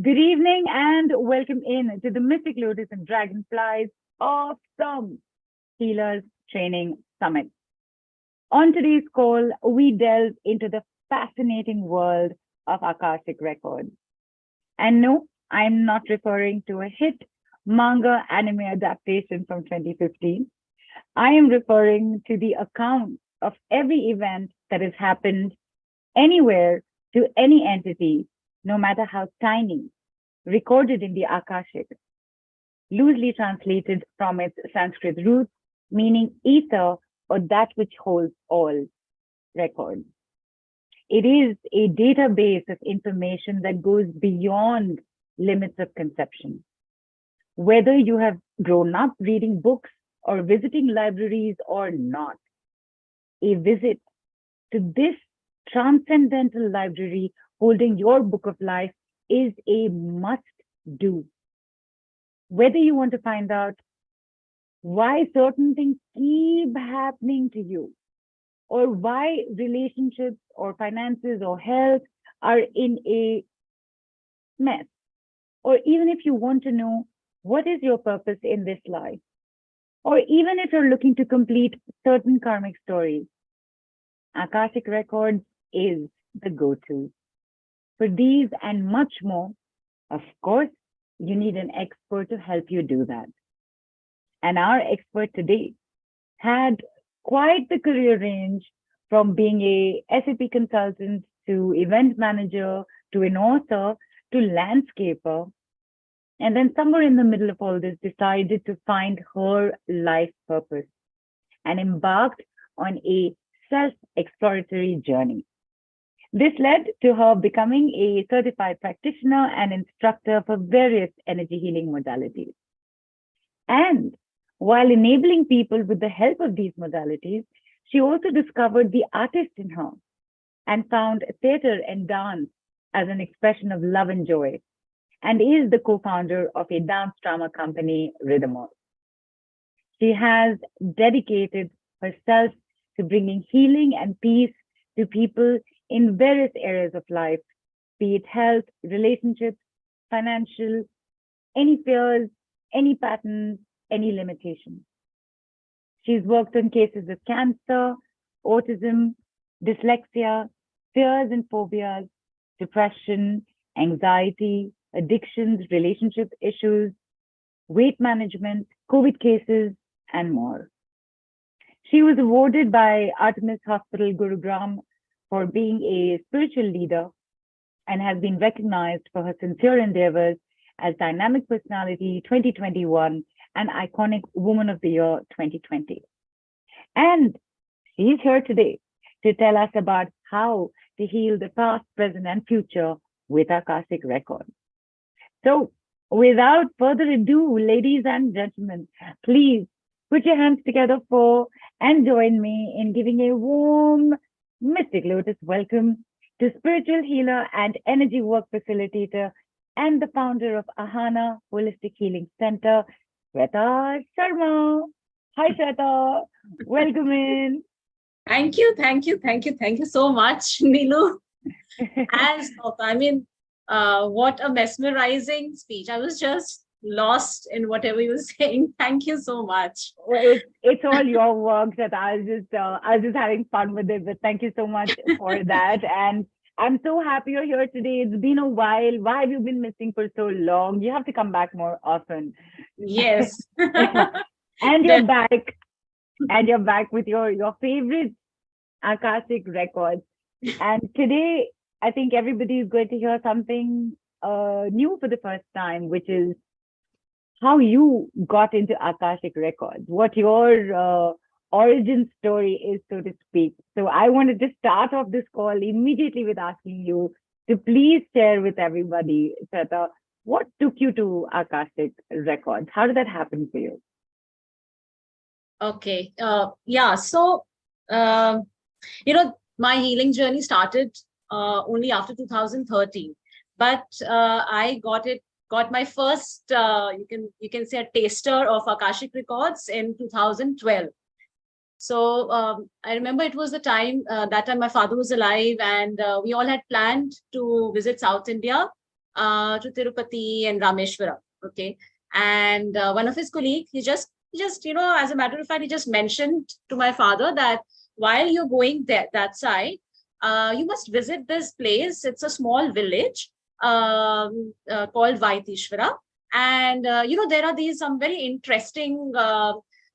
Good evening and welcome in to the Mystic Lotus and Dragonflies Awesome Healers Training Summit. On today's call, we delve into the fascinating world of Akashic Records. And no, I'm not referring to a hit manga anime adaptation from 2015. I am referring to the account of every event that has happened anywhere to any entity, no matter how tiny, recorded in the Akashic, loosely translated from its Sanskrit roots, meaning ether or that which holds all records. It is a database of information that goes beyond limits of conception. Whether you have grown up reading books or visiting libraries or not, a visit to this transcendental library holding your book of life is a must do. Whether you want to find out why certain things keep happening to you, or why relationships or finances or health are in a mess, or even if you want to know what is your purpose in this life, or even if you're looking to complete certain karmic stories, Akashic Records is the go-to. For these and much more, of course, you need an expert to help you do that. And our expert today had quite the career range from being a SAP consultant to event manager to an author to landscaper. And then somewhere in the middle of all this, decided to find her life purpose and embarked on a self-exploratory journey. This led to her becoming a certified practitioner and instructor for various energy healing modalities. And while enabling people with the help of these modalities, she also discovered the artist in her and found theater and dance as an expression of love and joy, and is the co-founder of a dance drama company, Rhythmos. She has dedicated herself to bringing healing and peace to people in various areas of life, be it health, relationships, financial, any fears, any patterns, any limitations. She's worked on cases of cancer, autism, dyslexia, fears and phobias, depression, anxiety, addictions, relationship issues, weight management, COVID cases, and more. She was awarded by Artemis Hospital Gurugram for being a spiritual leader and has been recognized for her sincere endeavors as Dynamic Personality 2021 and Iconic Woman of the Year 2020. And she's here today to tell us about how to heal the past, present, and future with Akashic Records. So without further ado, ladies and gentlemen, please put your hands together for and join me in giving a warm Mystic Lotus welcome to spiritual healer and energy work facilitator and the founder of Ahana Holistic Healing Center, Shveta Sharma. Hi, Shveta. Welcome in. Thank you so much, Neelu. What a mesmerizing speech. I was just lost in whatever you were saying. Thank you so much. Well, it's all your work that I was just having fun with it, but thank you so much for that. And I'm so happy you're here today. It's been a while. Why have you been missing for so long? You have to come back more often. Yes. And you're back. And you're back with your favorite Akashic Records. And today, I think everybody is going to hear something new for the first time, which is how you got into Akashic Records, what your origin story is, so to speak. So I wanted to start off this call immediately with asking you to please share with everybody, Shveta, what took you to Akashic Records? How did that happen for you? Okay. My healing journey started only after 2013, but I got my first, you can say, a taster of Akashic Records in 2012. So I remember it was the time, that time my father was alive, and we all had planned to visit South India to Tirupati and Rameshwara. Okay. And one of his colleagues, he just, as a matter of fact, he just mentioned to my father that while you're going there, that side, you must visit this place. It's a small village called Vaitishvara. And, there are these some very interesting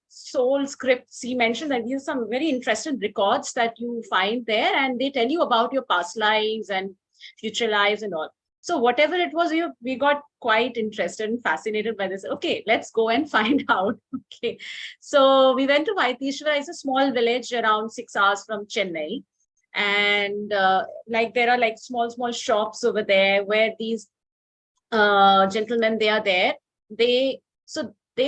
soul scripts. He mentioned that these are some very interesting records that you find there, and they tell you about your past lives and future lives and all. So whatever it was, we got quite interested and fascinated by this. Okay, let's go and find out. Okay, so we went to Vaitishvara. It's a small village around 6 hours from Chennai. And there are like small shops over there where these gentlemen, they are there. They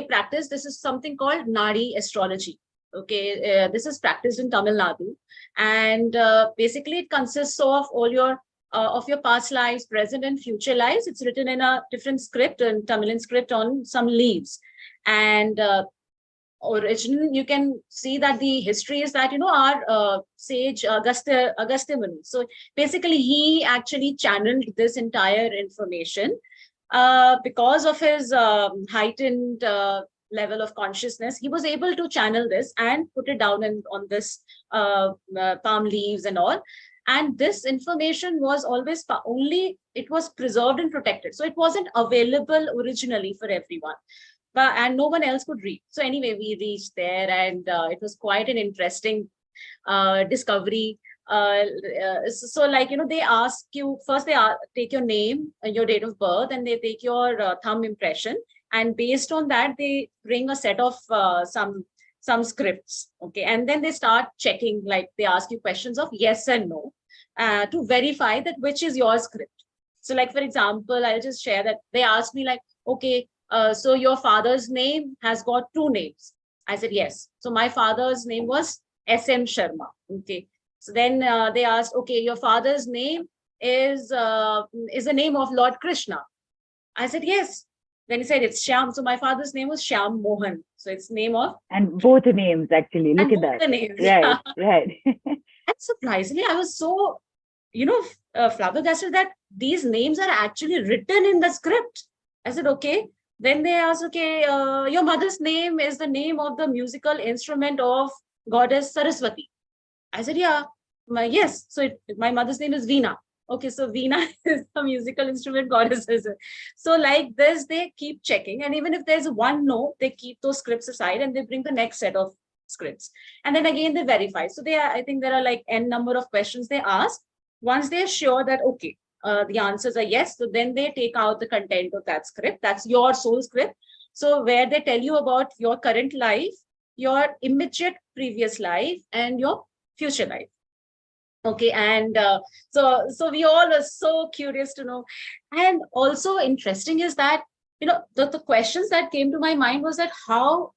practice, this is something called Nadi astrology. Okay, this is practiced in Tamil Nadu. And basically it consists of all your past lives, present and future lives. It's written in a different script, in Tamilian script, on some leaves. And originally, you can see that the history is that, our sage Agastya Muni. So basically, he actually channeled this entire information because of his heightened level of consciousness. He was able to channel this and put it down on this palm leaves and all. And this information was always it was preserved and protected. So it wasn't available originally for everyone, and no one else could read. So anyway, we reached there, and it was quite an interesting discovery. They ask you, first they take your name, your date of birth, and they take your thumb impression. And based on that, they bring a set of some scripts. Okay. And then they start checking, like they ask you questions of yes and no to verify that which is your script. So like, for example, I'll just share that they asked me like, okay, so your father's name has got 2 names. I said, yes. So my father's name was S.M. Sharma. Okay. So then they asked, okay, your father's name is the name of Lord Krishna. I said, yes. Then he said it's Shyam. So my father's name was Shyam Mohan. So it's name of. And both names, actually. Look at that. The names. Right, right. And surprisingly, I was so, flabbergasted that these names are actually written in the script. I said, okay. Then they asked, okay, your mother's name is the name of the musical instrument of goddess Saraswati. I said, yeah, yes. So my mother's name is Veena. Okay, so Veena is the musical instrument goddess. So like this, they keep checking. And even if there's one no, they keep those scripts aside and they bring the next set of scripts. And then again, they verify. So I think there are like n number of questions they ask. Once they're sure that, okay, the answers are yes, so then they take out the content of that script. That's your soul script. So where they tell you about your current life, your immediate previous life, and your future life. Okay, and so we all were so curious to know. And also interesting is that, the questions that came to my mind was that how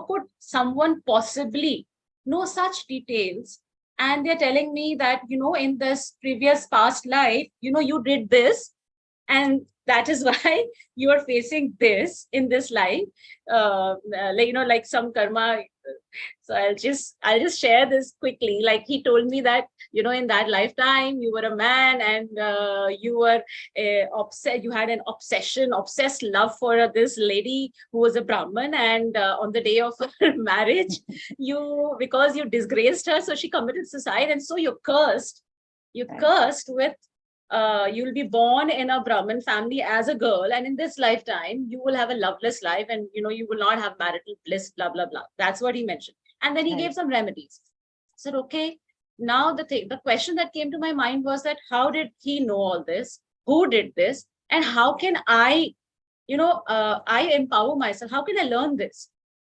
could someone possibly know such details? And they're telling me that, in this previous past life, you did this, and that is why you are facing this in this life, like some karma. So I'll just share this quickly. Like he told me that, in that lifetime, you were a man, and you were you had an obsessed love for this lady who was a Brahmin. And on the day of her marriage, because you disgraced her, so she committed suicide. And so you're cursed. Cursed with, you'll be born in a Brahmin family as a girl, and in this lifetime you will have a loveless life, and you will not have marital bliss, blah blah blah. That's what he mentioned. And then he gave some remedies. I said, okay, now the question that came to my mind was that how did he know all this? Who did this? And how can I I empower myself? How can I learn this?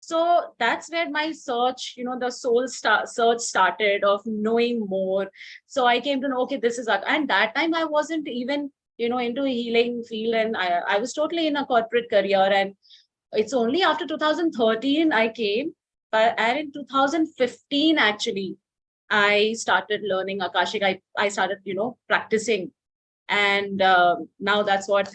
So that's where my search, the soul search started of knowing more. So I came to know, okay, this is, and that time I wasn't even, into healing field, and I was totally in a corporate career. And it's only after 2013 I came, and in 2015, actually, I started learning Akashic. I started, practicing. And now that's what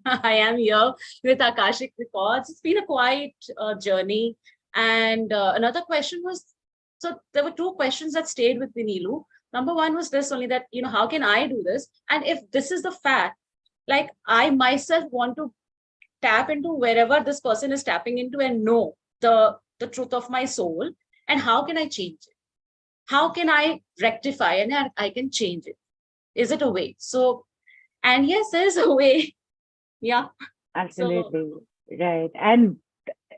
I am here with Akashic Records. It's been a quite journey. And another question was, so there were 2 questions that stayed with me, Neelu. Number one was this only, that, how can I do this? And if this is the fact, Like I myself want to tap into wherever this person is tapping into and know the truth of my soul. And how can I change it? How can I rectify and I can change it? Is it a way? So, and yes, there is a way. Yeah. So Absolutely. Right. And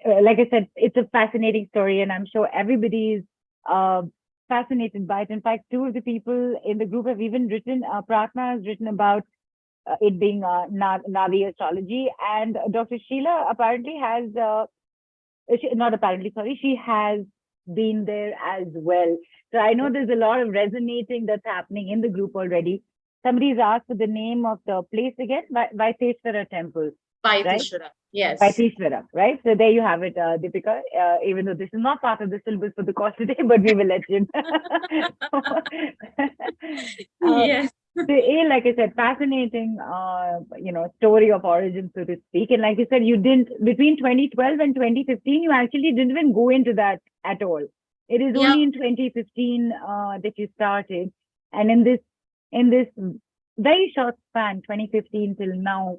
like I said, it's a fascinating story, and I'm sure everybody's uh, fascinated by it. In fact, two of the people in the group have even written, Pratna has written about it being Navi astrology, and Dr. Sheila apparently has, not apparently, sorry, she has been there as well. So I know there's a lot of resonating that's happening in the group already. Somebody's asked for the name of the place again, Vaiteshwara Temple, right? Vaiteshwara. Yes. Vaiteshwara, right? So there you have it, Deepika. Even though this is not part of the syllabus for the course today, but we will let you know. Yes. So, like I said, fascinating, story of origin, so to speak. And like you said, you didn't, between 2012 and 2015, you actually didn't even go into that at all. It is Yeah. only in 2015 that you started. And in this very short span, 2015 till now,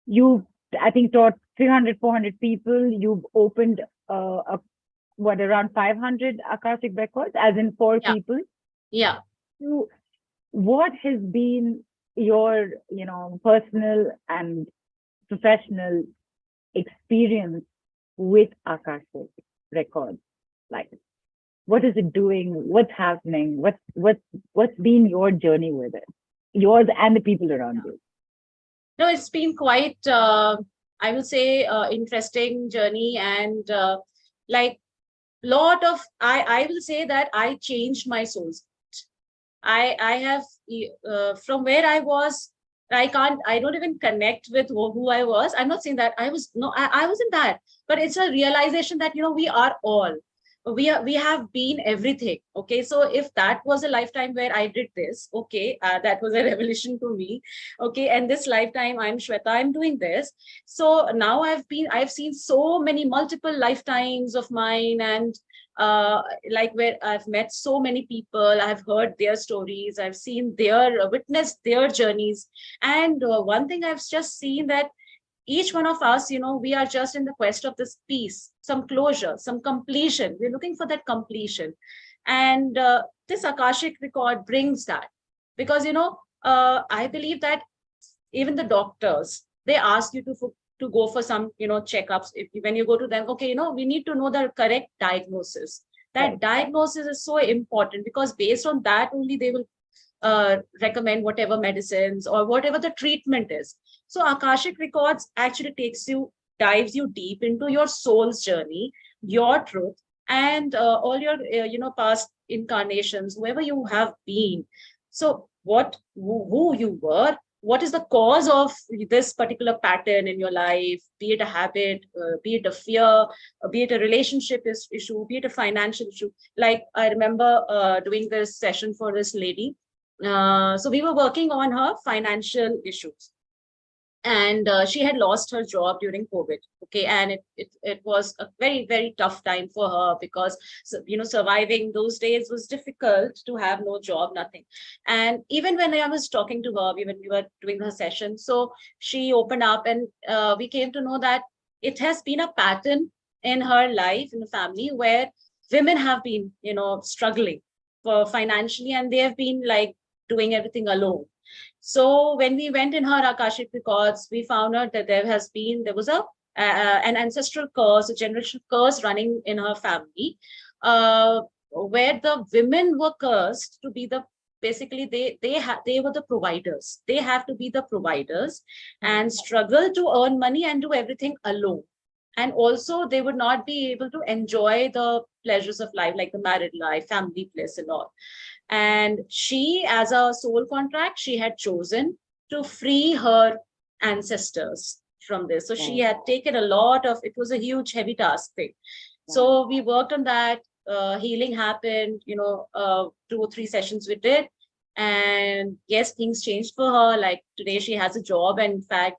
you, I think, taught 300, 400 people. You've opened around 500 Akashic records, as in four Yeah. people. Yeah. So what has been your, personal and professional experience with Akashic records? Like, what is it doing? What's happening? What's been your journey with it? Yours and the people around you. No, it's been quite, I would say, interesting journey, and like lot of, I will say that I changed my soul. I have, from where I was, I don't even connect with who I was. I'm not saying that I was, no, I wasn't that, but it's a realization that, we are all, we have been everything. Okay. So if that was a lifetime where I did this, okay, that was a revelation to me. Okay. And this lifetime, I'm Shweta, I'm doing this. So now I've seen so many multiple lifetimes of mine, and like where I've met so many people, I've heard their stories, I've seen witnessed their journeys. And one thing I've just seen that each one of us, we are just in the quest of this peace, some closure, some completion. We're looking for that completion. And this Akashic record brings that. Because, I believe that even the doctors, they ask you to go for some, checkups. When you go to them, okay, we need to know the correct diagnosis. That Right. diagnosis is so important, because based on that only they will recommend whatever medicines or whatever the treatment is. So Akashic Records actually dives you deep into your soul's journey, your truth, and all your, past incarnations, whoever you have been. So who you were, what is the cause of this particular pattern in your life, be it a habit, be it a fear, be it a relationship issue, be it a financial issue. Like I remember doing this session for this lady. So we were working on her financial issues, and she had lost her job during COVID. Okay. And it was a very, very tough time for her, because, surviving those days was difficult, to have no job, nothing. And even when I was talking to her, when we were doing her session, so she opened up, and we came to know that it has been a pattern in her life, in the family, where women have been, struggling for financially, and they have been like doing everything alone. So when we went in her Akashic records, we found out that there was an ancestral curse, a generational curse running in her family, where the women were cursed to be the, basically they were the providers. They have to be the providers and struggle to earn money and do everything alone. And also they would not be able to enjoy the pleasures of life, like the married life, family bliss and all. And she, as a soul contract, she had chosen to free her ancestors from this. So she had taken a lot of, it was a huge, heavy task thing. So we worked on that. Healing happened, 2 or 3 sessions we did. And yes, things changed for her. Like today she has a job. And in fact,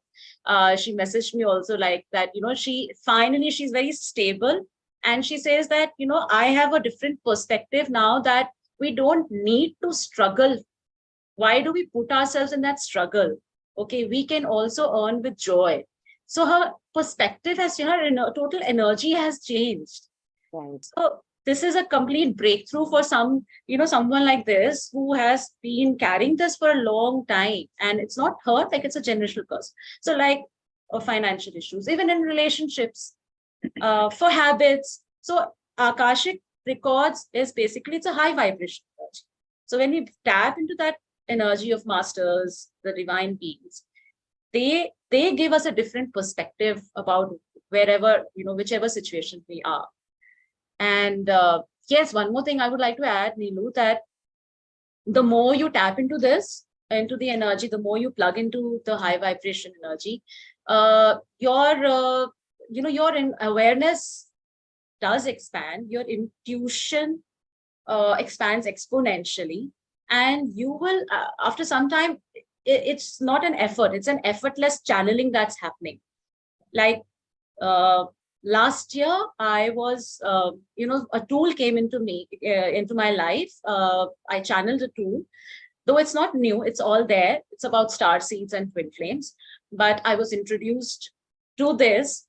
she messaged me also like that, she's very stable. And she says that, I have a different perspective now, that we don't need to struggle. Why do we put ourselves in that struggle? okay, we can also earn with joy. So her perspective has, her total energy has changed. Right. So this is a complete breakthrough for someone like this who has been carrying this for a long time. And it's not her, like it's a generational curse. So like financial issues, even in relationships, for habits. So Akashic Records is basically, it's a high vibration energy. So when you tap into that energy of masters, the divine beings, they give us a different perspective about wherever, whichever situation we are. And yes, one more thing I would like to add, Neelu, that the more you tap into this, into the energy, the more you plug into the high vibration energy, your awareness does expand, your intuition expands exponentially, and you will, after some time, it's not an effort, it's an effortless channeling that's happening. Like uh, last year, I was, a tool came into my life. I channeled a tool, though it's not new, it's all there. It's about star seeds and twin flames. But I was introduced to this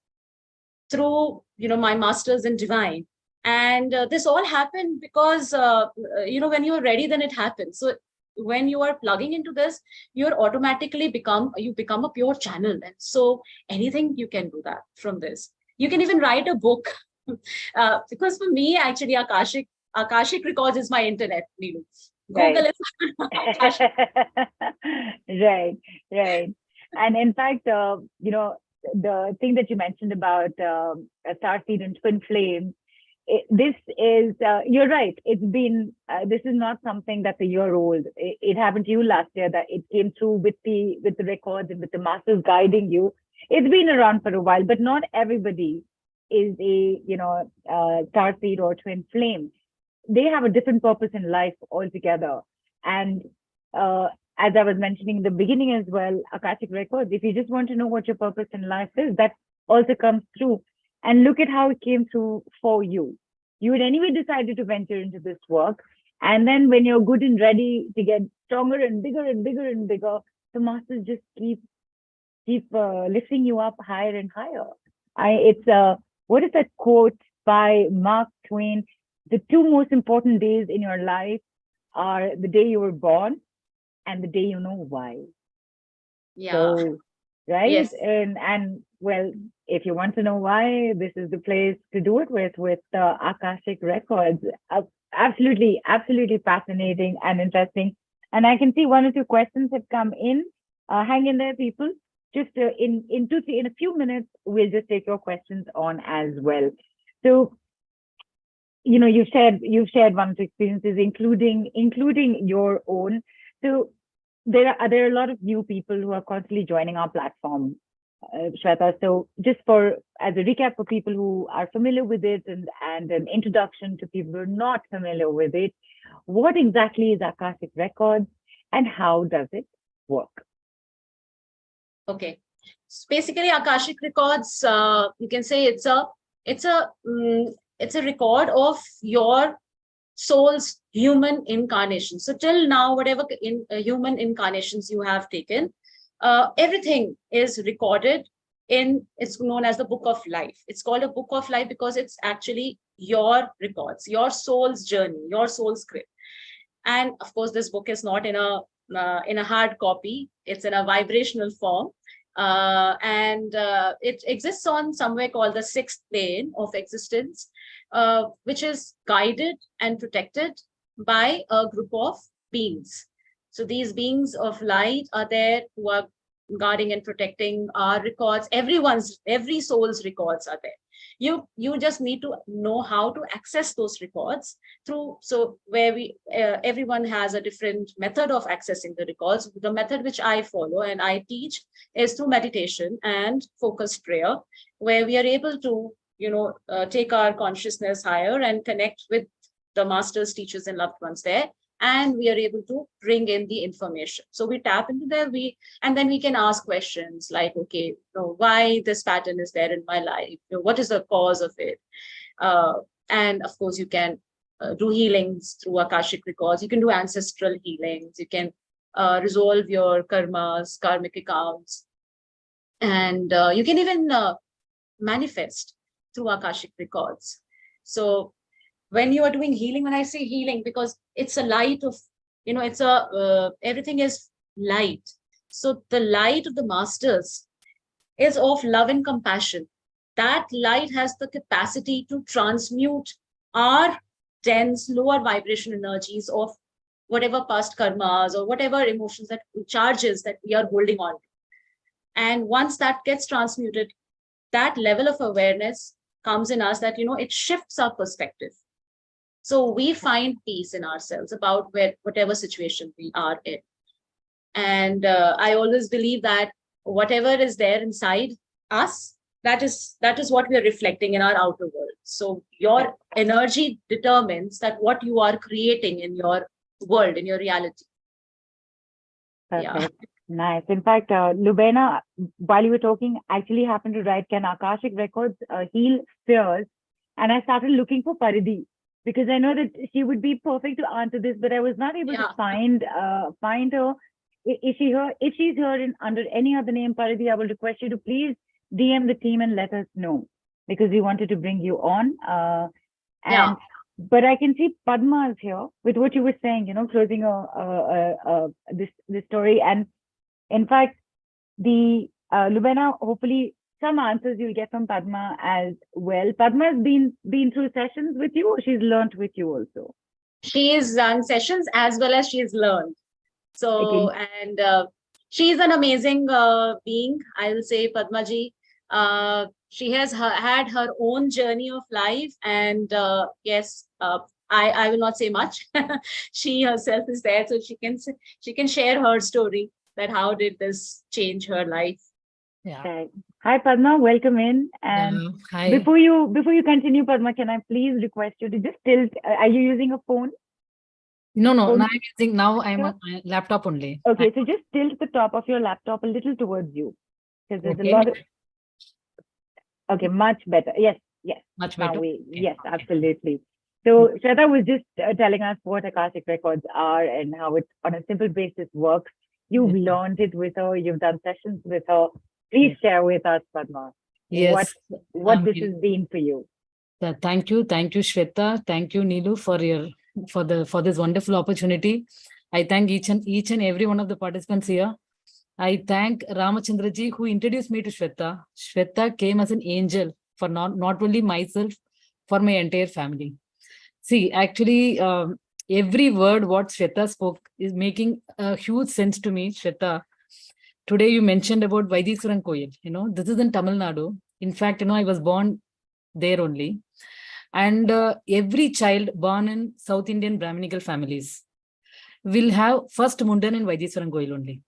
through, my master's in divine. And this all happened because, when you're ready, then it happens. So when you are plugging into this, you're automatically you become a pure channel. And so anything you can do that from this. You can even write a book. Because for me, actually, Akashic Records is my internet, Neelu. Google Right. is Right, right. And in fact, the thing that you mentioned about a starseed and twin flame, this is, you're right. It's been, this is not something that's a year old. It happened to you last year, that it came through with the records and with the masters guiding you. It's been around for a while, but not everybody is a, starseed or twin flame. They have a different purpose in life altogether. And uh, as I was mentioning in the beginning as well, Akashic Records, if you just want to know what your purpose in life is, that also comes through. And look at how it came through for you. You had anyway decided to venture into this work. And then when you're good and ready to get stronger and bigger and bigger and bigger, the masters just keep lifting you up higher and higher. What is that quote by Mark Twain? The two most important days in your life are the day you were born and the day you know why. Yeah. So, right? Yes. And well, if you want to know why, this is the place to do it with Akashic Records. Absolutely, absolutely fascinating and interesting. And I can see one or two questions have come in. Hang in there, people. Just in a few minutes, we'll just take your questions on as well. So, you've shared one or two experiences, including your own. So there are a lot of new people who are constantly joining our platform, Shweta. So just as a recap for people who are familiar with it, and an introduction to people who are not familiar with it, what exactly is Akashic Records and how does it work? Okay. So basically, Akashic Records, you can say it's a record of your soul's human incarnation. So till now, whatever human incarnations you have taken, everything is recorded it's known as the Book of Life. It's called a Book of Life because it's actually your records, your soul's journey, your soul's script. And of course, this book is not in a hard copy. It's in a vibrational form. And it exists on somewhere called the sixth plane of existence, which is guided and protected by a group of beings. So these beings of light are there who are guarding and protecting our records. Every soul's records are there. You just need to know how to access those records through. So where everyone has a different method of accessing the records. The method which I follow and I teach is through meditation and focused prayer, where we are able to take our consciousness higher and connect with the masters, teachers, and loved ones there. And we are able to bring in the information. So we tap into there, and then we can ask questions like, okay, why this pattern is there in my life? What is the cause of it? And of course, you can do healings through Akashic Records. You can do ancestral healings. You can resolve your karmas, karmic accounts, and you can even manifest through Akashic records. So when you are doing healing, when I say healing, because it's a light of, it's a everything is light. So the light of the masters is of love and compassion. That light has the capacity to transmute our dense lower vibration energies of whatever past karmas or whatever emotions, that charges that we are holding on to. And once that gets transmuted, that level of awareness comes in us, that it shifts our perspective. So we find peace in ourselves about whatever situation we are in. And I always believe that whatever is there inside us, that is what we are reflecting in our outer world. So your energy determines that what you are creating in your world, in your reality. Perfect. Yeah. Nice. In fact, Lubena, while you were talking, actually happened to write, can Akashic Records heal fears? And I started looking for Paridhi, because I know that she would be perfect to answer this, but I was not able to find her. Is she here? If she's here under any other name, Paridhi, I will request you to please DM the team and let us know, because we wanted to bring you on. But I can see Padma is here with what you were saying, closing this story. And in fact, the Lubena, hopefully some answers you'll get from Padma as well. Padma has been through sessions with you, or she's learned with you also? She has done sessions as well as she's learned. So, and she's an amazing being, I will say, Padma ji. She has had her own journey of life, and yes, I will not say much. She herself is there, so she can share her story, that how did this change her life. Yeah. Okay. Hi Padma, welcome in. And hi. Before you continue, Padma, can I please request you to just tilt? Are you using a phone? No. Now I'm on my laptop only. Okay, so just tilt the top of your laptop a little towards you, because there's a lot of. Okay, much better. Yes. Much better. Yes, absolutely. So Shweta was just telling us what Akashic Records are and how it, on a simple basis, works. You've learned it with her. You've done sessions with her. Please share with us, Padma. Yes. What this has been for you. Thank you, Shweta. Thank you, Neelu, for this wonderful opportunity. I thank each and every one of the participants here. I thank Ramachandraji, who introduced me to Shweta. Shweta came as an angel for not only myself, for my entire family. See, actually, every word what Shweta spoke is making a huge sense to me, Shweta. Today you mentioned about Vaidiswaran Koil. This is in Tamil Nadu. In fact, I was born there only. And every child born in South Indian Brahminical families will have first Mundan in Vaidiswaran Koil only.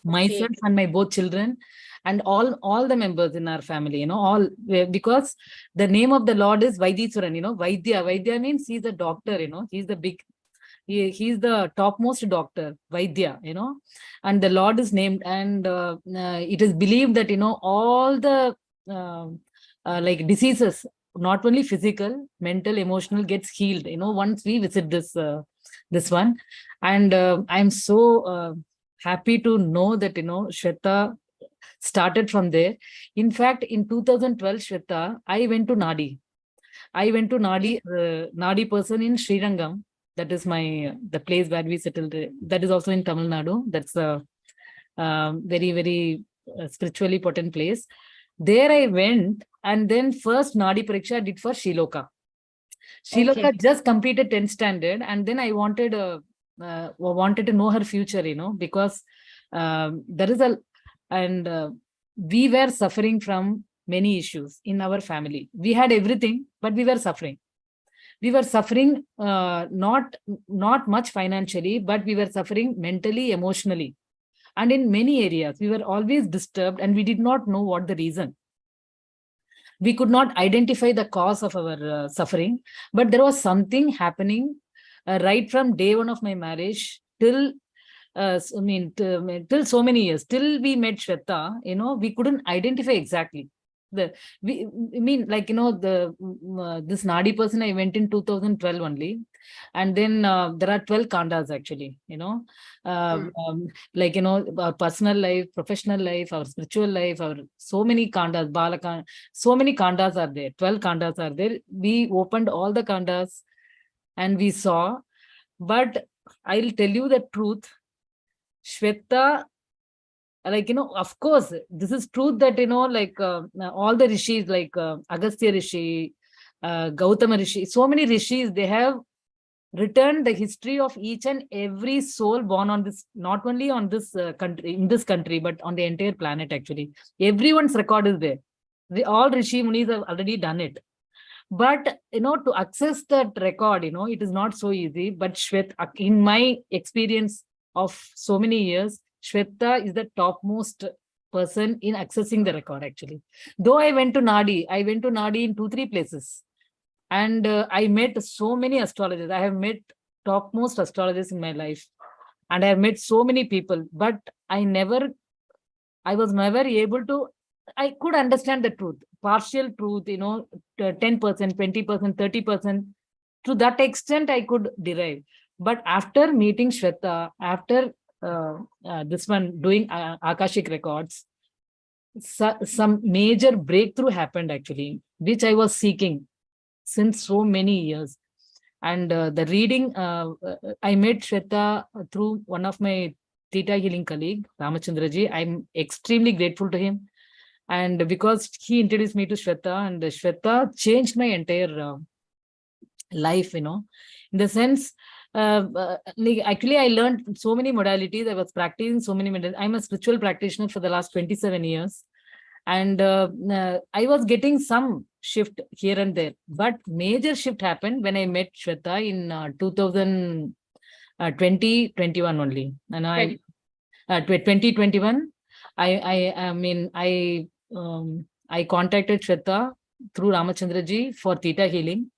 Myself and my both children and all the members in our family, all, because the name of the Lord is Vaidiswaran, Vaidya means he's a doctor, he's the big, he's the topmost doctor, Vaidya, and the Lord is named, and it is believed that, all the like diseases, not only physical, mental, emotional, gets healed, once we visit this one. And I'm so happy to know that, Shweta started from there. In fact, in 2012, Shweta, I went to Nadi. Nadi person in Srirangam. That is the place where we settled. That is also in Tamil Nadu. That's a very, very spiritually potent place. There I went, and then first Nadi Pariksha I did for Shiloka. Shiloka just completed 10th standard, and then I wanted to know her future, because there is we were suffering from many issues in our family. We had everything, but we were suffering. We were suffering not much financially, but we were suffering mentally, emotionally. And in many areas, we were always disturbed, and we did not know what the reason. We could not identify the cause of our suffering, but there was something happening right from day one of my marriage till till so many years, till we met Shweta, we couldn't identify exactly. I mean, like, this Nadi person, I went in 2012 only. And then there are 12 kandas actually, like, our personal life, professional life, our spiritual life, our so many kandas, Balakanda, so many kandas are there, 12 kandas are there. We opened all the kandas and we saw, but I'll tell you the truth, Shweta, like, of course, this is truth that, like, all the rishis, like Agastya Rishi, Gautama Rishi, so many rishis, they have written the history of each and every soul born on this, not only on this country, in this country, but on the entire planet, actually. Everyone's record is there. All Rishi Munis have already done it. But, to access that record, it is not so easy. But Shweta, in my experience of so many years, Shweta is the topmost person in accessing the record, actually. Though I went to Nadi in 2-3 places. And I met so many astrologers. I have met topmost astrologers in my life. And I have met so many people. But I was never able to, I could understand the truth, partial truth, 10%, 20%, 30%. To that extent, I could derive. But after meeting Shweta, after this one doing Akashic Records, some major breakthrough happened actually, which I was seeking since so many years. And the reading, I met Shweta through one of my Theta Healing colleague, Ramachandraji. I'm extremely grateful to him. And because he introduced me to Shweta, and Shweta changed my entire life, in the sense, actually, I learned so many modalities. I was practicing so many modalities. I'm a spiritual practitioner for the last 27 years. And I was getting some shift here and there. But major shift happened when I met Shweta in 2021 only. And 2021, I contacted Shweta through Ramachandraji for Theta Healing.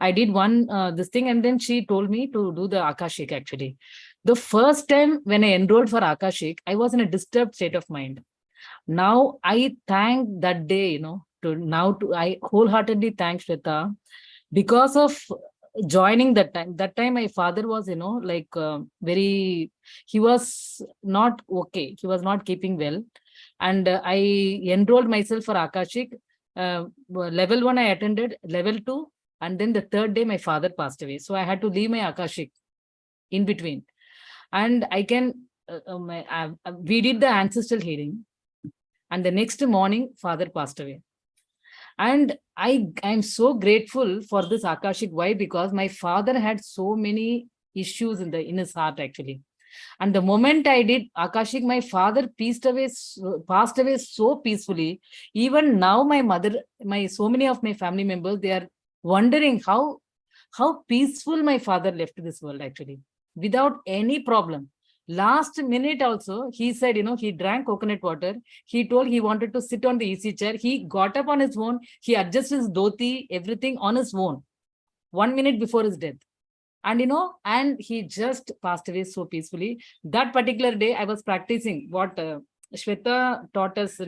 I did one this thing, and then she told me to do the Akashic actually. The first time when I enrolled for Akashic, I was in a disturbed state of mind. Now I thank that day, I wholeheartedly thank Shweta because of joining that time. That time my father was, like he was not okay. He was not keeping well. And I enrolled myself for Akashic. Level 1 I attended, level 2. And then the third day my father passed away. So I had to leave my Akashic in between. And I can, we did the ancestral healing. And the next morning, father passed away. And I'm so grateful for this Akashic. Why? Because my father had so many issues in his heart, actually. And the moment I did Akashic, my father passed away so peacefully. Even now, my mother, so many of my family members, they are wondering how peaceful my father left this world, actually, without any problem. Last minute also, he said, he drank coconut water. He told he wanted to sit on the easy chair. He got up on his own. He adjusted his dhoti, everything on his own, 1 minute before his death. And, and he just passed away so peacefully. That particular day, I was practicing what Shweta taught us,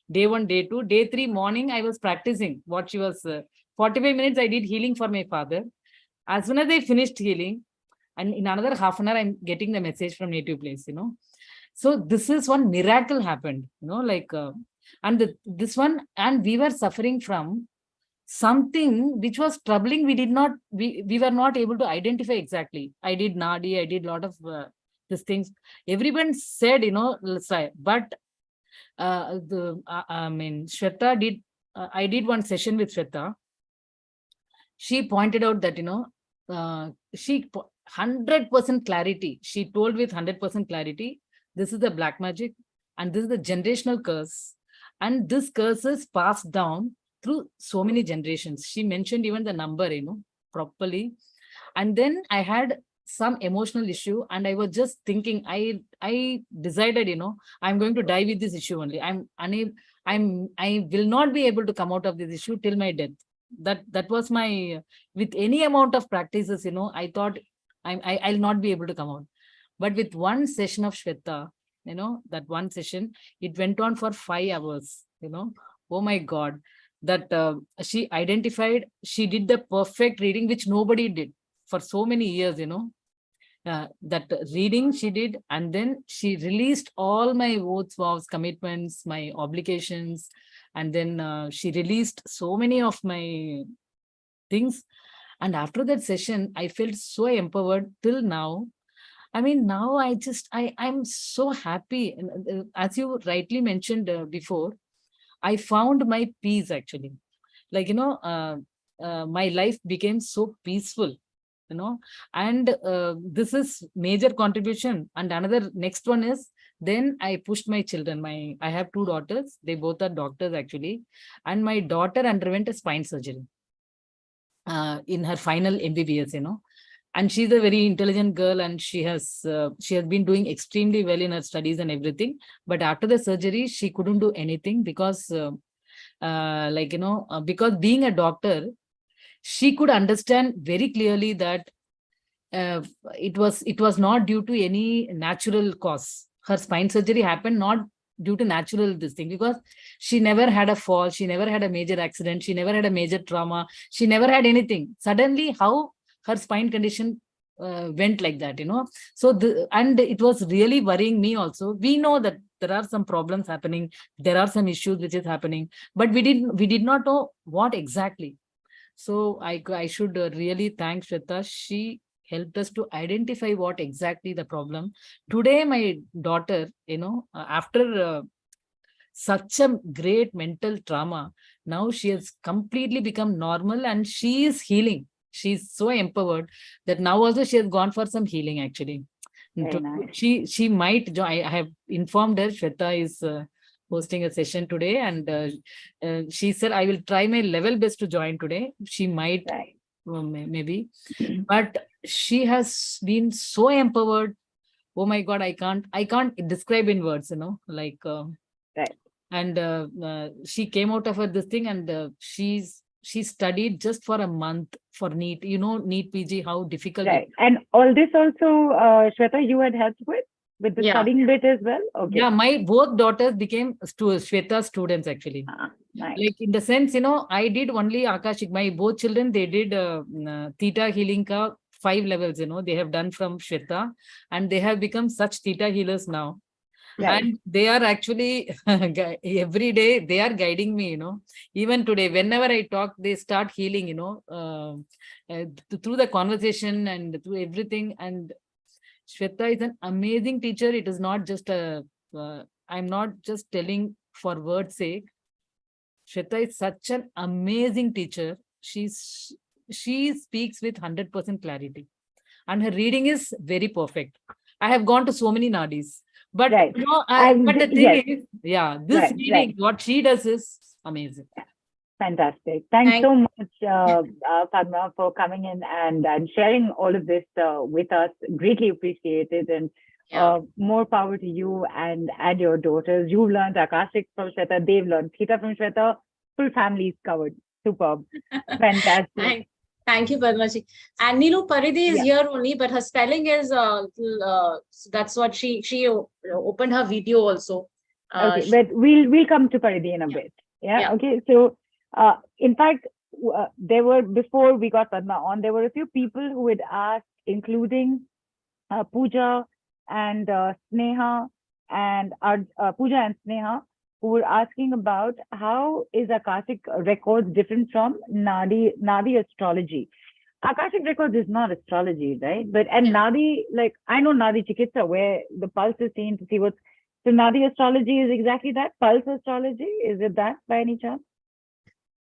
day 1, day 2, day 3 morning, I was practicing what she was, 45 minutes, I did healing for my father. As soon as I finished healing, and in another half an hour, I'm getting the message from native place, So this is one miracle happened, and this one, and we were suffering from something which was troubling. We were not able to identify exactly. I did Nadi, I did a lot of these things. Everyone said, but Shweta did, I did one session with Shweta. She pointed out that, she 100% clarity. She told with 100% clarity, this is the black magic and this is the generational curse. And this curse is passed down through so many generations. She mentioned even the number, properly. And then I had some emotional issue and I was just thinking, I decided, I'm going to die with this issue only. I will not be able to come out of this issue till my death. That was my, with any amount of practices, I thought I'll not be able to come out. But with one session of Shweta, that one session, it went on for 5 hours, Oh my God, that she identified, she did the perfect reading, which nobody did for so many years, that reading she did, and then she released all my oaths, vows, commitments, my obligations, and then she released so many of my things. And after that session, I felt so empowered till now. I mean, now I'm so happy. And, as you rightly mentioned before, I found my peace actually. Like, my life became so peaceful, and this is major contribution. And another next one is, then I pushed my children. I have two daughters. They both are doctors actually. And my daughter underwent a spine surgery in her final MBBS, and she's a very intelligent girl, and she has been doing extremely well in her studies and everything. But after the surgery, she couldn't do anything because because being a doctor, she could understand very clearly that uh, it was not due to any natural cause. Her spine surgery happened not due to natural this thing, because she never had a fall, she never had a major accident, she never had a major trauma, she never had anything. Suddenly, how her spine condition went like that, So and it was really worrying me also. We know that there are some problems happening, there are some issues which is happening, but we did not know what exactly. So I should really thank Shveta. She helped us to identify what exactly the problem. Today, my daughter, after such a great mental trauma, now she has completely become normal and she is healing. She's so empowered that now also she has gone for some healing actually. Very nice. She might join. I have informed her Shveta is hosting a session today, and she said I will try my level best to join today. She might, Right. maybe, but she has been so empowered. Oh my God, I can't describe in words, like Right. and she came out of her this thing, and she studied just for a month for NEET. NEET PG, how difficult it Right. And all this also, Shweta, you had helped with the Yeah. studying bit as well? is. Okay. Yeah, my both daughters became Shweta students actually. Nice. Like, in the sense, I did only Akashic. My both children, they did Theta Healing Ka 5 levels, they have done from Shweta, and they have become such Theta healers now. Right. And they are actually every day they are guiding me, even today whenever I talk, they start healing, through the conversation and through everything. And Shweta is an amazing teacher. It is not just I'm not just telling for word's sake. Shweta is such an amazing teacher. She speaks with 100% clarity, and her reading is very perfect. I have gone to so many nadis, but Right. but the thing Yes. is, this Right, reading, right. what she does is amazing. Fantastic. Thanks Thank- so much, Padma, for coming in and sharing all of this with us. Greatly appreciated. And Yeah. more power to you and your daughters. You've learned Akashic from Shweta. They've learned Theta from Shweta. Full family is covered. Superb. Fantastic. Thank you, Padmaji. And Neelu Paridhi is Yeah. here only, but her spelling is that's what she opened her video also. Okay, but we'll come to Paridhi in a bit. Yeah. Yeah. Okay. So, in fact, there were, before we got Padma on, there were a few people who had asked, including Pooja and Sneha and Pooja and Sneha, who were asking about how is Akashic Records different from Nadi astrology. Akashic Records is not astrology, right? But and Nadi, like I know Nadi Chikitsa, where the pulse is seen to see what's. So Nadi astrology is exactly that. Pulse astrology, is it that by any chance?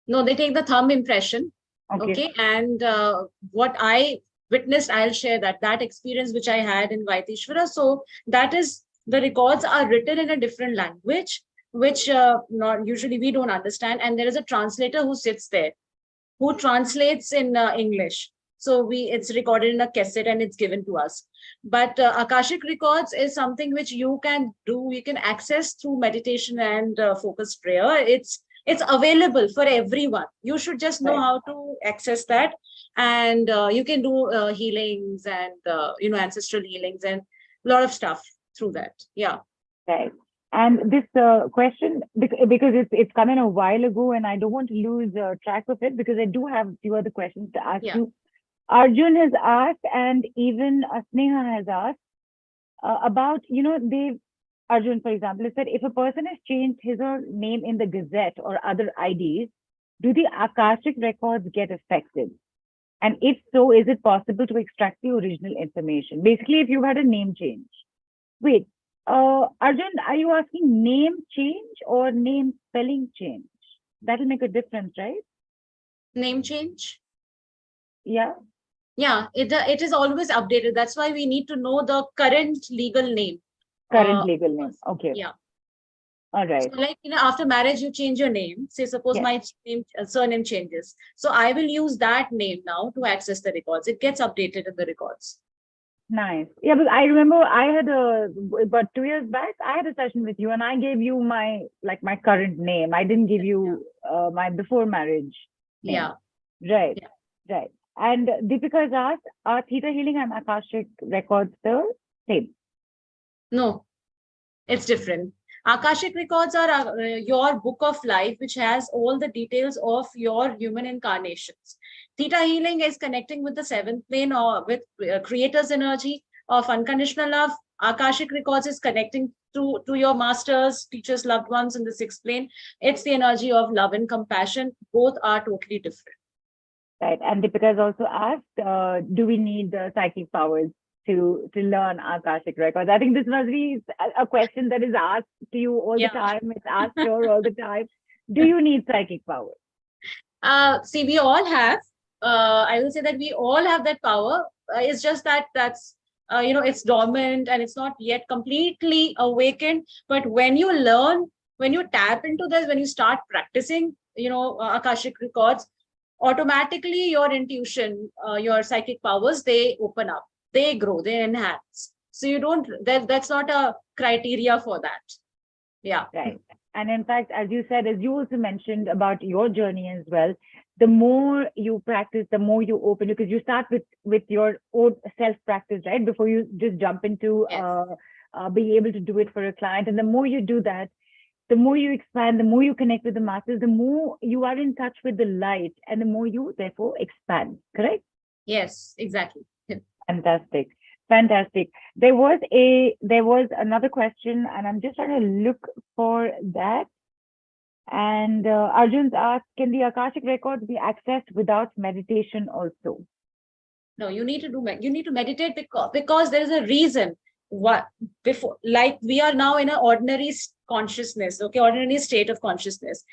No, they take the thumb impression. Okay. And what I witnessed, I'll share that experience which I had in Vaitishvara. So that is, the records are written in a different language, which not usually we don't understand. And there is a translator who sits there, who translates in English. So it's recorded in a cassette and it's given to us. But Akashic Records is something which you can do, you can access through meditation and focused prayer. It's available for everyone. You should just know how to access that. And you can do healings and, ancestral healings and a lot of stuff through that. Yeah. Right. And this question, because it's come in a while ago, and I don't want to lose track of it, because I do have a few other questions to ask Yeah. you. Arjun has asked, and even Sneha has asked about, Arjun, for example, has said, if a person has changed his or her name in the Gazette or other IDs, do the Akashic records get affected? And if so, is it possible to extract the original information? Basically, if you had a name change. Wait, Arjun, are you asking name change or name spelling change? That'll make a difference, right? Name change. Yeah. Yeah, it is always updated. That's why we need to know the current legal name. Current legal name. Okay. Yeah. All right. So like, after marriage, you change your name. Say, suppose Yes. my name, surname changes. So I will use that name now to access the records. It gets updated in the records. Nice. Yeah, but I remember I had about 2 years back, I had a session with you, and I gave you my current name. I didn't give you my before marriage name. Yeah. Right. Yeah. Right. And Deepika has asked, are Theta Healing and Akashic Records the same? No, it's different. Akashic records are your book of life, which has all the details of your human incarnations. Theta healing is connecting with the seventh plane or with creator's energy of unconditional love. Akashic records is connecting to your masters, teachers, loved ones in the sixth plane. It's the energy of love and compassion. Both are totally different. Right. And Deepika has also asked, do we need psychic powers to learn Akashic records? I think this must be a question that is asked to you all the time. It's asked her all the time. Do you need psychic powers? See, we all have. I will say that we all have that power. It's just that's it's dormant and it's not yet completely awakened. But when you learn, when you tap into this, when you start practicing, Akashic records, automatically your intuition, your psychic powers, they open up, they grow, they enhance. So you don't, that's not a criteria for that. Yeah. Right. And in fact, as you said, as you also mentioned about your journey as well, the more you practice, the more you open, because you start with your own self-practice, right? Before you just jump into being able to do it for a client. And the more you do that, the more you expand, the more you connect with the masses, the more you are in touch with the light, and the more you therefore expand, correct? Yes, exactly. Fantastic. Fantastic. There was another question, and I'm just trying to look for that. And Arjun's asked, can the Akashic records be accessed without meditation also? No, you need to meditate because there is a reason. What before, like we are now in an ordinary consciousness, ordinary state of consciousness.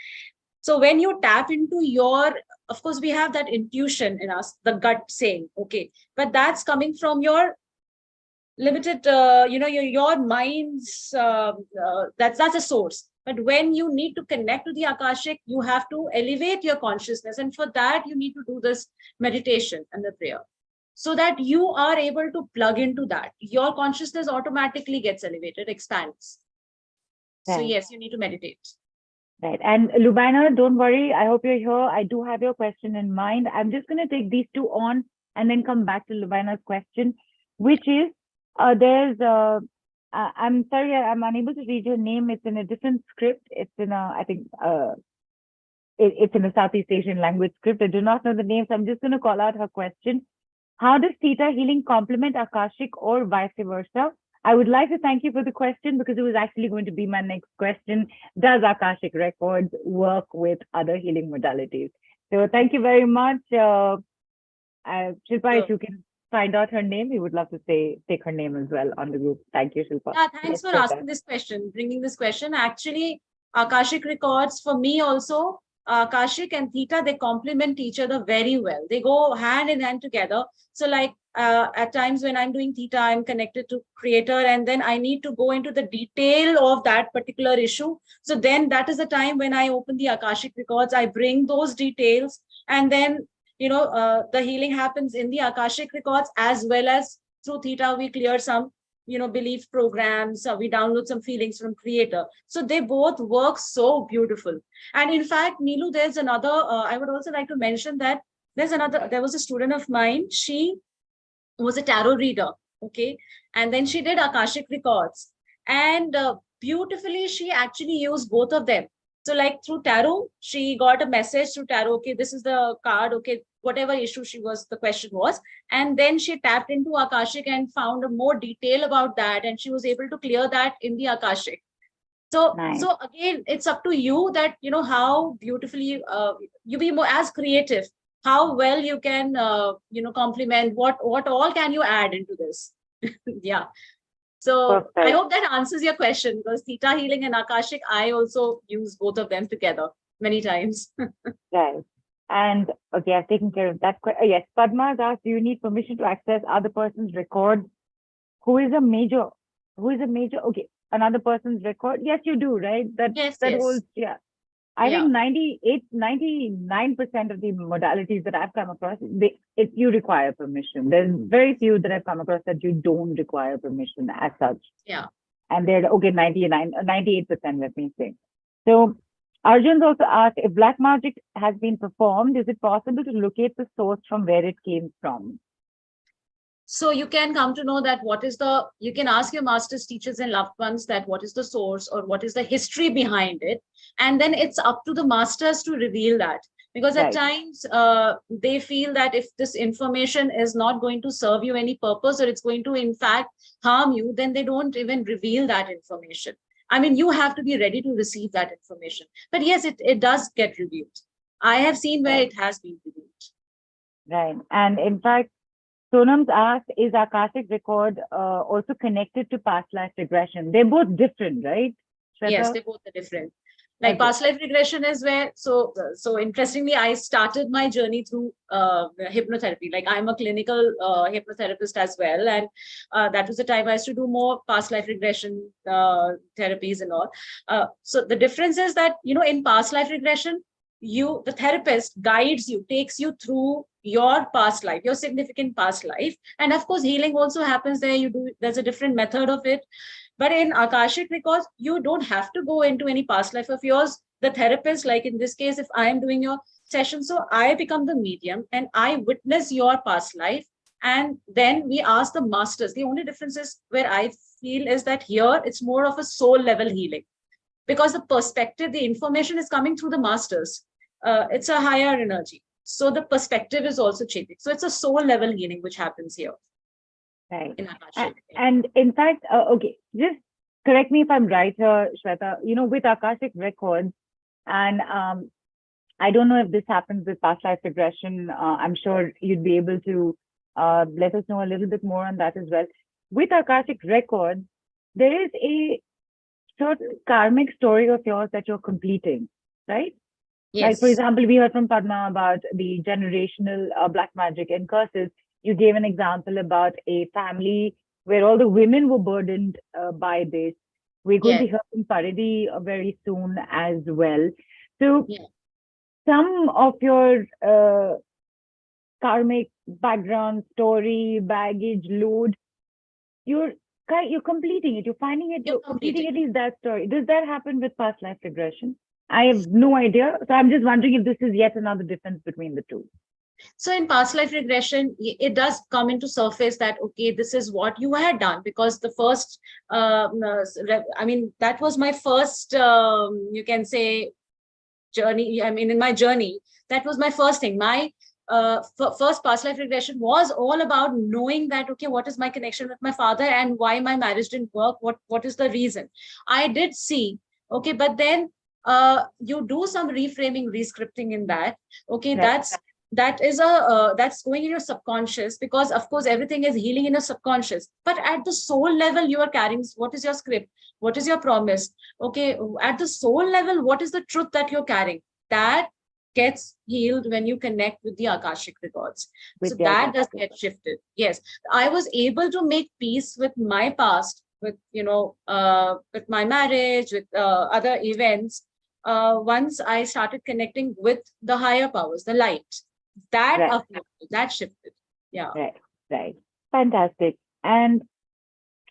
So when you tap into of course, we have that intuition in us, the gut saying, but that's coming from your limited, your mind's, that's a source. But when you need to connect to the Akashic, you have to elevate your consciousness. And for that, you need to do this meditation and the prayer, so that you are able to plug into that. Your consciousness automatically gets elevated, expands. Right. So yes, you need to meditate. Right. And Lubaina, don't worry. I hope you're here. I do have your question in mind. I'm just going to take these two on and then come back to Lubaina's question, which is, I'm sorry, I'm unable to read your name. It's in a different script. It's in it's in a Southeast Asian language script. I do not know the name, so I'm just going to call out her question. How does Theta healing complement Akashic or vice versa? I would like to thank you for the question, because it was actually going to be my next question. Does Akashic Records work with other healing modalities? So thank you very much. Shilpa, if you can find out her name, we would love to take her name as well on the group. Thank you, Shilpa. Yeah, thanks for asking this question, bringing this question. Actually, Akashic Records, for me also, Akashic and Theta, they complement each other very well. They go hand in hand together. So like at times when I'm doing Theta, I'm connected to creator, and then I need to go into the detail of that particular issue. So then that is the time when I open the Akashic Records, I bring those details, and then the healing happens in the Akashic Records, as well as through Theta, we clear some belief programs, we download some feelings from creator. So they both work so beautiful. And in fact, Neelu, there's another, I would also like to mention that there was a student of mine, she was a tarot reader, and then she did Akashic Records. And beautifully, she actually used both of them. So like through tarot, she got a message through tarot. Okay, this is the card. Okay, whatever issue the question was. And then she tapped into Akashic and found a more detail about that. And she was able to clear that in the Akashic. So, Nice. so again, it's up to you that, how beautifully you be more as creative, how well you can, complement what all can you add into this. Yeah. So I Perfect. hope that answers your question, because Theta Healing and Akashic, I also use both of them together many times. Right. And okay, I've taken care of that. Yes, Padma has asked, do you need permission to access other person's record? Who is a major? Okay, another person's record. Yes, you do, right? That Yes, that yes. holds. Yeah. I Yeah. think 99% of the modalities that I've come across, if you require permission. There's very few that I've come across that you don't require permission as such. Yeah. And they're okay, 98%, let me say. So Arjun's also asked, if black magic has been performed, is it possible to locate the source from where it came from? So you can come to know that you can ask your masters, teachers, and loved ones that what is the source or what is the history behind it. And then it's up to the masters to reveal that. Because at times they feel that if this information is not going to serve you any purpose, or it's going to, in fact, harm you, then they don't even reveal that information. I mean, you have to be ready to receive that information. But yes, it does get revealed. I have seen where it has been revealed. Right. And in fact, Sonam's asked, is Akashic record also connected to past life regression? They're both different, right, Shweta? Yes, they both are different. Like past life regression is where, so interestingly, I started my journey through hypnotherapy. Like I'm a clinical hypnotherapist as well. And that was the time I used to do more past life regression therapies and all. So the difference is that, in past life regression, the therapist guides you, takes you through your past life, your significant past life. And of course, healing also happens there. There's a different method of it. But in Akashic Records, you don't have to go into any past life of yours. The therapist, like in this case, if I am doing your session, so I become the medium and I witness your past life. And then we ask the masters. The only difference is where I feel is that here it's more of a soul level healing, because the perspective, the information is coming through the masters. It's a higher energy. So the perspective is also changing. So it's a soul level healing which happens here. Right. And in fact, okay, just correct me if I'm right here, Shweta, with Akashic Records, and I don't know if this happens with past life regression. I'm sure you'd be able to let us know a little bit more on that as well. With Akashic Records, there is a certain karmic story of yours that you're completing, right? Yes. Like, for example, we heard from Padma about the generational black magic and curses. You gave an example about a family where all the women were burdened by this. We're going to hear from Paridhi very soon as well. So some of your karmic background, story, baggage, load, you're completing it. You're finding it. You're completing at least that story. Does that happen with past life regression? I have no idea. So I'm just wondering if this is yet another difference between the two. So in past life regression, it does come into surface that, okay, this is what you had done, because the first, that was my first, you can say, journey. I mean, in my journey, that was my first thing. My first past life regression was all about knowing that, okay, what is my connection with my father and why my marriage didn't work? What is the reason? I did see, okay, but then you do some reframing, rescripting in that. Okay, right. that's going in your subconscious, because of course everything is healing in your subconscious, but at the soul level you are carrying what is your script, what is your promise. Okay, at the soul level, what is the truth that you're carrying? That gets healed when you connect with the Akashic Records. So that does get shifted. Yes, I was able to make peace with my past, with with my marriage, with other events, once I started connecting with the higher powers, the light. That shifted. Yeah. Right. Fantastic. And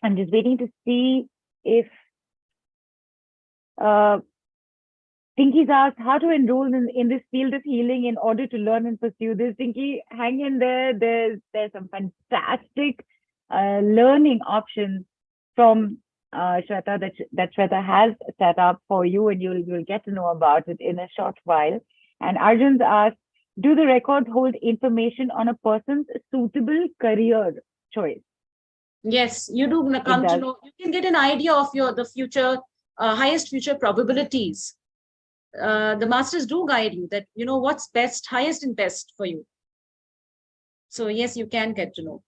I'm just waiting to see if Pinky's asked how to enroll in this field of healing in order to learn and pursue this. Pinky, hang in there. There's some fantastic learning options from Shweta, that Shweta has set up for you, and you'll get to know about it in a short while. And Arjun's asked, do the records hold information on a person's suitable career choice? Yes, you do come to does. know. You can get an idea of the future, highest future probabilities. The masters do guide you that what's best, highest and best for you. So yes, you can get to know.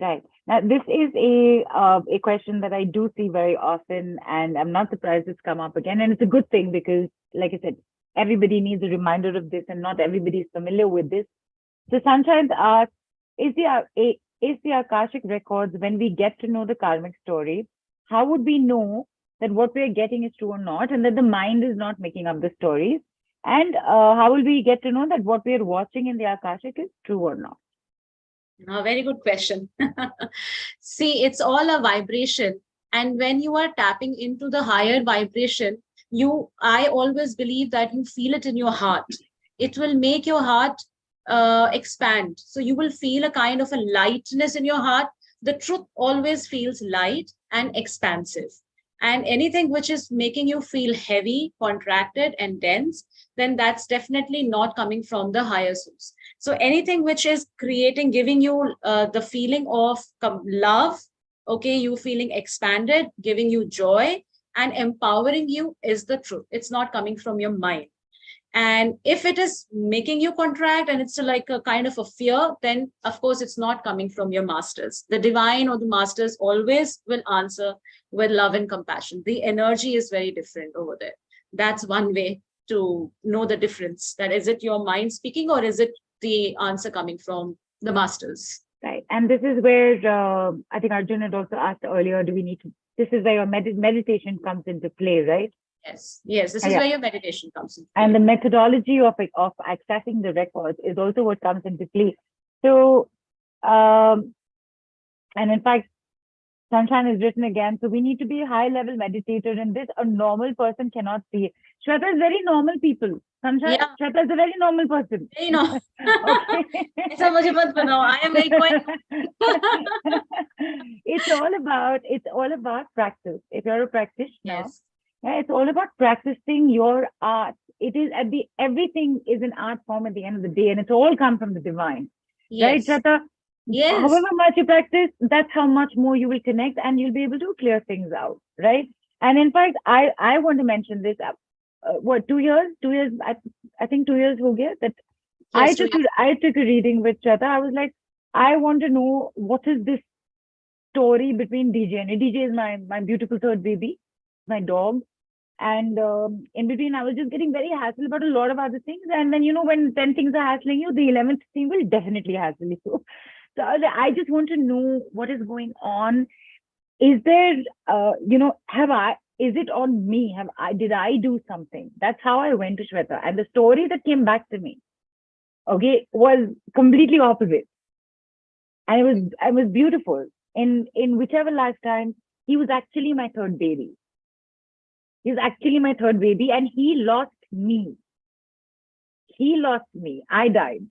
Right. Now, this is a question that I do see very often, and I'm not surprised it's come up again. And it's a good thing because, like I said, everybody needs a reminder of this, and not everybody is familiar with this. So Sunshine asks, is the Akashic Records, when we get to know the karmic story, how would we know that what we are getting is true or not, and that the mind is not making up the stories? And how will we get to know that what we are watching in the Akashic is true or not? A very good question. See, it's all a vibration. And when you are tapping into the higher vibration, I always believe that you feel it in your heart. It will make your heart expand. So you will feel a kind of a lightness in your heart. The truth always feels light and expansive. And anything which is making you feel heavy, contracted, and dense, then that's definitely not coming from the higher source. So anything which is giving you the feeling of love, okay, you feeling expanded, giving you joy and empowering you is the truth. It's not coming from your mind. And if it is making you contract and it's like a kind of a fear, then of course it's not coming from your masters. The divine or the masters always will answer with love and compassion. The energy is very different over there. That's one way to know the difference. That is it your mind speaking, or is it the answer coming from the masters? Right. And this is where I think Arjun had also asked earlier, this is where your meditation comes into play, right? Yes, this is where your meditation comes in. And the methodology of accessing the records is also what comes into play. So, and in fact, Sunshine is written again. So we need to be a high-level meditator, and this a normal person cannot see. Shweta is very normal people. Sunshine, Shweta is a very normal person. Very normal. Okay. I am very quite. It's all about practice. If you're a practitioner. Yes. Yeah, it's all about practicing your art. It is everything is an art form at the end of the day, and it's all come from the divine. Yes. Right, Shweta? Yes. However much you practice, that's how much more you will connect, and you'll be able to clear things out, right? And in fact, I want to mention this. 2 years? 2 years? I think 2 years ho gaya that yes, I took a reading with Shweta. I was like, I want to know what is this story between DJ and DJ is my beautiful third baby, my dog. And in between, I was just getting very hassled about a lot of other things. And then, when 10 things are hassling you, the 11th thing will definitely hassle you. So I just want to know what is going on. Is there, is it on me? Did I do something? That's how I went to Shweta. And the story that came back to me, okay, was completely opposite. And it was beautiful. In whichever lifetime, he was actually my third baby. He's actually my third baby, and he lost me. I died.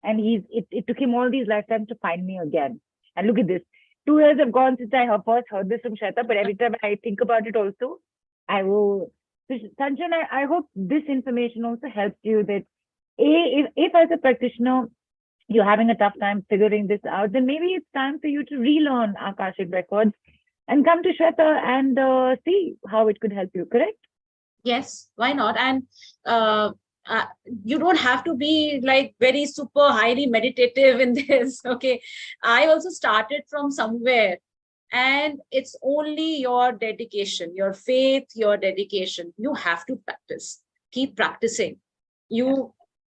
And it took him all these lifetimes to find me again. And look at this. 2 years have gone since I first heard this from Shweta, but every time I think about it also, I will. So, Sanjan, I hope this information also helps you that, if as a practitioner, you're having a tough time figuring this out, then maybe it's time for you to relearn Akashic Records and come to Shweta and see how it could help you, correct? Yes, why not? And you don't have to be like very super highly meditative in this, okay? I also started from somewhere, and it's only your dedication, your faith, your dedication. You have to practice. Keep practicing.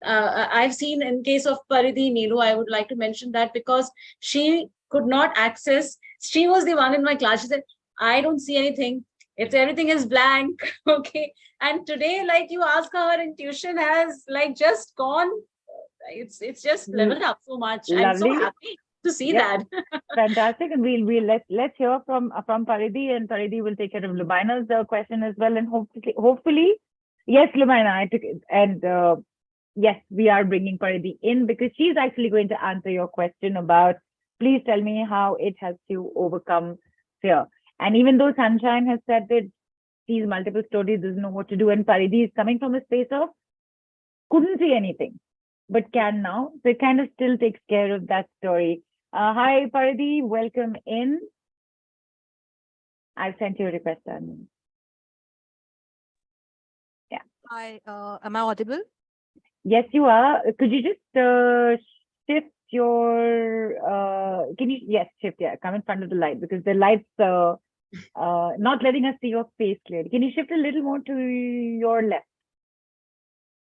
I've seen in case of Paridhi Neelu, I would like to mention that because she could not access. She was the one in my class. She said, I don't see anything. Everything is blank. Okay. And today, like you ask her, intuition has like just gone. It's just leveled up so much. Lovely. I'm so happy to see that. Fantastic. And let's hear from Paridhi, and Paridhi will take care of Lubaina's question as well. And hopefully, yes, Lubaina, I took it. And yes, we are bringing Paridhi in because she's actually going to answer your question about, please tell me how it helps you overcome fear. And even though Sunshine has said that sees multiple stories, doesn't know what to do, and Paridhi is coming from a space of couldn't see anything, but can now. So it kind of still takes care of that story. Hi, Paridhi, welcome in. I've sent you a request. Yeah. Hi, am I audible? Yes, you are. Could you just shift your, yes, shift, yeah, come in front of the light because the light's not letting us see your face clearly. Can you shift a little more to your left?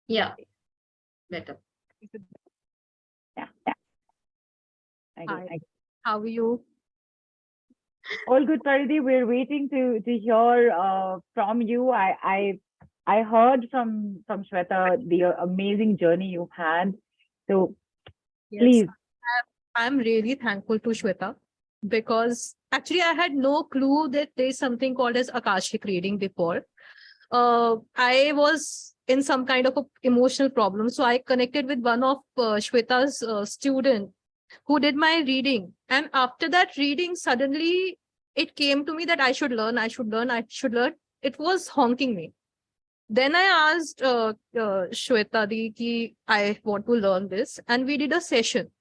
Yeah, better. Yeah. Hi. How are you? All good, Paridhi. We're waiting to hear from you. I heard from Shveta the amazing journey you've had. So Yes, please. I'm really thankful to Shweta because actually I had no clue that there's something called as Akashic reading before. I was in some kind of a emotional problem. So I connected with one of Shweta's student who did my reading. And after that reading, suddenly it came to me that I should learn. It was haunting me. Then I asked Shweta ki I want to learn this. And we did a session.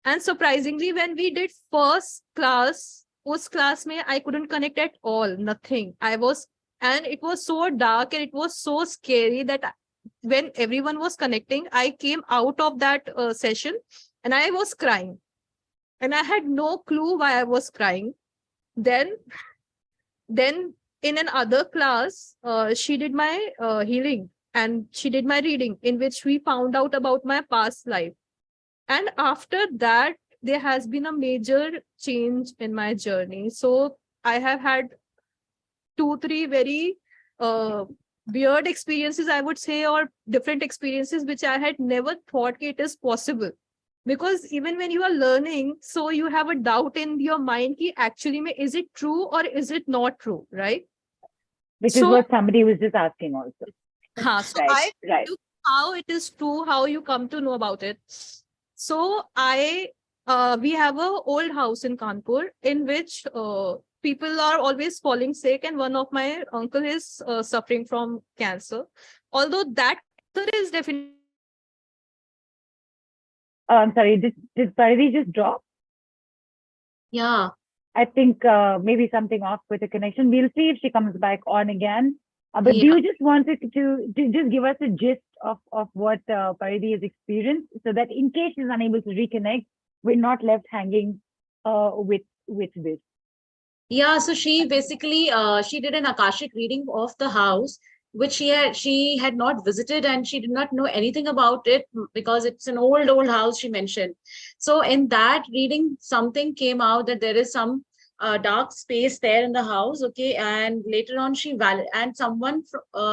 And surprisingly, when we did first class, post class mein, I couldn't connect at all, nothing. And it was so dark and it was so scary that when everyone was connecting, I came out of that session and I was crying. And I had no clue why I was crying. Then in another class, she did my healing and she did my reading in which we found out about my past life. And after that, there has been a major change in my journey. So I have had 2-3 very weird experiences, I would say, or different experiences, which I had never thought it is possible. Because even when you are learning, so you have a doubt in your mind, ki actually, is it true or is it not true, right? Which is what somebody was just asking also. So I knew how it is true, how you come to know about it. So we have a old house in Kanpur in which people are always falling sick, and one of my uncle is suffering from cancer. Although that is definitely. I'm sorry, did Paridhi just drop? Yeah. I think maybe something off with the connection. We'll see if she comes back on again. But do you just wanted to just give us a gist of what Paridhi has experienced so that in case she's unable to reconnect, we're not left hanging with this? Yeah, so she basically she did an Akashic reading of the house, which she had not visited and she did not know anything about it because it's an old house, she mentioned. So in that reading, something came out that there is some dark space there in the house, okay, and later on and someone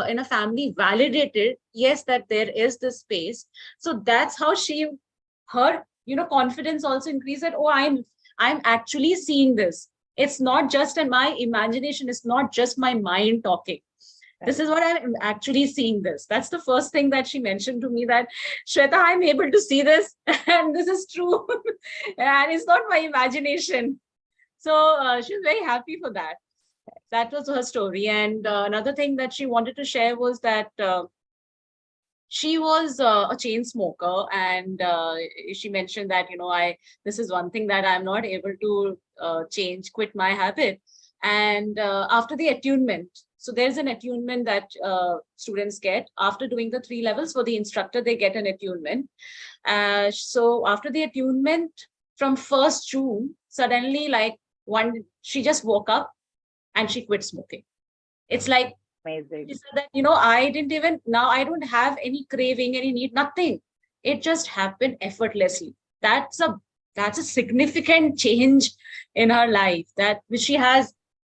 in a family validated, yes, that there is this space. So that's how her confidence also increased that, oh, I'm actually seeing this. It's not just in my imagination, it's not just my mind talking. This is what I'm actually seeing this. That's the first thing that she mentioned to me, that Shweta, I'm able to see this and this is true and it's not my imagination. So she's very happy for that. That was her story. And another thing that she wanted to share was that she was a chain smoker, and she mentioned that, this is one thing that I'm not able to quit my habit. And after the attunement, so there's an attunement that students get after doing the 3 levels. For the instructor, they get an attunement. So after the attunement, from 1st June, suddenly, she just woke up and she quit smoking. It's like, amazing. She said that, I don't have any craving, any need, nothing. It just happened effortlessly. That's a significant change in her life, which she has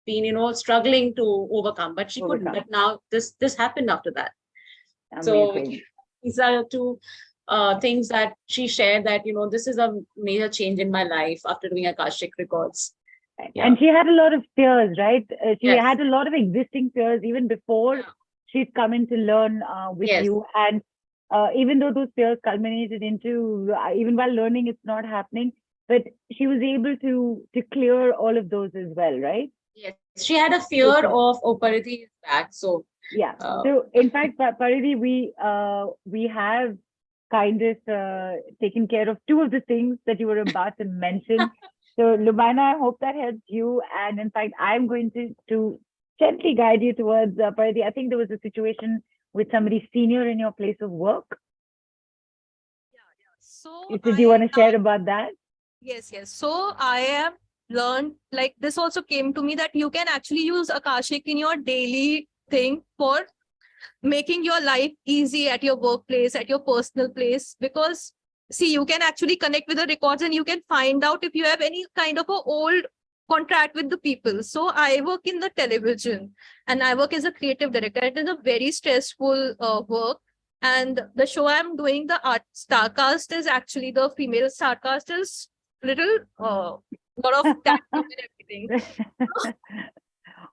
been, struggling to overcome, but she couldn't. But now this happened after that. Amazing. So these are 2 things that she shared, that, this is a major change in my life after doing Akashic Records. Yeah. And she had a lot of fears, right? She had a lot of existing fears even before she'd come in to learn with you. And even though those fears culminated into, even while learning, it's not happening, but she was able to clear all of those as well, right? Yes, she had a fear Okay. of Oparity's back. So, Yeah. uh, So in fact, Paridhi, we have kind of taken care of two of the things that you were about to mention. So Lubaina, I hope that helps you. And in fact, I'm going to gently guide you towards Paridhi. I think there was a situation with somebody senior in your place of work. So Do you want to I share about that? Yes, yes. So I have learned, like, this also came to me, that you can actually use Akashic in your daily thing for making your life easy at your workplace, at your personal place. Because see, you can actually connect with the records and you can find out if you have any kind of a old contract with the people. So I work in the television and I work as a creative director. It is a very stressful work. And the show I'm doing, the art starcast, is actually the female starcast is little lot of tantrum and everything.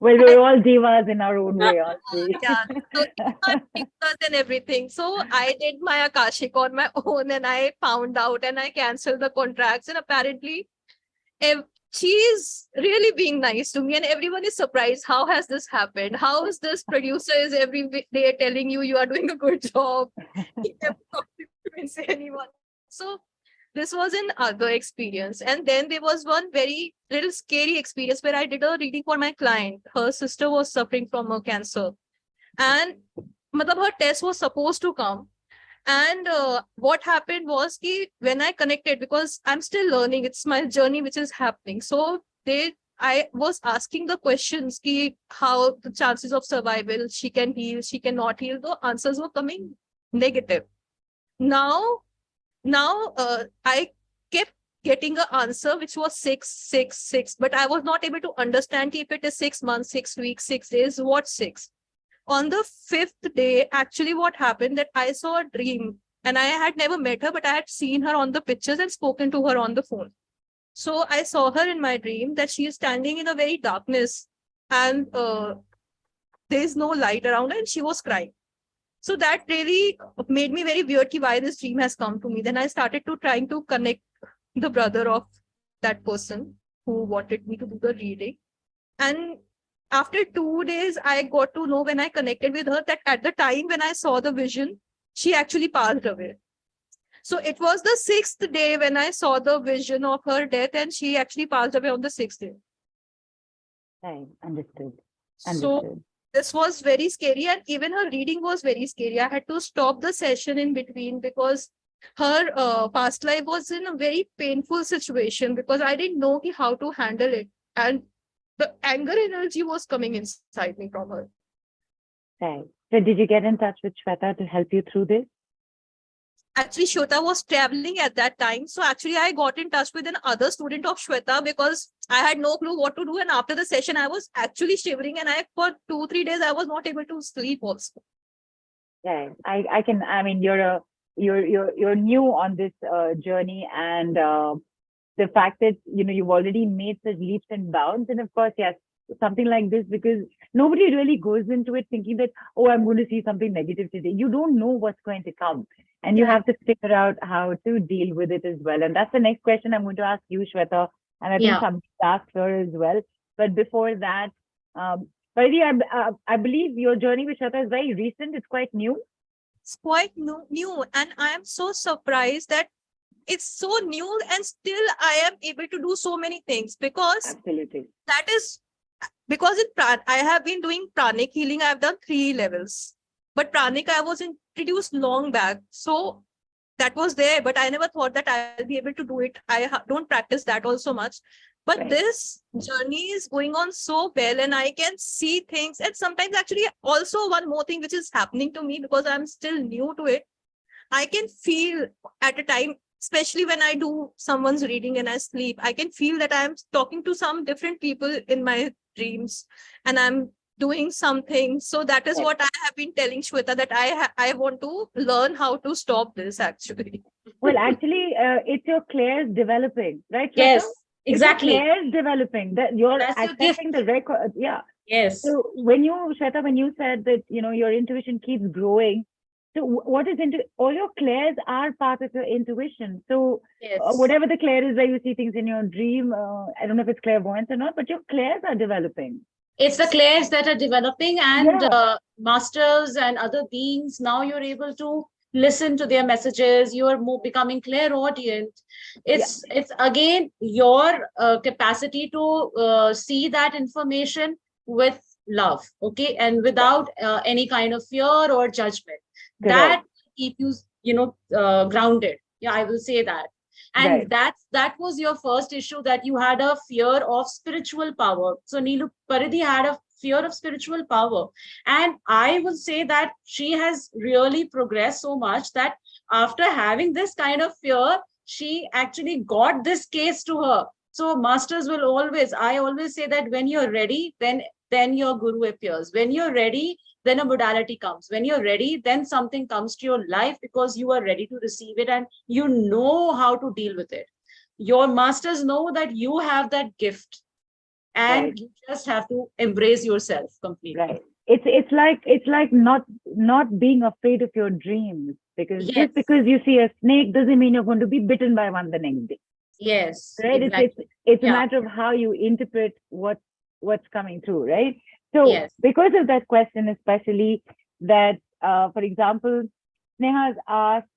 Well, we're all divas in our own way, aren't we? Yeah, so these are pictures and everything. So I did my Akashic on my own and I found out and I canceled the contracts. And apparently, if she's really being nice to me and everyone is surprised, how has this happened? How is this producer is every day telling you are doing a good job? He never compliments anyone. So this was an other experience. And then there was one very little scary experience where I did a reading for my client. Her sister was suffering from a cancer. And her test was supposed to come. And what happened was ki when I connected, because I'm still learning, it's my journey which is happening. So I was asking the questions ki how the chances of survival, she can heal, she cannot heal. The answers were coming negative. Now I kept getting an answer which was 666, but I was not able to understand if it is 6 months, 6 weeks, 6 days, what six. On the fifth day, actually what happened that I saw a dream and I had never met her, but I had seen her on the pictures and spoken to her on the phone. So I saw her in my dream that she is standing in a very darkness and there is no light around her and she was crying. So that really made me very weird ki why this dream has come to me. Then I started to trying to connect the brother of that person who wanted me to do the reading. And after 2 days, I got to know when I connected with her that at the time when I saw the vision, she actually passed away. So it was the 6th day when I saw the vision of her death and she actually passed away on the 6th day. Right, understood. So this was very scary and even her reading was very scary. I had to stop the session in between because her past life was in a very painful situation because I didn't know how to handle it. And the anger energy was coming inside me from her. Right. So did you get in touch with Shweta to help you through this? Actually, Shweta was traveling at that time. So actually, I got in touch with another student of Shweta because I had no clue what to do. And after the session, I was actually shivering. And for 2-3 days, I was not able to sleep also. Yeah, I can. I mean, you're new on this journey, and the fact that you've already made such leaps and bounds, and of course, yes, something like this, because nobody really goes into it thinking that, oh, I'm going to see something negative today. You don't know what's going to come, and you have to figure out how to deal with it as well. And that's the next question I'm going to ask you, Shweta, and I think somebody asked her as well. But before that, Paridi, I believe your journey with Shweta is very recent. It's quite new. It's quite new, and I am so surprised that it's so new and still I am able to do so many things because absolutely that is because I have been doing pranic healing. I've done 3 levels, but pranic I was introduced long back, so that was there, but I never thought that I'll be able to do it. I don't practice that also much, but this journey is going on so well and I can see things. And sometimes actually also one more thing which is happening to me because I'm still new to it, I can feel at a time, especially when I do someone's reading and I sleep, I can feel that I'm talking to some different people in my dreams and I'm doing something. So that is what I have been telling Shweta, that I want to learn how to stop this actually. Well, actually, it's your clairs developing, right? Shweta? Yes, exactly. It's your clairs developing, that you're accessing the record. Yeah. Yes. So when you, Shweta, when you said that, your intuition keeps growing, So what is all your clairs are part of your intuition. So Yes. whatever the clair is, where you see things in your dream, I don't know if it's clairvoyance or not, but your clairs are developing. It's the clairs that are developing, and Yeah. masters and other beings. Now you're able to listen to their messages. You are more becoming clairaudient. It's again your capacity to see that information with love, okay, and without any kind of fear or judgment. Correct. That keep you, grounded. Yeah, I will say that. And Right. that was your first issue, that you had a fear of spiritual power. So Neelu Paridhi had a fear of spiritual power. And I will say that she has really progressed so much that after having this kind of fear, she actually got this case to her. So masters will always, I always say that when you're ready, then your guru appears. When you're ready, then a modality comes. When you're ready, then something comes to your life because you are ready to receive it and you know how to deal with it. Your masters know that you have that gift, and Right. you just have to embrace yourself completely. Right. It's like not being afraid of your dreams, because Yes. just because you see a snake doesn't mean you're going to be bitten by one the next day. Yes, Right. exactly. It's a Yeah. matter of how you interpret what's coming through, right? So Yes. because of that question, especially that, for example, Sneha's asked,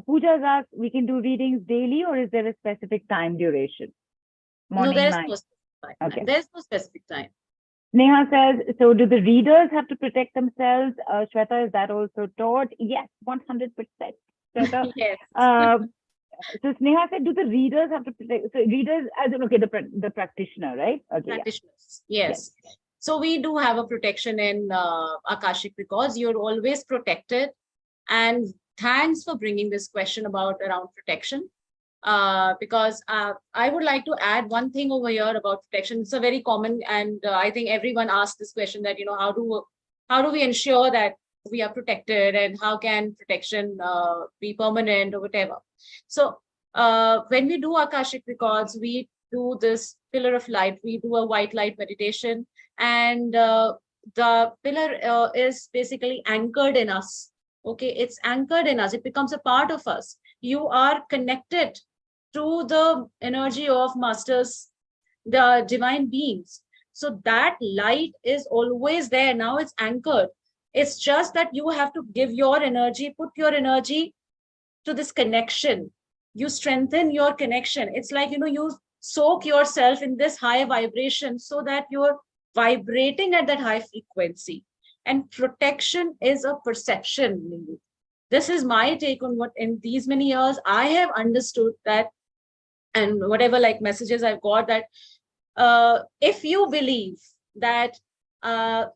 Pooja's asked, we can do readings daily, or is there a specific time duration? Morning, No, there's night. no specific time. Okay. There's no specific time. Neha says, so do the readers have to protect themselves? Shweta, is that also taught? Yes, 100%. Shweta. Yes. So Sneha said, do the readers have to protect? So readers, as in, okay, the practitioner, right? Okay, yeah. Practitioners. Yes. So we do have a protection in Akashic Records. You're always protected. And thanks for bringing this question around protection. Because I would like to add one thing over here about protection. It's a very common, and I think everyone asks this question, that, how do we ensure that we are protected, and how can protection be permanent or whatever. So when we do Akashic Records, we do this pillar of light. We do a white light meditation, and the pillar is basically anchored in us. Okay, it's anchored in us. It becomes a part of us. You are connected to the energy of masters, the divine beings. So that light is always there. Now it's anchored. It's just that you have to give your energy, put your energy to this connection. You strengthen your connection. It's like, you soak yourself in this high vibration so that you're vibrating at that high frequency. And protection is a perception. This is my take on what in these many years I have understood that, and whatever like messages I've got, that if you believe that I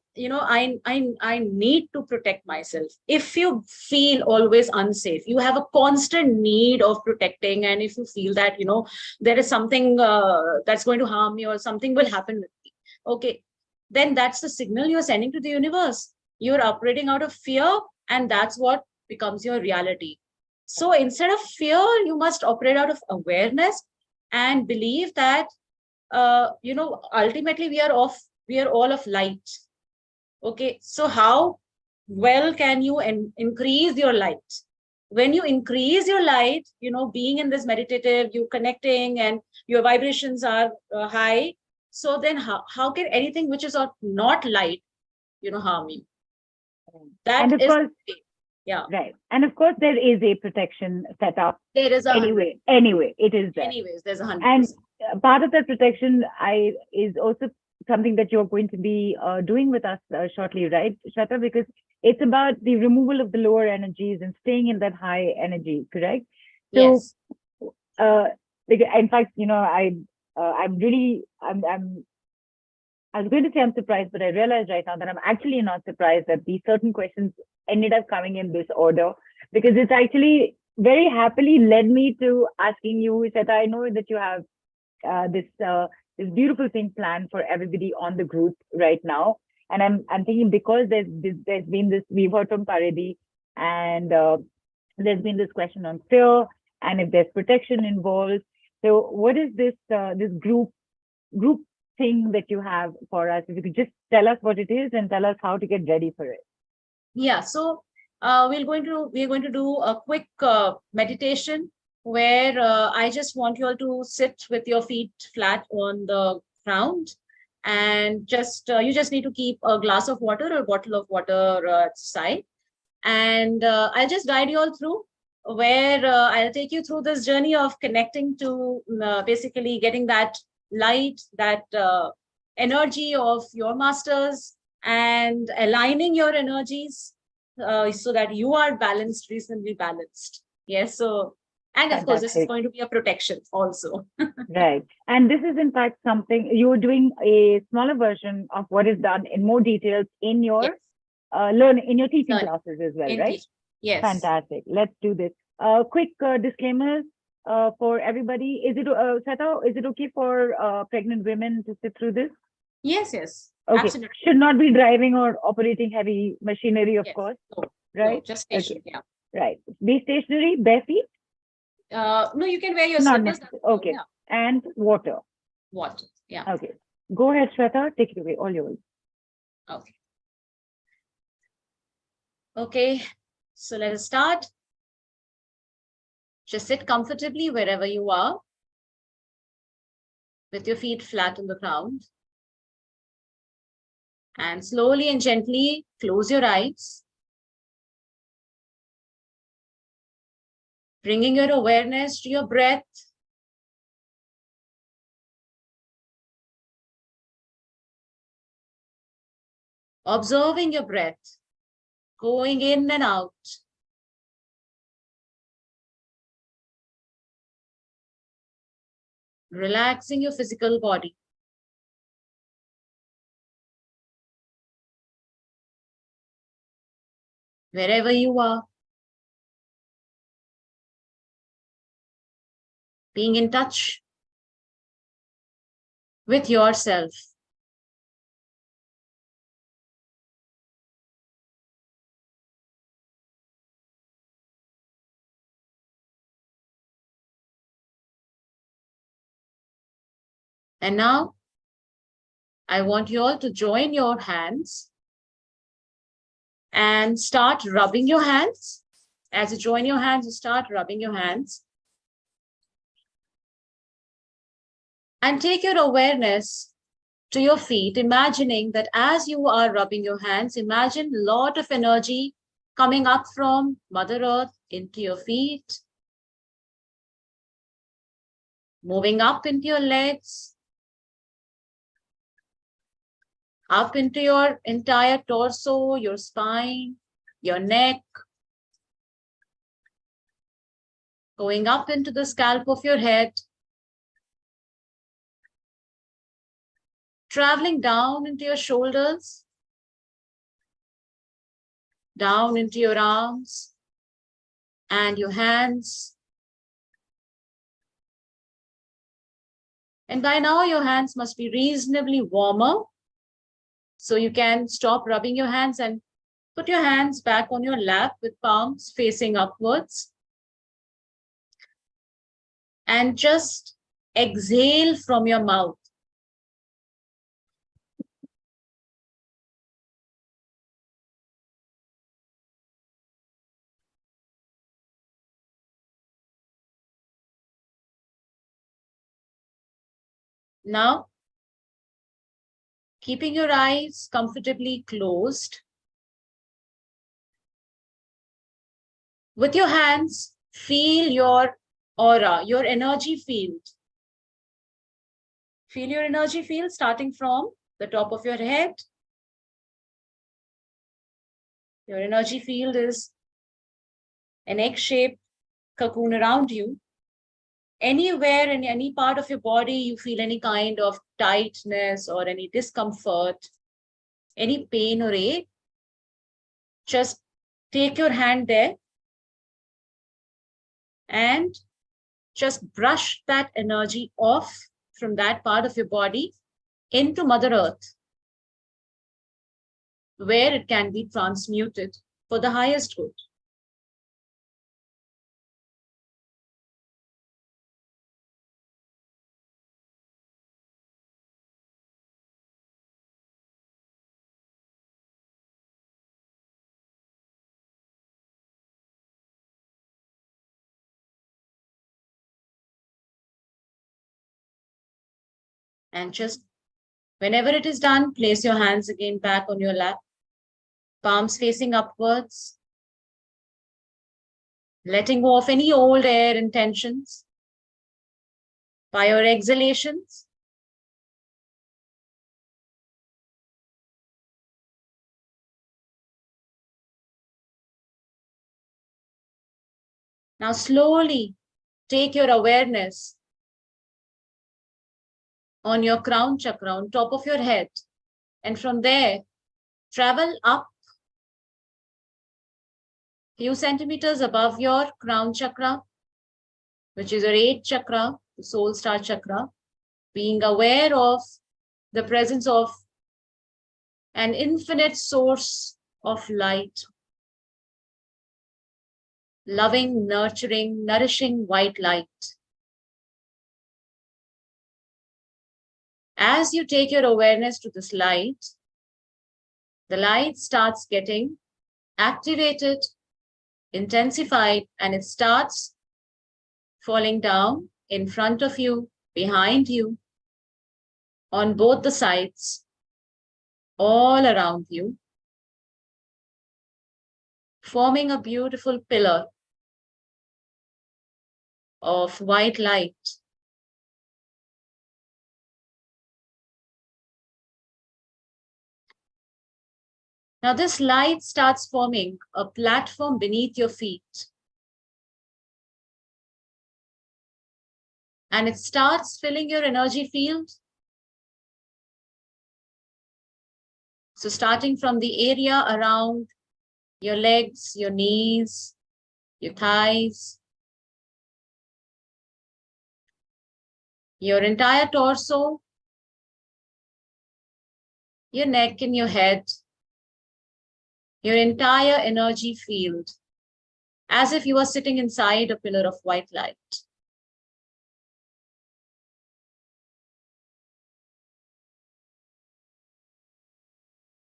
need to protect myself, if you feel always unsafe, you have a constant need of protecting, and if you feel that there is something that's going to harm you or something will happen with me, okay, then that's the signal you're sending to the universe. You're operating out of fear, and that's what becomes your reality. So instead of fear, you must operate out of awareness and believe that ultimately we are all of light. Okay, so how well can you increase your light? When you increase your light, being in this meditative, you connecting, and your vibrations are high. So then how can anything which is not light, harm you? And of course, yeah. Right. And of course, there is a protection set up. There is anyway, it is there. Anyways, there's 100%. And part of that protection is also something that you're going to be doing with us shortly, right, Shweta? Because it's about the removal of the lower energies and staying in that high energy, correct? So, yes. In fact, I was going to say I'm surprised, but I realized right now that I'm actually not surprised that these certain questions ended up coming in this order, because it's actually very happily led me to asking you, Shweta, I know that you have this beautiful thing planned for everybody on the group right now. And I'm thinking, because there's been this, we've heard from Paridhi, and there's been this question on fear, and if there's protection involved. So what is this group thing that you have for us? If you could just tell us what it is and tell us how to get ready for it. Yeah, so we're going to do a quick meditation where I just want you all to sit with your feet flat on the ground, and just you just need to keep a glass of water or a bottle of water at the side, and I'll just guide you all through, where I'll take you through this journey of connecting to basically getting that light, that energy of your masters, and aligning your energies so that you are balanced, reasonably balanced. Yes. So, and of course, this is Fantastic. going to be a protection also. Right. And this is in fact something you're doing a smaller version of what is done in more details in your Yes. in your teaching Learning. classes as well, In right? teaching. Yes. Fantastic. Let's do this. Quick disclaimers for everybody. Is it Shveta, is it okay for pregnant women to sit through this? Yes. Yes. Okay. Absolutely. Should not be driving or operating heavy machinery, of Yes. course. No, Right? no, just station. Okay. Yeah. Right. Be stationary, bare feet, No, you can wear your not slippers. necessary. Okay. Yeah. And water. Water. Yeah. Okay. Go ahead, Shweta. Take it away. All yours. Okay. Okay. So let us start. Just sit comfortably wherever you are, with your feet flat on the ground. And slowly and gently close your eyes, bringing your awareness to your breath. Observing your breath, going in and out. Relaxing your physical body. Wherever you are. Being in touch with yourself. And now, I want you all to join your hands and start rubbing your hands. As you join your hands, you start rubbing your hands. And take your awareness to your feet, imagining that as you are rubbing your hands, imagine a lot of energy coming up from Mother Earth into your feet, moving up into your legs, up into your entire torso, your spine, your neck, going up into the scalp of your head, traveling down into your shoulders, down into your arms and your hands. And by now, your hands must be reasonably warmer. So you can stop rubbing your hands and put your hands back on your lap with palms facing upwards. And just exhale from your mouth. Now, keeping your eyes comfortably closed, with your hands, feel your aura, your energy field. Feel your energy field starting from the top of your head. Your energy field is an egg-shaped cocoon around you. Anywhere in any part of your body you feel any kind of tightness or any discomfort, any pain or ache, just take your hand there and just brush that energy off from that part of your body into Mother Earth, where it can be transmuted for the highest good. And just whenever it is done, place your hands again back on your lap, palms facing upwards, letting go of any old air and tensions. By your exhalations, now slowly take your awareness on your crown chakra, on top of your head. And from there, travel up few centimeters above your crown chakra, which is your 8th chakra, the soul star chakra, being aware of the presence of an infinite source of light, loving, nurturing, nourishing white light. As you take your awareness to this light, the light starts getting activated, intensified, and it starts falling down in front of you, behind you, on both the sides, all around you, forming a beautiful pillar of white light. Now this light starts forming a platform beneath your feet. And it starts filling your energy field. So starting from the area around your legs, your knees, your thighs, your entire torso, your neck and your head, your entire energy field, as if you are sitting inside a pillar of white light.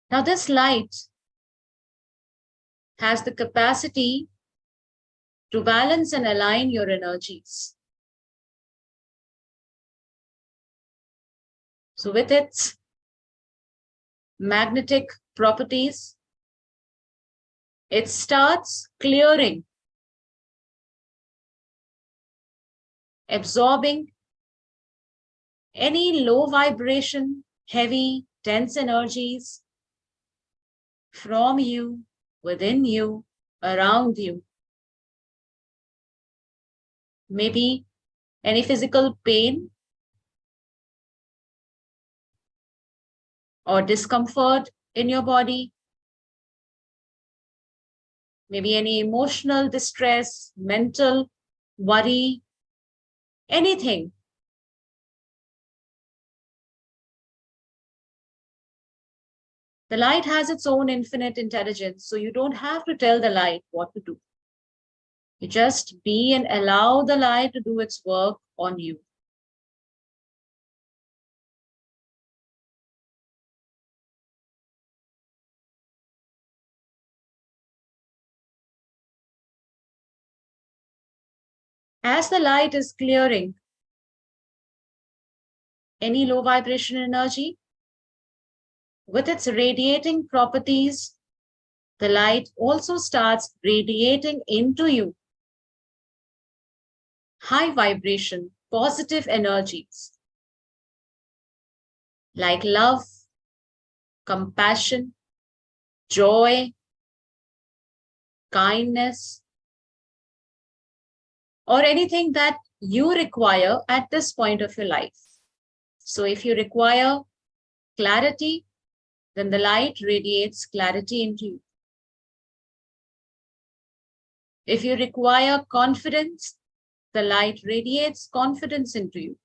Now this light has the capacity to balance and align your energies. So with its magnetic properties, it starts clearing, absorbing any low vibration, heavy, dense energies from you, within you, around you. Maybe any physical pain or discomfort in your body, maybe any emotional distress, mental worry, anything. The light has its own infinite intelligence, so you don't have to tell the light what to do. You just be and allow the light to do its work on you. As the light is clearing any low vibration energy, with its radiating properties, the light also starts radiating into you high vibration, positive energies like love, compassion, joy, kindness, or anything that you require at this point of your life. So if you require clarity, then the light radiates clarity into you. If you require confidence, the light radiates confidence into you.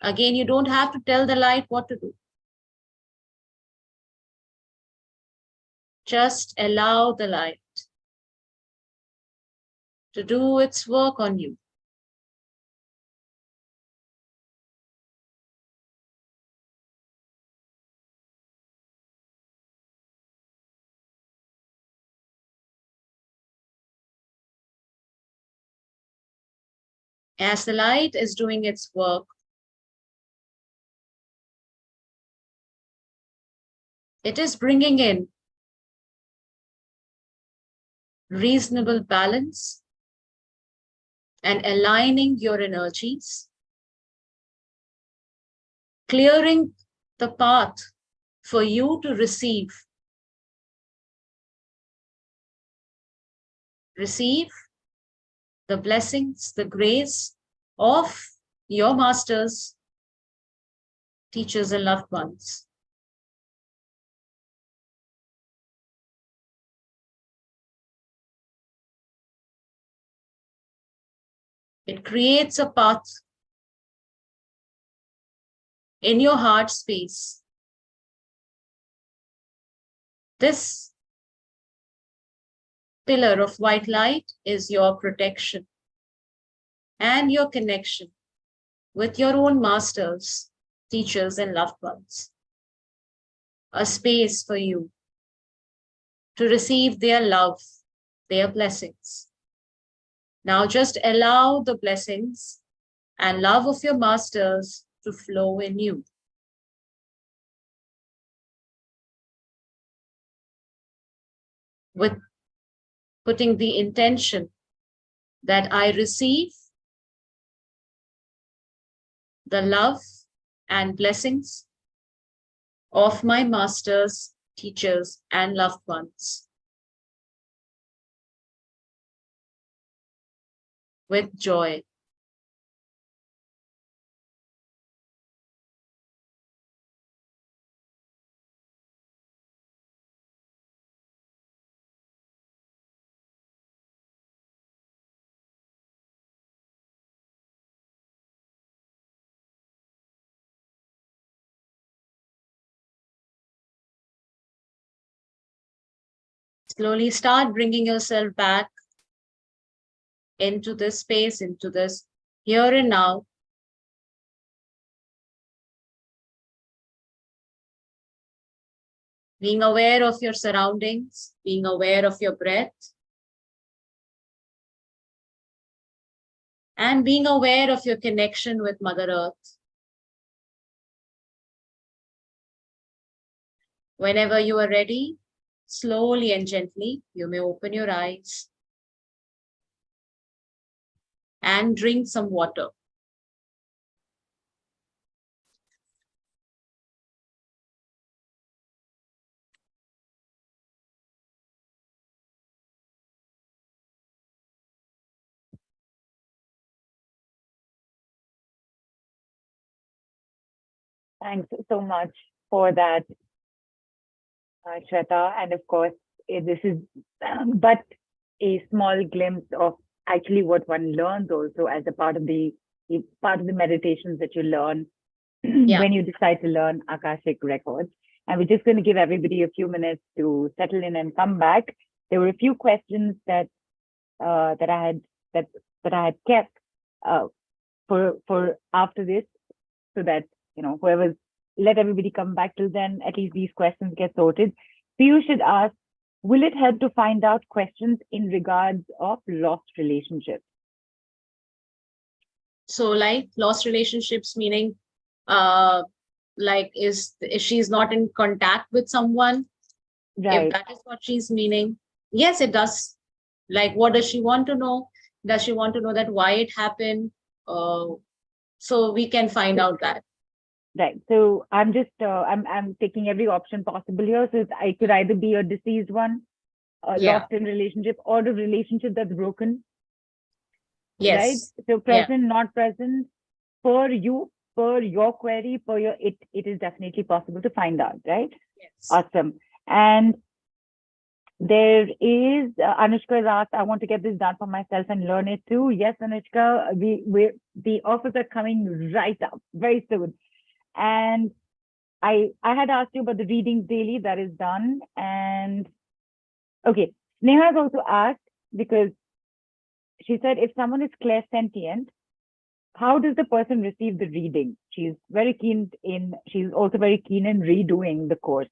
Again, you don't have to tell the light what to do. Just allow the light to do its work on you. As the light is doing its work, It is bringing in reasonable balance and aligning your energies, clearing the path for you to receive the blessings, the grace of your masters, teachers, and loved ones. It creates a path in your heart space. This pillar of white light is your protection and your connection with your own masters, teachers, and loved ones. A space for you to receive their love, their blessings. Now just allow the blessings and love of your masters to flow in you. With putting the intention that I receive the love and blessings of my masters, teachers, and loved ones with joy. Slowly start bringing yourself back into this space, into this here and now. Being aware of your surroundings, being aware of your breath, and being aware of your connection with Mother Earth. Whenever you are ready, slowly and gently, you may open your eyes and drink some water. Thanks so much for that, Shweta. And of course, this is but a small glimpse of actually what one learns also as a part of the meditations that you learn when you decide to learn Akashic Records. And we're just going to give everybody a few minutes to settle in and come back. There were a few questions that I had kept for after this, so that let everybody come back till then. At least these questions get sorted. So you should ask, will it help to find out questions in regards of lost relationships? So like lost relationships, meaning like is she's not in contact with someone? Right. If that is what she's meaning, yes, it does. Like, what does she want to know? Does she want to know that why it happened? So we can find out that. Right. So I'm just I'm taking every option possible here. So it could either be a deceased one, lost in relationship, or a relationship that's broken. Yes. Right. So present, not present, for you, for your query, for your it is definitely possible to find out. Right. Yes. Awesome. And there is Anushka asked, I want to get this done for myself and learn it too. Yes, Anushka, the offers are coming right up very soon. And I had asked you about the readings daily, that is done. And okay, Neha has also asked, because she said if someone is clairsentient, how does the person receive the reading? She's also very keen in redoing the course.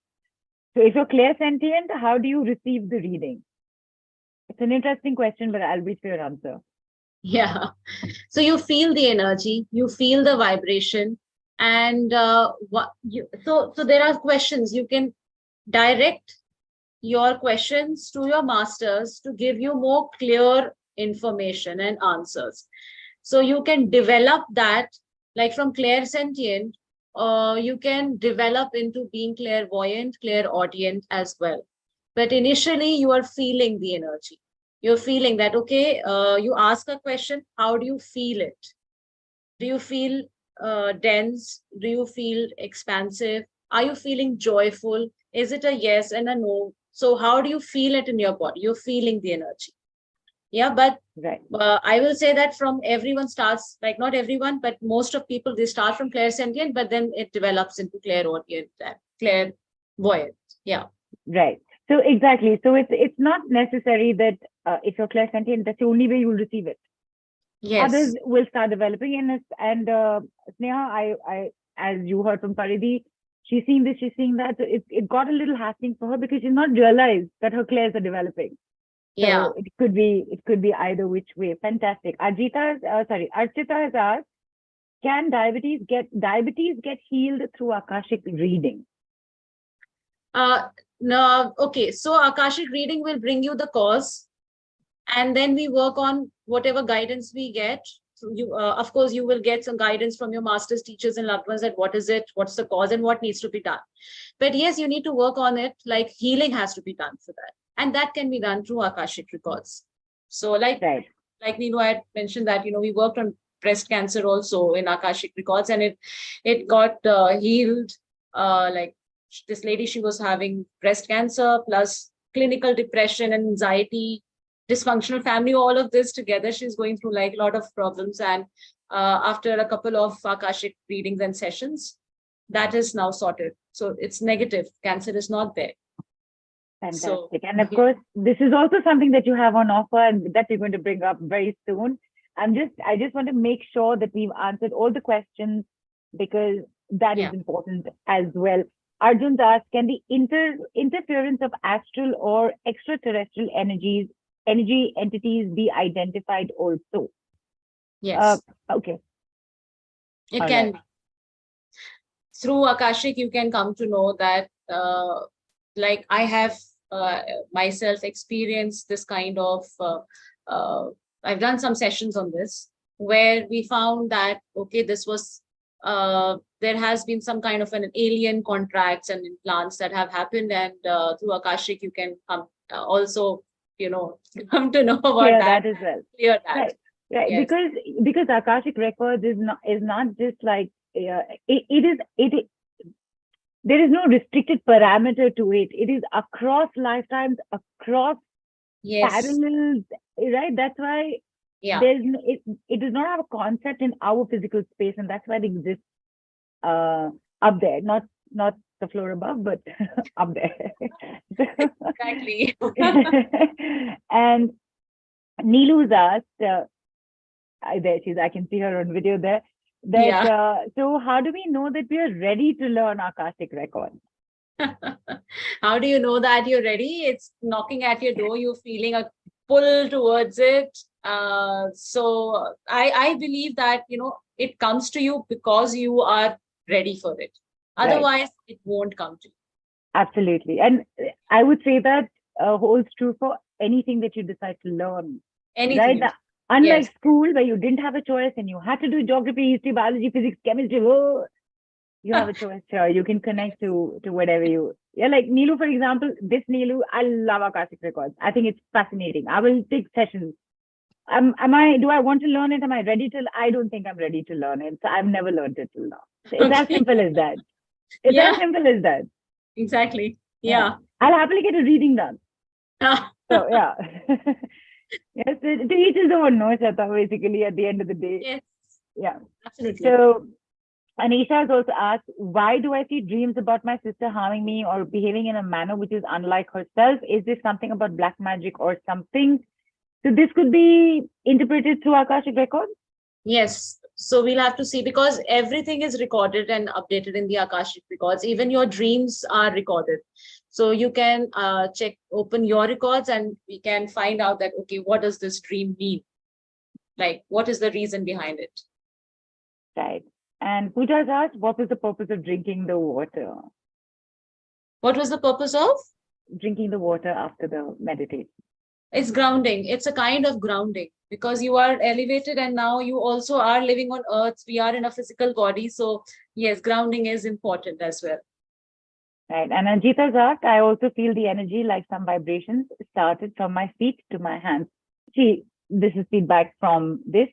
So if you're clairsentient, how do you receive the reading? It's an interesting question, but I'll wait for your answer. Yeah. So you feel the energy, you feel the vibration, and so there are questions. You can direct your questions to your masters to give you more clear information and answers. So you can develop that, like from clairsentient, you can develop into being clairvoyant, clairaudient as well. But initially, you are feeling the energy. You're feeling that, okay, you ask a question, how do you feel it? Do you feel dense? Do you feel expansive? Are you feeling joyful? Is it a yes and a no? So how do you feel it in your body? You're feeling the energy. Yeah, but Right. I will say that from everyone starts, like not everyone, but most of people, they start from clairsentient, but then it develops into clairaudient and clairvoyant. Yeah. Right. So exactly. So it's not necessary that if you're clairsentient, that's the only way you'll receive it. Yes. Others will start developing, and Sneha, I as you heard from Paridhi, she's seeing this, she's seeing that. So it got a little hassling for her because she's not realized that her clairs are developing. So Yeah. it could be either which way. Fantastic. Archita has asked, can diabetes get healed through Akashic reading? No. Okay. So Akashic reading will bring you the cause, and then we work on whatever guidance we get. So you, of course, you will get some guidance from your masters, teachers, and loved ones that what is it, what's the cause, and what needs to be done. But yes, you need to work on it. Like healing has to be done for that, and that can be done through Akashic records. So, like Neelu had mentioned that we worked on breast cancer also in Akashic records, and it got healed. Like this lady, she was having breast cancer plus clinical depression and anxiety, dysfunctional family, all of this together. She's going through like a lot of problems, and after a couple of Akashic readings and sessions, that is now sorted. So it's negative. Cancer is not there. Fantastic. So, and of course, this is also something that you have on offer and that you're going to bring up very soon. I just want to make sure that we've answered all the questions because that is important as well. Arjun asked, can the interference of astral or extraterrestrial energy entities be identified also? Yes. Okay. It All can right. Through Akashic, you can come to know that, like I have myself experienced this kind of, I've done some sessions on this where we found that, okay, this was, there has been some kind of an alien contracts and implants that have happened, and through Akashic, you can come also, come to know about Clear that as well. Clear that. Right. Yes. Because Akashic Records is not just like it there is no restricted parameter to it. It is across lifetimes, across parallels, right? That's why it does not have a concept in our physical space, and that's why it exists up there, not the floor above, but up there. Exactly. And Neelu's asked, there she is, I can see her on video there. So how do we know that we are ready to learn Akashic Records? How do you know that you're ready? It's knocking at your door. You're feeling a pull towards it. So I believe that, it comes to you because you are ready for it. Otherwise, it won't come to you. Absolutely. And I would say that holds true for anything that you decide to learn. Anything. Right? Unlike school, where you didn't have a choice and you had to do geography, history, biology, physics, chemistry, you have a choice here. You can connect to whatever like Neelu, for example, this Neelu, I love Akashic Records. I think it's fascinating. I will take sessions. Do I want to learn it? Am I ready to? I don't think I'm ready to learn it. So I've never learned it till now. So it's as simple as that. It's as simple as that. Exactly. Yeah. I'll happily get a reading done. So yeah. Yes, to each his own, no, Shveta, basically, at the end of the day. Yes. Yeah. Absolutely. So Anisha has also asked, why do I see dreams about my sister harming me or behaving in a manner which is unlike herself? Is this something about black magic or something? So this could be interpreted through Akashic Records? Yes. So we'll have to see, because everything is recorded and updated in the Akashic Records. Even your dreams are recorded. So you can open your records, and we can find out that, okay, what does this dream mean? Like, what is the reason behind it? Right. And Pooja has asked, what is the purpose of drinking the water? What was the purpose of? Drinking the water after the meditation. It's grounding. It's a kind of grounding because you are elevated and now you also are living on earth. We are in a physical body. So yes, grounding is important as well. Right. And Ajita's asked, I also feel the energy like some vibrations started from my feet to my hands. See, this is feedback from this.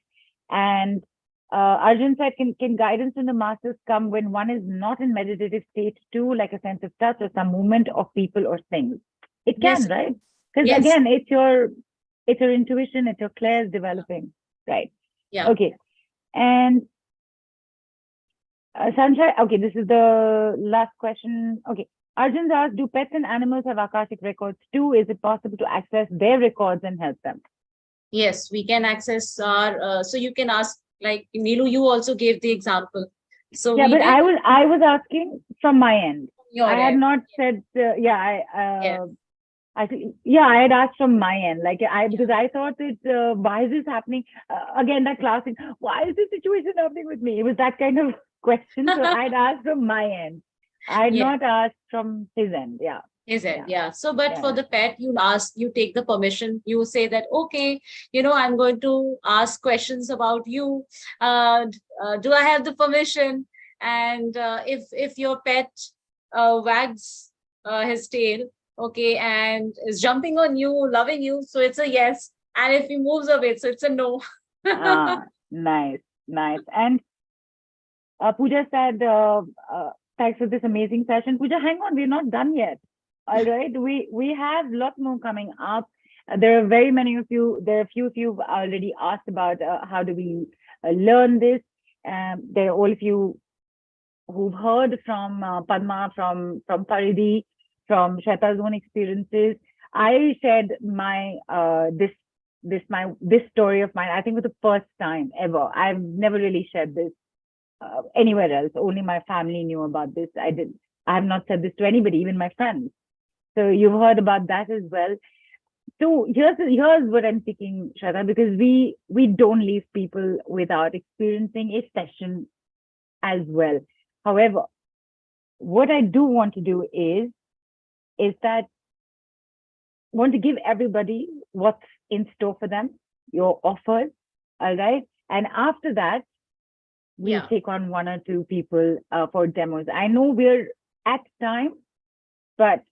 And Arjun said, can guidance from the masters come when one is not in meditative state too, like a sense of touch or some movement of people or things? It can, Yes. right? Because Yes. again, it's your intuition, it's your clairs developing, right? Yeah. Okay. And Sanjay, okay, this is the last question. Okay. Arjun asked, do pets and animals have Akashic records too? Is it possible to access their records and help them? Yes, we can access our, so you can ask, like Neelu, you also gave the example. So yeah, we but did I was asking from my end. your I had end. not said, Yeah. I think, yeah, I had asked from my end, like because I thought that why is this happening? Again, that classic, why is this situation happening with me? It was that kind of question. So I'd asked from my end. I'd Yeah. not asked from his end. Yeah. His end, Yeah. yeah. So, but Yeah. for the pet, you ask, you take the permission, you say that, okay, I'm going to ask questions about you. Do I have the permission? And if your pet wags his tail, okay, and is jumping on you, loving you, so it's a yes. And if he moves away, so it's a no. Nice. And Pooja said, thanks for this amazing session. Pooja, hang on, we're not done yet. All right, we have a lot more coming up. There are very many of you. There are a few of you already asked about how do we learn this. There are all of you who've heard from Padma, from Paridhi, from Shweta's own experiences. I shared my this story of mine. I think for the first time ever. I've never really shared this anywhere else. Only my family knew about this. I have not said this to anybody, even my friends. So you've heard about that as well. So here's what I'm thinking, Shweta, because we don't leave people without experiencing a session as well. However, what I do want to do is that want to give everybody what's in store for them, your offers, all right? And after that, we'll take on one or two people for demos. I know we're at time, but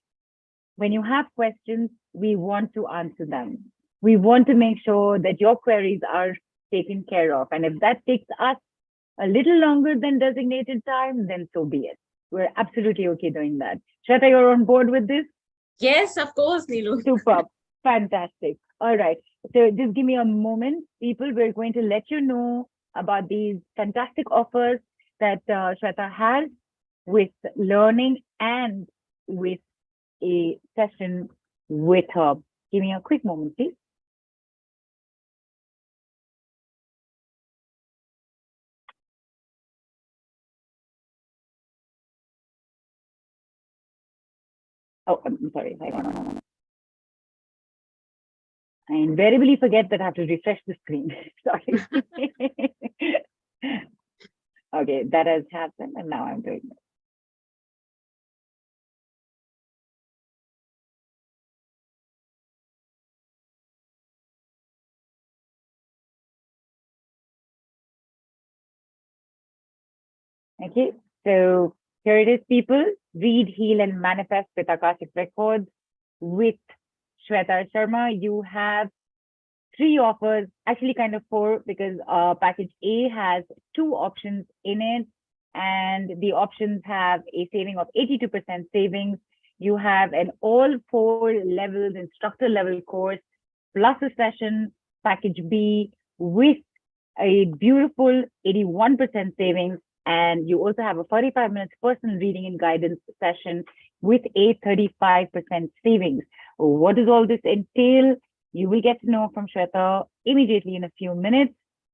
when you have questions, we want to answer them. We want to make sure that your queries are taken care of. And if that takes us a little longer than designated time, then so be it. We're absolutely okay doing that. Shweta, you're on board with this? Yes, of course, Neelu. Superb. Fantastic. All right. So just give me a moment, people. We're going to let you know about these fantastic offers that Shweta has with learning and with a session with her. Give me a quick moment, please. Oh, I'm sorry. Hang on. I invariably forget that I have to refresh the screen. Sorry. Okay, that has happened, and now I'm doing it. Okay, so here it is, people. Read, heal, and manifest with Akashic Records with Shveta Sharma. You have 3 offers, actually kind of 4, because package A has 2 options in it, and the options have a saving of 82% savings. You have an all 4 levels instructor level course plus a session, package B, with a beautiful 81% savings. And you also have a 45 minutes personal reading and guidance session with a 35% savings. What does all this entail? You will get to know from Shweta immediately in a few minutes.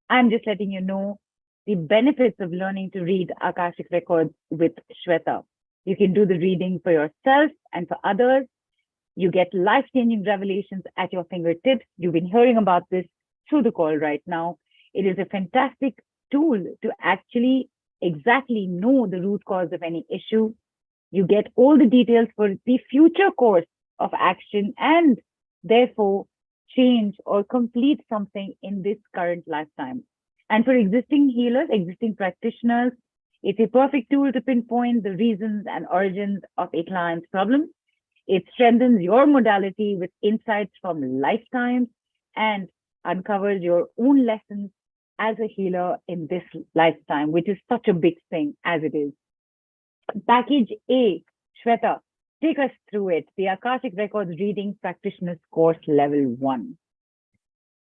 I'm just letting you know the benefits of learning to read Akashic Records with Shweta. You can do the reading for yourself and for others. You get life-changing revelations at your fingertips. You've been hearing about this through the call right now. It is a fantastic tool to actually exactly know the root cause of any issue. You get all the details for the future course of action and therefore change or complete something in this current lifetime. And for existing healers, existing practitioners, it's a perfect tool to pinpoint the reasons and origins of a client's problem. It strengthens your modality with insights from lifetimes and uncovers your own lessons as a healer in this lifetime, which is such a big thing as it is. Package A, Shweta, take us through it. The Akashic Records Reading Practitioners Course Level 1.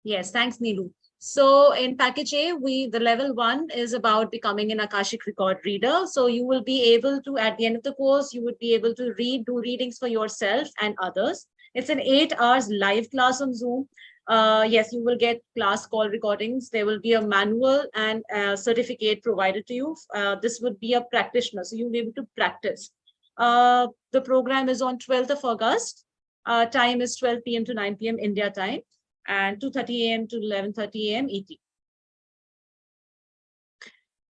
Yes, thanks, Neelu. So in package A, the level 1 is about becoming an Akashic record reader. So you will be able to, at the end of the course, you would be able to do readings for yourself and others. It's an 8 hours live class on Zoom. Yes, you will get class call recordings. There will be a manual and a certificate provided to you. This would be a practitioner, so you'll be able to practice. The program is on 12th of August. Time is 12 p.m. to 9 p.m. India time, and 2:30 a.m. to 11:30 a.m. ET.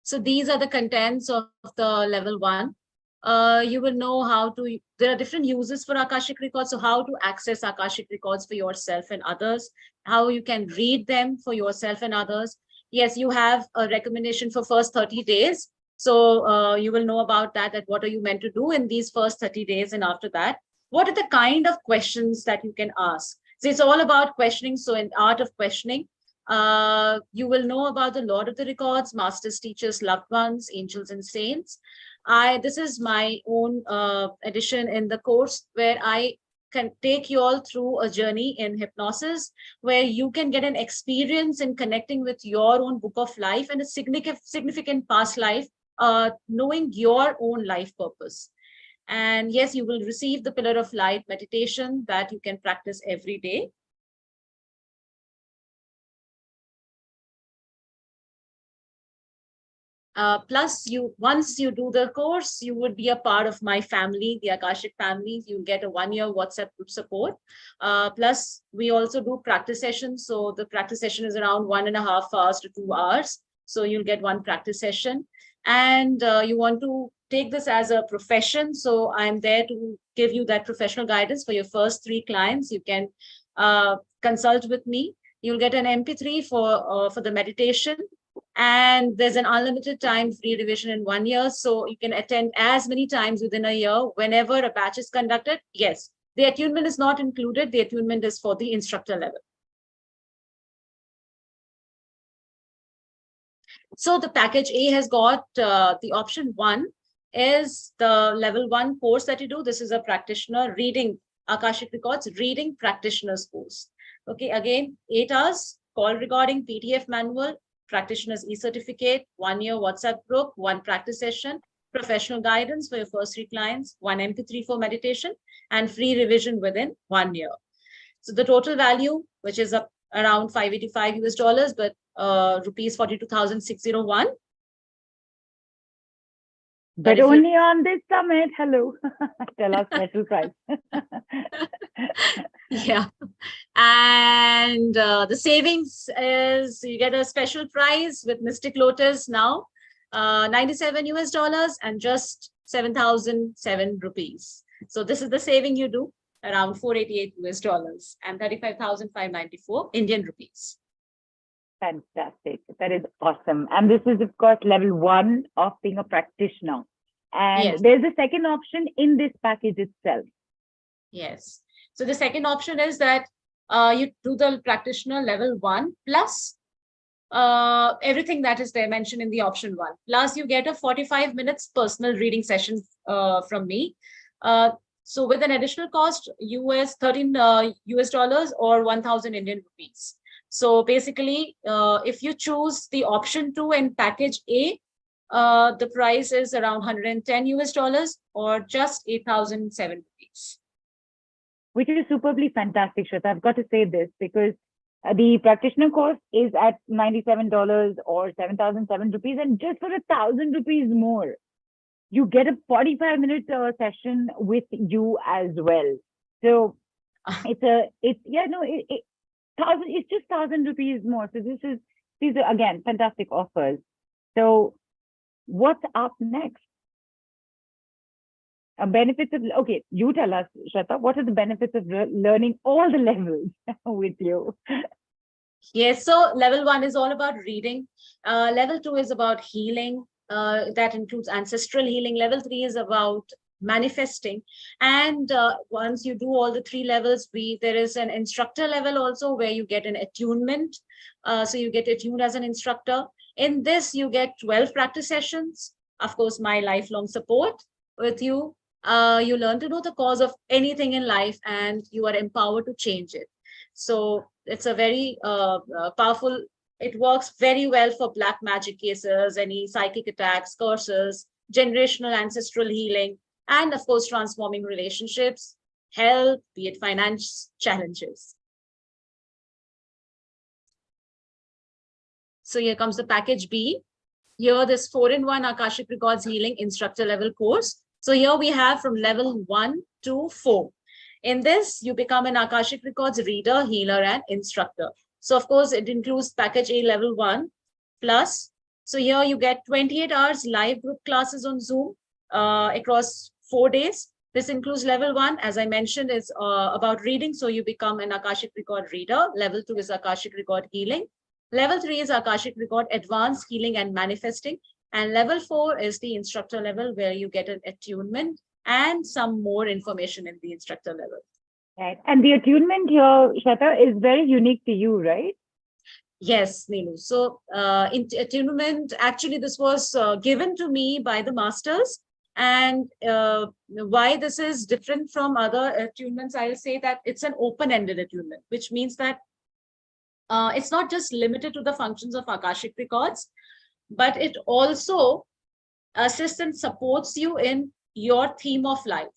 So these are the contents of the level 1. You will know how to, there are different uses for Akashic records. So how to access Akashic records for yourself and others, how you can read them for yourself and others. Yes, you have a recommendation for first 30 days. So you will know about that what are you meant to do in these first 30 days. And after that, what are the kind of questions that you can ask? So it's all about questioning. So in art of questioning, you will know about the Lord of the Records, masters, teachers, loved ones, angels, and saints. This is my own edition in the course where I can take you all through a journey in hypnosis, where you can get an experience in connecting with your own book of life and a significant past life, knowing your own life purpose. And yes, you will receive the Pillar of Light meditation that you can practice every day. Plus, once you do the course, you would be a part of my family, the Akashic family. You'll get a 1-year WhatsApp group support. Plus, we also do practice sessions. So the practice session is around 1.5 hours to 2 hours. So you'll get one practice session. And you want to take this as a profession. So I'm there to give you that professional guidance for your first 3 clients. You can consult with me. You'll get an MP3 for the meditation. And there's an unlimited time free revision in 1 year. So you can attend as many times within a year, whenever a batch is conducted. Yes, the attunement is not included. The attunement is for the instructor level. So the package A has got the option 1 is the level 1 course that you do. This is a practitioner reading Akashic Records, reading practitioners course. Okay, again, 8 hours, call recording, PDF manual, practitioner's e-certificate, 1-year WhatsApp group, 1 practice session, professional guidance for your first 3 clients, 1 MP3 for meditation, and free revision within 1 year. So the total value, which is up around $585 US, but rupees 42,601. But only on this summit. Hello. Tell us special price. Yeah. And the savings is you get a special price with Mystic Lotus now, $97 US and just 7,007 rupees. So this is the saving you do, around $488 US and 35,594 Indian rupees. Fantastic. That is awesome. And this is, of course, level 1 of being a practitioner. And yes, there's a second option in this package itself. Yes. So the second option is that you do the practitioner level 1 plus everything that is there mentioned in the option 1. Plus you get a 45 minutes personal reading session from me. So with an additional cost, $13 US or 1,000 Indian rupees. So basically, if you choose the option 2 in package A, the price is around $110 US or just 8,007 rupees. Which is superbly fantastic, Shweta. I've got to say this because the practitioner course is at $97 or 7,007 rupees, and just for 1,000 rupees more, you get a 45-minute session with you as well. So it's just 1,000 rupees more. So these are again fantastic offers. So what's up next? benefits of, okay, you tell us, Shweta, what are the benefits of learning all the levels with you? Yes, so level 1 is all about reading. Level 2 is about healing. That includes ancestral healing. Level 3 is about manifesting. And once you do all the 3 levels, there is an instructor level also where you get an attunement. So you get attuned as an instructor. In this, you get 12 practice sessions. Of course, my lifelong support with you. You learn to know the cause of anything in life and you are empowered to change it. So it's a very powerful, it works very well for black magic cases, any psychic attacks, curses, generational ancestral healing, and of course, transforming relationships, health, be it finance challenges. So here comes the package B. Here, this 4-in-1 Akashic Records Healing Instructor Level course. So here we have from level 1 to 4. In this, you become an Akashic Records reader, healer, and instructor. So, of course, it includes package A level 1 plus. So here you get 28 hours live group classes on Zoom across 4 days. This includes level 1, as I mentioned, is about reading. So you become an Akashic Record reader. Level 2 is Akashic Record healing. Level 3 is Akashic Record advanced healing and manifesting. And level 4 is the instructor level where you get an attunement and some more information in the instructor level. Right. And the attunement here, Shweta, is very unique to you, right? Yes, Neelu. So in attunement, actually, this was given to me by the masters. And why this is different from other attunements, I'll say that it's an open-ended attunement, which means that it's not just limited to the functions of Akashic Records, but it also assists and supports you in your theme of life.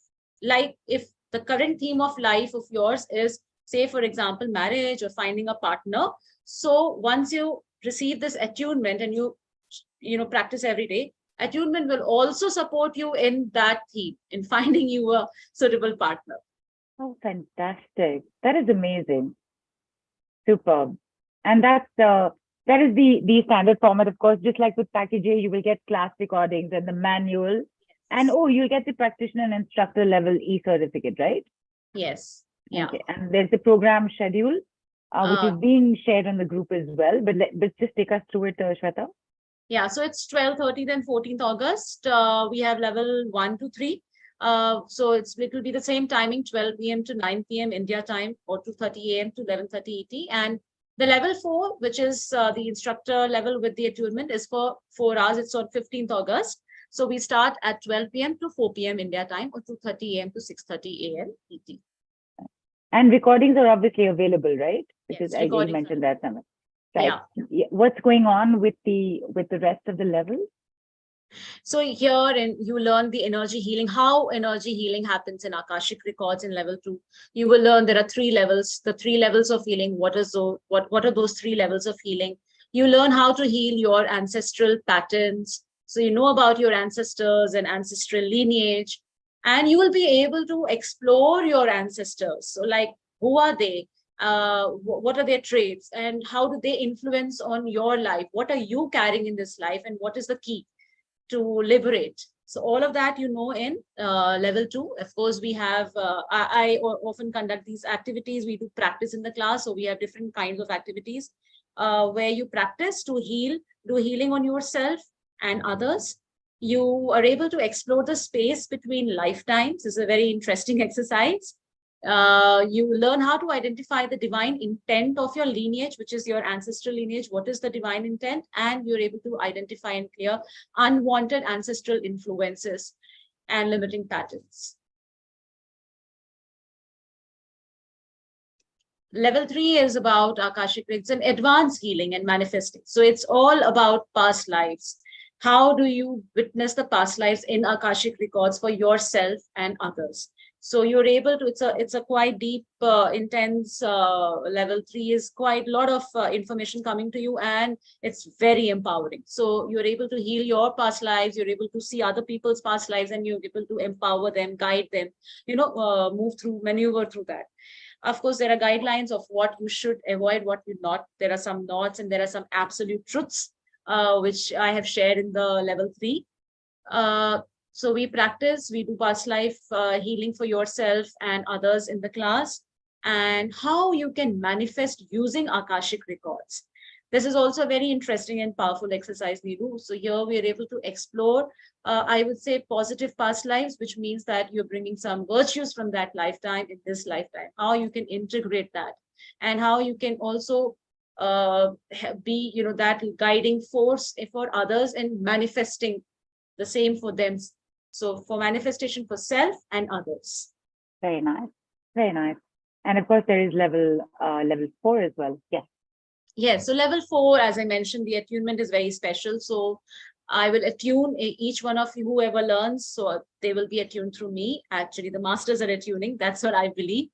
Like if the current theme of life of yours is, say, for example, marriage or finding a partner. So once you receive this attunement and you practice every day, attunement will also support you in that theme, in finding you a suitable partner. Oh, fantastic. That is amazing. Superb. And that is the standard format, of course. Just like with package A, you will get class recordings and the manual. And you'll get the practitioner and instructor level e-certificate, right? Yes. Yeah. Okay. And there's the program schedule, which is being shared on the group as well. But just take us through it, Shweta. Yeah. So it's 12th, 13th, and 14th August. We have level 1 to 3. So it will be the same timing, 12 p.m. to 9 p.m. India time, or 2:30 a.m. to 11:30 ET. And the level 4, which is the instructor level with the attunement, is for 4 hours. It's on 15th August. So we start at 12 p.m. to 4 p.m. India time, or 2:30 a.m. to 6:30 a.m. ET. And recordings are obviously available, right? Because Yes, I mentioned that somewhere. Right. Yeah. What's going on with the rest of the levels? So here you learn the energy healing, how energy healing happens in Akashic Records in level 2. You will learn there are 3 levels, the 3 levels of healing. What are those 3 levels of healing? You learn how to heal your ancestral patterns. So you know about your ancestors and ancestral lineage, and you will be able to explore your ancestors. So like, who are they? What are their traits and how do they influence on your life? What are you carrying in this life and what is the key to liberate? So all of that, in level 2. Of course, we have, I often conduct these activities. We do practice in the class. So we have different kinds of activities where you practice to do healing on yourself and others. You are able to explore the space between lifetimes. This is a very interesting exercise. You learn how to identify the divine intent of your lineage, which is your ancestral lineage. What is the divine intent? And you're able to identify and clear unwanted ancestral influences and limiting patterns. Level 3 is about Akashic Records and advanced healing and manifesting. So it's all about past lives. How do you witness the past lives in Akashic Records for yourself and others? So you're able to, it's a quite deep, intense, level 3 is quite a lot of information coming to you, and it's very empowering. So you're able to heal your past lives, you're able to see other people's past lives, and you're able to empower them, guide them, maneuver through that. Of course, there are guidelines of what you should avoid, what you not. There are some knots and there are some absolute truths, which I have shared in the level 3. So we practice, we do past life healing for yourself and others in the class, and how you can manifest using Akashic records. This is also a very interesting and powerful exercise we do. So here we are able to explore, I would say, positive past lives, which means that you're bringing some virtues from that lifetime in this lifetime, how you can integrate that, and how you can also be, that guiding force for others and manifesting the same for them. So for manifestation for self and others. Very nice. Very nice. And of course, there is level 4 as well. Yes. Yes. So level 4, as I mentioned, the attunement is very special. So I will attune each one of you, whoever learns. So they will be attuned through me. Actually, the masters are attuning. That's what I believe.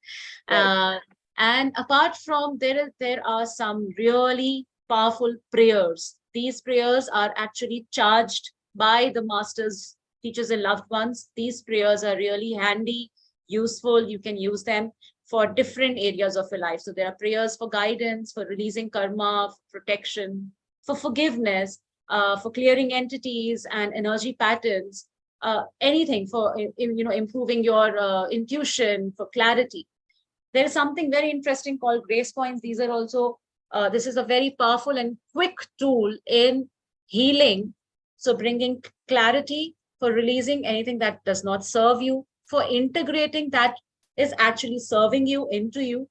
Right. And apart from there are some really powerful prayers. These prayers are actually charged by the masters, teachers, and loved ones. These prayers are really handy, useful. You can use them for different areas of your life. So there are prayers for guidance, for releasing karma, for protection, for forgiveness, for clearing entities and energy patterns, anything for improving your intuition, for clarity. There is something very interesting called grace coins. These are also, this is a very powerful and quick tool in healing. So bringing clarity, for releasing anything that does not serve you, for integrating that is actually serving you into you,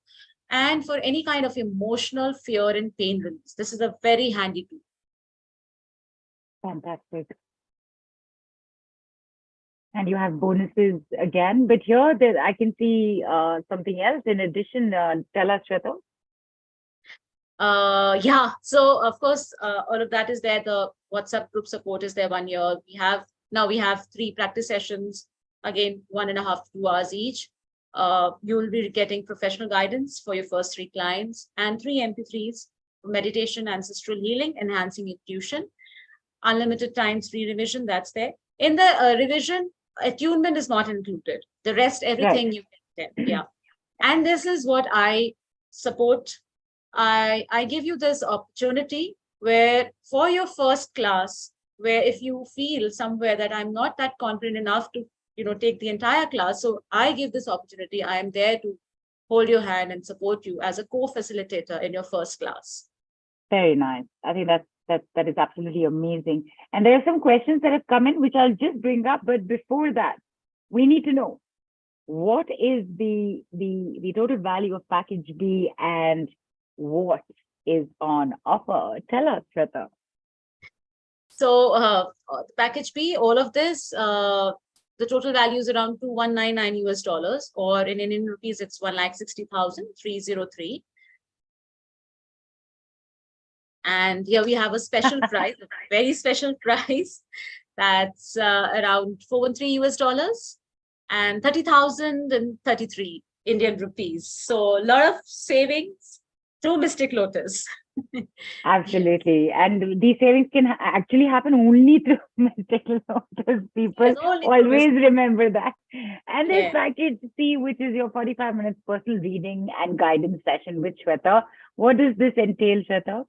and for any kind of emotional fear and pain release. This is a very handy tool. Fantastic. And you have bonuses again, but here I can see something else in addition. Tell us, Shveta. Yeah, so of course, all of that is there. The WhatsApp group support is there 1 year. We have 3 practice sessions, again, 1.5 to 2 hours each. You will be getting professional guidance for your first 3 clients, and 3 MP3s for meditation, ancestral healing, enhancing intuition. Unlimited times free revision, that's there. In the revision, attunement is not included. The rest, everything, right, you get there. Yeah. And this is what I support. I give you this opportunity where for your first class, where if you feel somewhere that I'm not that confident enough to take the entire class, so I give this opportunity. I am there to hold your hand and support you as a co-facilitator in your first class. Very nice. I think that is absolutely amazing. And there are some questions that have come in, which I'll just bring up. But before that, we need to know, what is the total value of package B and what is on offer? Tell us, Shveta. So package B, all of this, the total value is around $2199 US, or in Indian rupees, it's 1,60,303. And here we have a special price, a very special price. That's around $413 US and 30,033 Indian rupees. So a lot of savings through Mystic Lotus. Absolutely. And these savings can actually happen only through Mystic Lotus. People always remember that. And this package C, which is your 45 minutes personal reading and guidance session with Shveta. What does this entail, Shveta?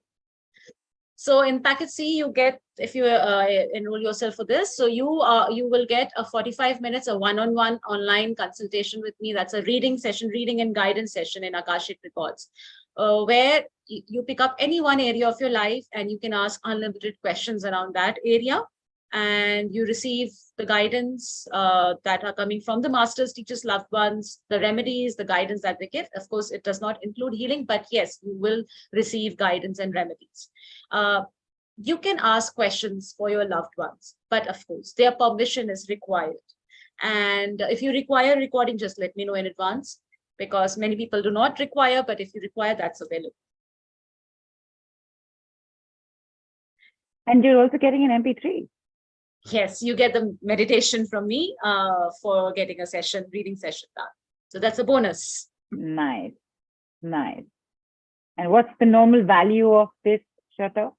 So in package C, you get, if you enroll yourself for this, so you will get a 45 minutes, a one-on-one online consultation with me. That's a reading and guidance session in Akashic Records, where you pick up any one area of your life and you can ask unlimited questions around that area. And you receive the guidance that are coming from the masters, teachers, loved ones, the remedies, the guidance that they give. Of course, it does not include healing, but yes, you will receive guidance and remedies. You can ask questions for your loved ones, but of course, their permission is required. And if you require recording, just let me know in advance, because many people do not require, but if you require, that's available. And you're also getting an MP3. Yes, you get the meditation from me for getting a reading session done. So that's a bonus. Nice. Nice. And what's the normal value of this, Shveta?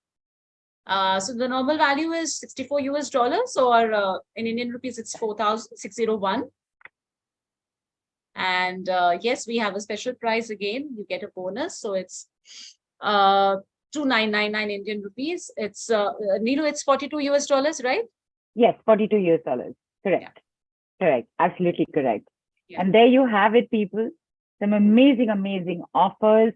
So the normal value is $64 US, or in Indian rupees, it's 4,601. And yes, we have a special price again. You get a bonus. So it's 2,999 Indian rupees. It's Neelu, it's $42 US, right? Yes, $42 US. Correct. Correct. Absolutely correct. Yeah. And there you have it, people. Some amazing, amazing offers.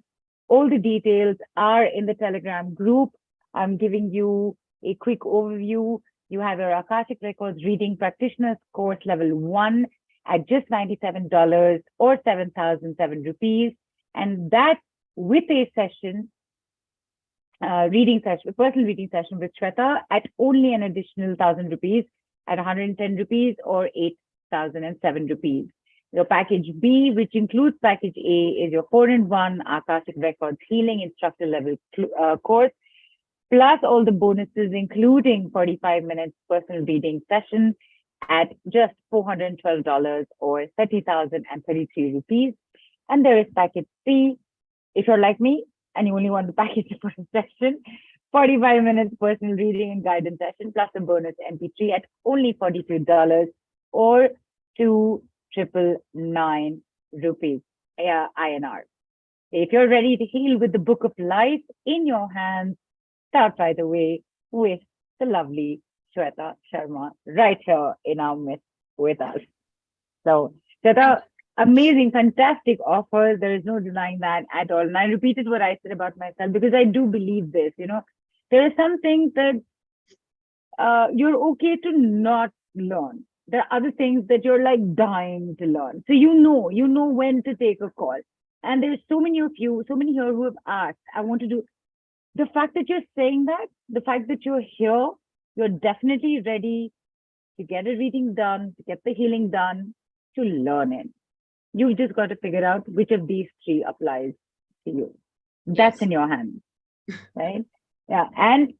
All the details are in the Telegram group. I'm giving you a quick overview. You have your Akashic Records Reading Practitioners course level 1 at just $97 or 7,007 rupees. And that with a session, personal reading session with Shveta at only an additional 1,000 rupees at 110 rupees or 8,007 rupees. Your package B, which includes package A, is your 4-in-1 Akashic Records Healing Instructor level course, plus all the bonuses, including 45 minutes personal reading session at just $412 or 30,033 rupees. And there is package C, if you're like me and you only want the package for a session, 45 minutes personal reading and guidance session, plus a bonus MP3 at only $42 or 2,999 rupees INR. If you're ready to heal with the Book of Life in your hands, start right away with the lovely Shveta Sharma right here in our midst with us. So, Shveta, amazing, fantastic offer. There is no denying that at all. And I repeated what I said about myself because I do believe this. There are some things that you're okay to not learn. There are other things that you're like dying to learn. So you know when to take a call. And there's so many of you, so many here who have asked, I want to do. The fact that you're saying that, the fact that you're here, you're definitely ready to get a reading done, to get the healing done, to learn it. You've just got to figure out which of these 3 applies to you. That's Yes. in your hands, right? Yeah. And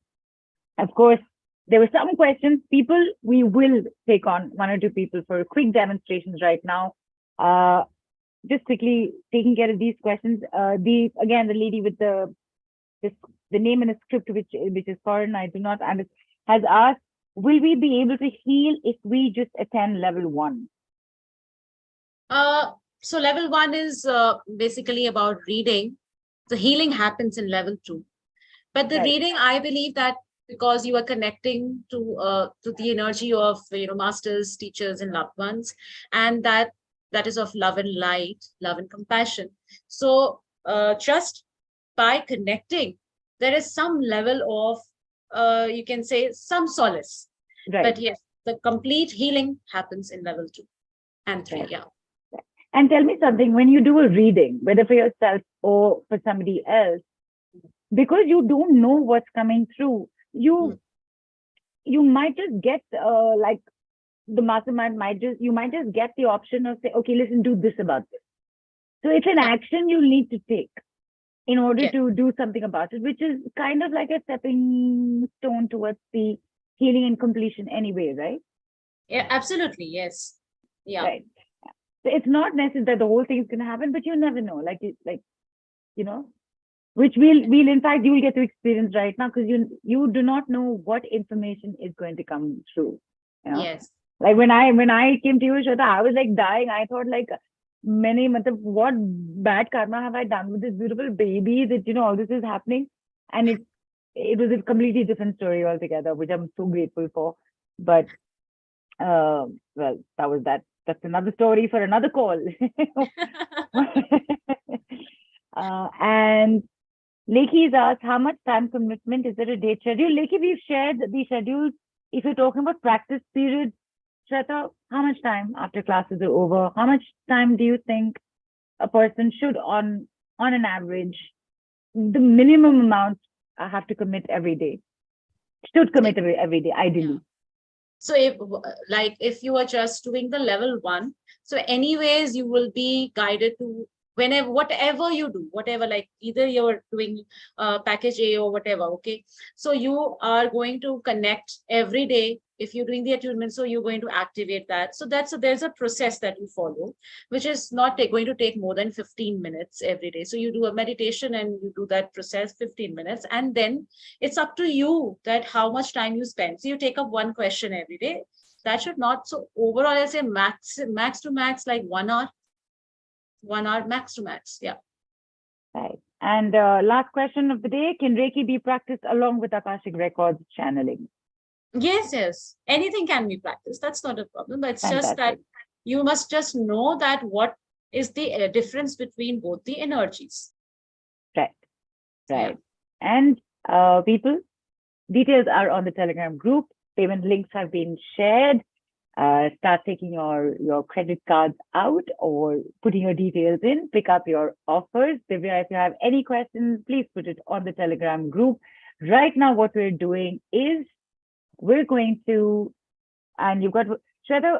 of course, there were some questions. People, we will take on 1 or 2 people for quick demonstrations right now. Just quickly taking care of these questions. The lady with the name in a script which is foreign, I do not understand, has asked, will we be able to heal if we just attend level 1? So level 1 is basically about reading. The healing happens in level 2. But the Right. reading, I believe that because you are connecting to the energy of masters, teachers, and loved ones, and that is of love and light, love and compassion. So just by connecting, there is some level of you can say some solace. Right. But yes, the complete healing happens in level 2 and 3. Right. Yeah. And tell me something, when you do a reading, whether for yourself or for somebody else, because you don't know what's coming through, you might just get like the mastermind you might just get the option of say, okay, listen, do this about this. So it's an action you need to take in order to do something about it, which is kind of like a stepping stone towards the healing and completion anyway, right? Yeah, absolutely. Yes. Yeah. Right. So it's not necessary that the whole thing is going to happen, but you never know. Which we'll in fact you will get to experience right now, because you do not know what information is going to come through. Yes. Like when I came to you, Shweta, I was like dying. I thought like what bad karma have I done with this beautiful baby that all this is happening, and it was a completely different story altogether, which I'm so grateful for. But well, that was that. That's another story for another call. And Lekhi's asked, how much time commitment is there a date schedule? Lekhi, we've shared the schedules. If you're talking about practice periods, Shweta, how much time after classes are over? How much time do you think a person should, on an average, the minimum amount have to commit every day? Should commit every day, ideally. So if you are just doing the level 1, so anyways, you will be guided to whatever you do, like either you're doing package A or whatever. Okay. So you are going to connect every day. If you're doing the attunement, so you're going to activate that. So there's a process that you follow, which is not going to take more than 15 minutes every day. So you do a meditation and you do that process 15 minutes. And then it's up to you that how much time you spend. So you take up one question every day. That should not. So overall, I say max to max, like 1 hour. 1 hour max to max. Yeah. Right. And last question of the day, can Reiki be practiced along with Akashic Records channeling? Yes. Anything can be practiced. That's not a problem. But it's just that Fantastic. you must just know that what is the difference between both the energies. Right. Yeah. Right. And people, details are on the Telegram group. Payment links have been shared. Start taking your credit cards out or putting your details in. Pick up your offers. Divya, if you have any questions, please put it on the Telegram group. Right now, what we're doing is we're going to, and you've got, Shweta,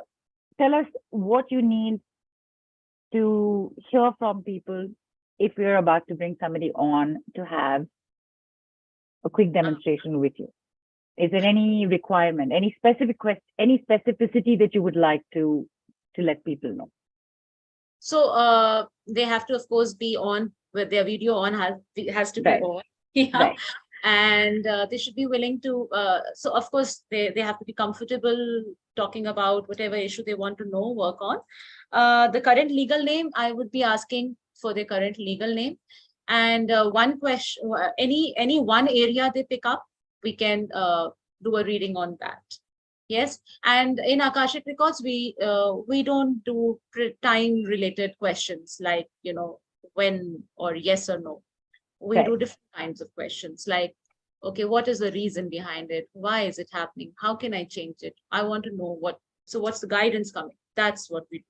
tell us what you need to hear from people if we're about to bring somebody on to have a quick demonstration with you. Is there any requirement, any specific any specificity that you would like to let people know? So they have to, of course, be on with their video on, has to be Right. on. Yeah. Right. And they should be willing to, so of course, they have to be comfortable talking about whatever issue they want to know, work on. The current legal name, I would be asking for their current legal name. And one question, any one area they pick up, we can do a reading on that. Yes, and in Akashic Records, we don't do time related questions like, when or yes or no. We Right. do different kinds of questions like, okay, what is the reason behind it? Why is it happening? How can I change it? I want to know what's the guidance coming? That's what we do.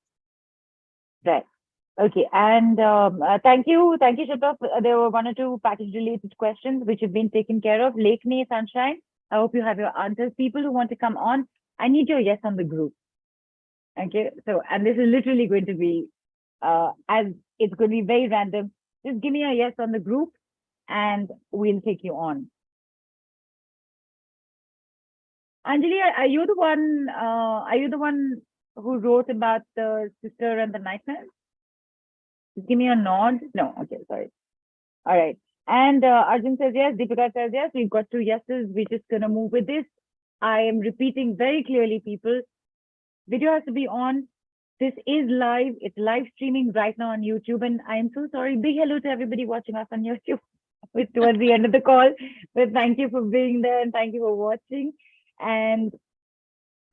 Right. Okay. And thank you, Shveta. There were one or two package-related questions which have been taken care of. Lakhney, Sunshine, I hope you have your answers. People who want to come on, I need your yes on the group. Okay. So, and this is literally going to be, as it's going to be very random. Just give me a yes on the group, and we'll take you on. Anjali, are you the one? Are you the one who wrote about the sister and the nightmare? Just give me a nod. No, okay, sorry. All right. And Arjun says yes. Deepika says yes. We've got 2 yeses. We're just gonna move with this. I am repeating very clearly, people. Video has to be on. This is live. It's live streaming right now on YouTube. And I am so sorry. Big hello to everybody watching us on YouTube. It's towards the end of the call. But thank you for being there and thank you for watching. And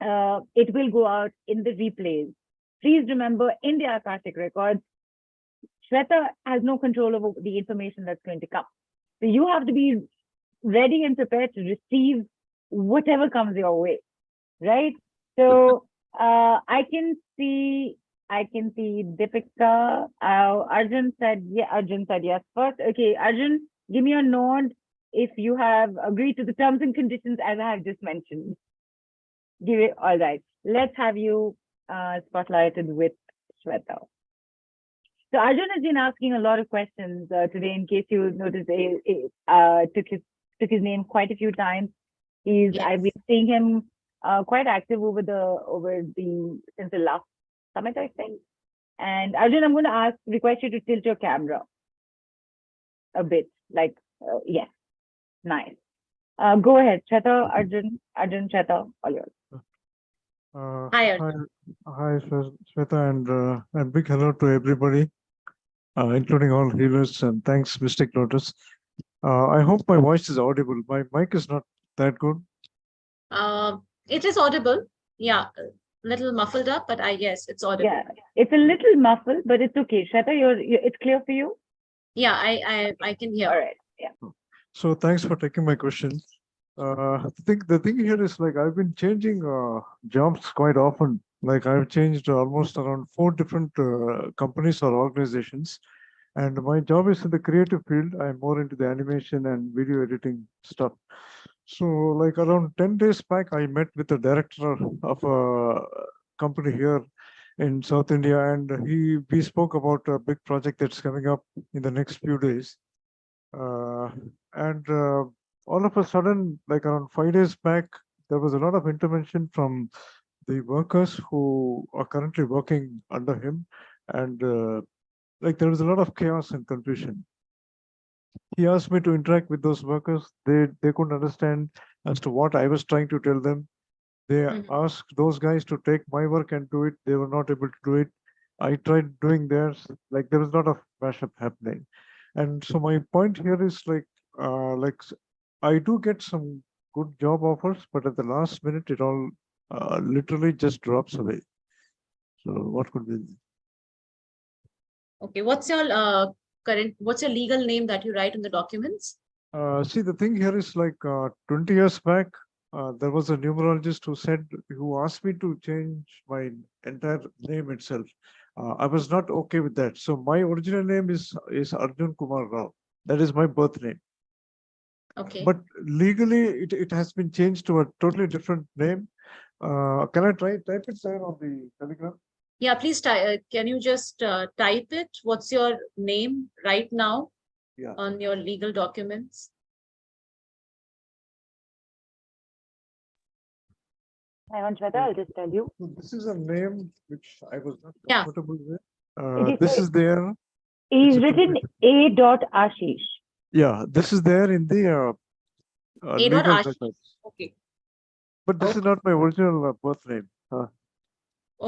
it will go out in the replays. Please remember, in the Akashic Records, Shweta has no control over the information that's going to come. So you have to be ready and prepared to receive whatever comes your way, right? So I can see Deepika. Arjun said yes first. Okay, Arjun, give me a nod if you have agreed to the terms and conditions as I have just mentioned. Give it all right. Let's have you spotlighted with Shweta. So Arjun has been asking a lot of questions today. In case you noticed, took his name quite a few times. I've been seeing him quite active over the since the last summit, I think. And Arjun, I'm going to request you to tilt your camera a bit. Like, yes, nice. Go ahead, Shweta, Arjun, Shweta, all yours. Hi, Hi, Shweta, and big hello to everybody, including all healers, and thanks, Mystic Lotus. I hope my voice is audible. My mic is not that good. It is audible. Yeah, a little muffled up, but yes, it's audible. Yeah, it's a little muffled, but it's okay. Shweta, it's clear for you? Yeah, I can hear. All right. Yeah. So thanks for taking my question. The thing here is, like, I've been changing jobs quite often. Like, I've changed almost around 4 different companies or organizations, and my job is in the creative field. I'm more into the animation and video editing stuff. So, like, around 10 days back, I met with the director of a company here in South India, and we spoke about a big project that's coming up in the next few days. And all of a sudden, like around 5 days back, there was a lot of intervention from the workers who are currently working under him, and like there was a lot of chaos and confusion. He asked me to interact with those workers. They couldn't understand as to what I was trying to tell them. They asked those guys to take my work and do it. They were not able to do it. I tried doing theirs. Like, there was a lot of mashup happening. And so my point here is, like I do get some good job offers, but at the last minute, it all literally just drops away. So what could be? Okay, what's your what's your legal name that you write in the documents? See, the thing here is like 20 years back, there was a numerologist who asked me to change my entire name itself. I was not okay with that. So my original name is Arjun Kumar Rao. That is my birth name. Okay. But legally, it has been changed to a totally different name. Can I type it there on the Telegram? Yeah, please can you just type it? What's your name right now on your legal documents? Hang on, Shweta, I'll just tell you. So this is a name which I was not Yeah. comfortable with. It This is is there. He's It's a written totally- A.Ashish. Yeah, this is there in the legal Ashish. records. Okay. But this is not my original birth name.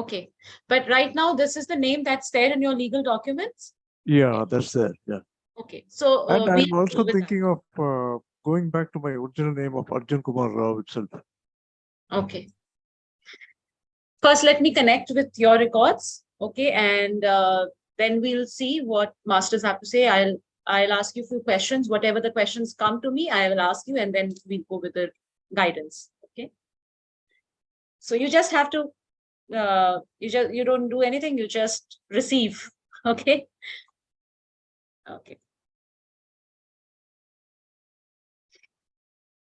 Okay. But right now, this is the name that's there in your legal documents? Yeah, that's there. Yeah. Okay. So And we I'm also with that. thinking of going back to my original name of Arjun Kumar Rao itself. Okay. First, let me connect with your records. Okay. And then we'll see what masters have to say. I'll ask you a few questions. Whatever the questions come to me, I will ask you, and then we'll go with the guidance. Okay. So you just have to you don't do anything, you just receive. Okay. Okay.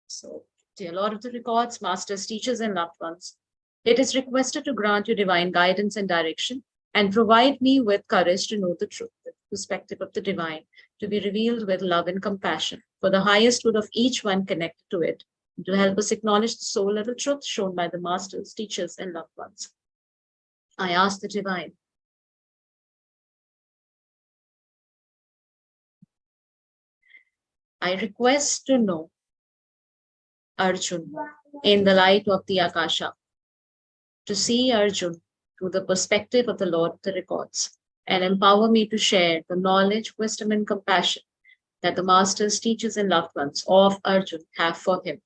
So, dear Lord of the records, masters, teachers, and loved ones, it is requested to grant you divine guidance and direction and provide me with courage to know the truth, the perspective of the divine, to be revealed with love and compassion for the highest good of each one connected to it, and to help us acknowledge the soul level truth shown by the masters, teachers, and loved ones. I ask the divine. I request to know Arjun in the light of the Akasha, to see Arjun through the perspective of the Lord of the records, and empower me to share the knowledge, wisdom, and compassion that the masters, teachers, and loved ones of Arjun have for him.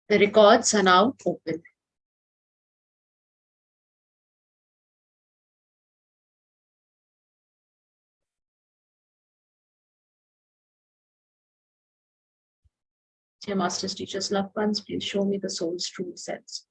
The records are now open. Dear masters, teachers, loved ones, please show me the soul's true sense.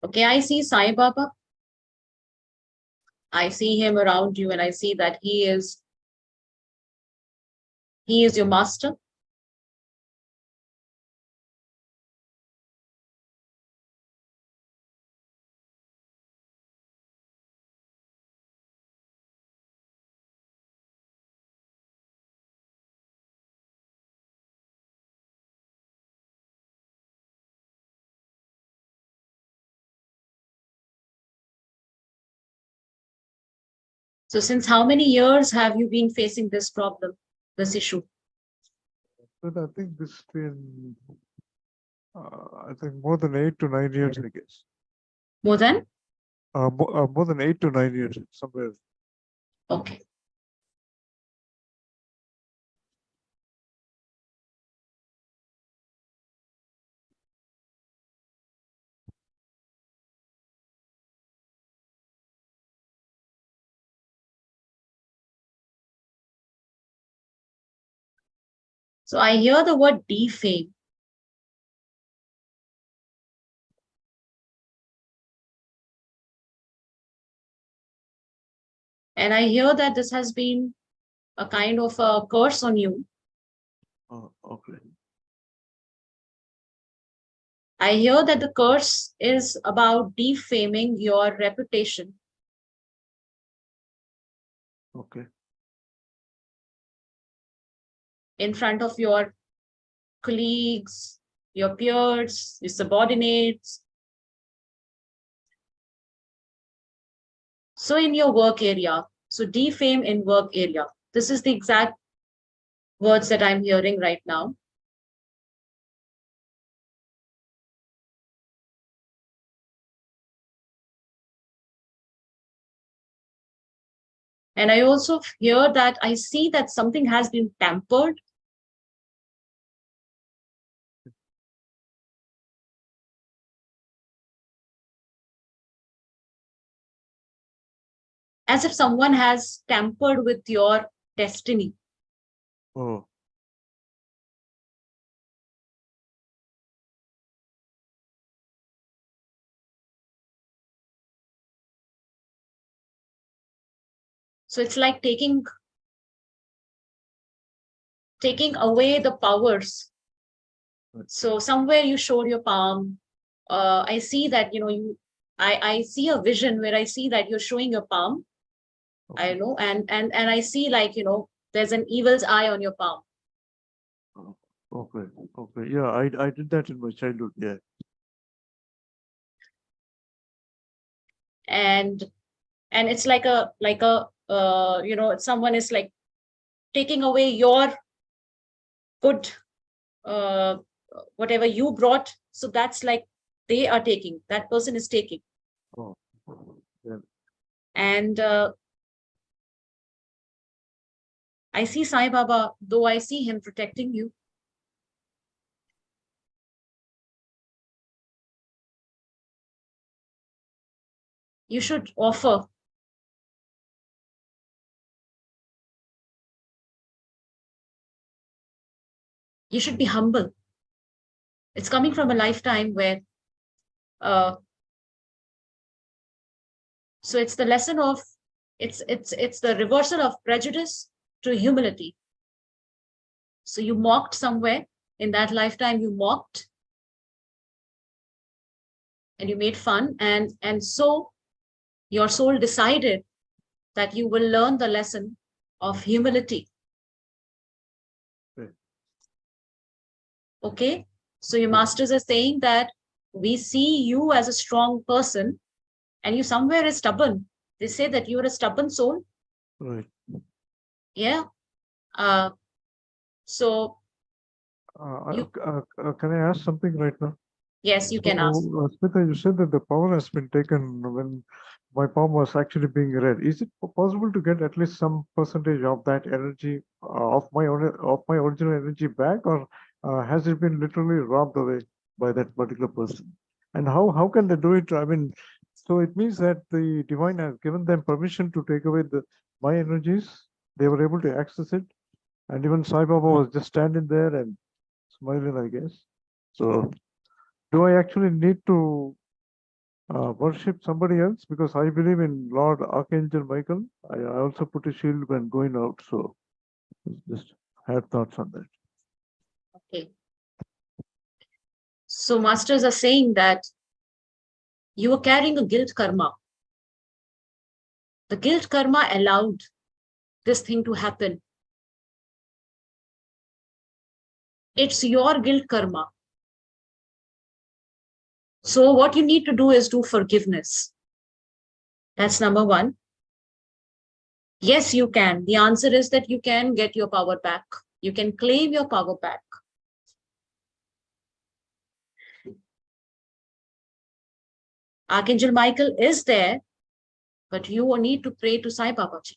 Okay, I see Sai Baba. I see him around you, and I see that he is your master. So since how many years have you been facing this problem, this issue? But I think this has been, I think more than 8 to 9 years, I guess. More than? More than 8 to 9 years, somewhere. Okay. So I hear the word defame. And I hear that this has been a kind of a curse on you. Oh, okay. I hear that the curse is about defaming your reputation. Okay. In front of your colleagues, your peers, your subordinates. So in your work area, so defame in work area. This is the exact words that I'm hearing right now. And I also hear that I see that something has been tampered. As if someone has tampered with your destiny. Oh, So it's like taking away the powers. So somewhere you showed your palm. I see that, I see a vision where I see that you're showing your palm. okay. I know, and I see, like, there's an evil's eye on your palm. Oh, okay. Okay. Yeah, I did that in my childhood. Yeah. And it's like someone is like taking away your good, uh, whatever you brought. So that's like they are taking, that person is taking. Oh, yeah. And I see Sai Baba, though I see him protecting you. You should offer. You should be humble. It's coming from a lifetime where, so it's the lesson of, it's the reversal of prejudice to humility. So you mocked somewhere in that lifetime, you mocked and you made fun, and so your soul decided that you will learn the lesson of humility. Okay. Okay, so your masters are saying that we see you as a strong person and you somewhere is stubborn. They say that you're a stubborn soul. Right. Yeah. So you, Can I ask something right now? yes, you can ask. So, Smita, you said that the power has been taken when my palm was actually being read. Is it possible to get at least some percentage of that energy of my original energy back, or has it been literally robbed away by that particular person? And how can they do it? I mean, so it means that the divine has given them permission to take away my energies. They were able to access it, and even Sai Baba was just standing there and smiling, I guess. So, do I actually need to worship somebody else? Because I believe in Lord Archangel Michael. I also put a shield when going out. So just had thoughts on that. Okay. So masters are saying that you were carrying a guilt karma. The guilt karma allowed this thing to happen. It's your guilt karma. So what you need to do is do forgiveness. That's number one. Yes, you can. The answer is that you can get your power back. You can claim your power back. Archangel Michael is there, but you need to pray to Sai Babaji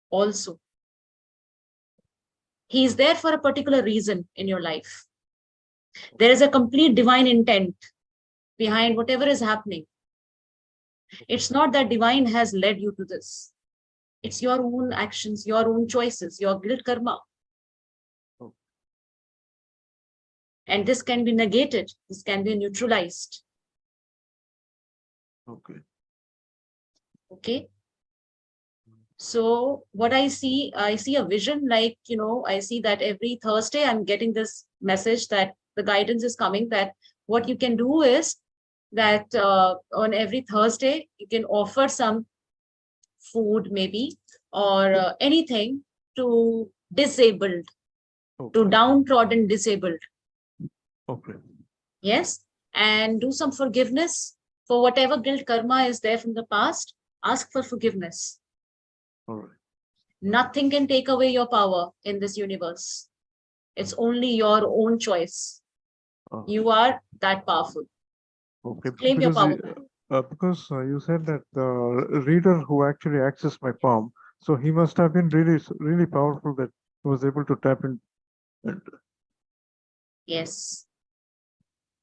also. He is there for a particular reason in your life. There is a complete divine intent behind whatever is happening. It's not that divine has led you to this. It's your own actions, your own choices, your guilt karma. And this can be negated. This can be neutralized. Okay. Okay. So what I see a vision like, I see that every Thursday I'm getting this message that the guidance is coming, that what you can do is that on every Thursday, you can offer some food maybe, or anything to disabled, to Okay. downtrodden disabled. Okay. Yes. And do some forgiveness for whatever guilt karma is there from the past. Ask for forgiveness. All right. Nothing can take away your power in this universe. It's only your own choice. You are that powerful. Okay. Claim your power. Because you said that the reader who actually accessed my palm, so he must have been really powerful that he was able to tap in. And, Yes.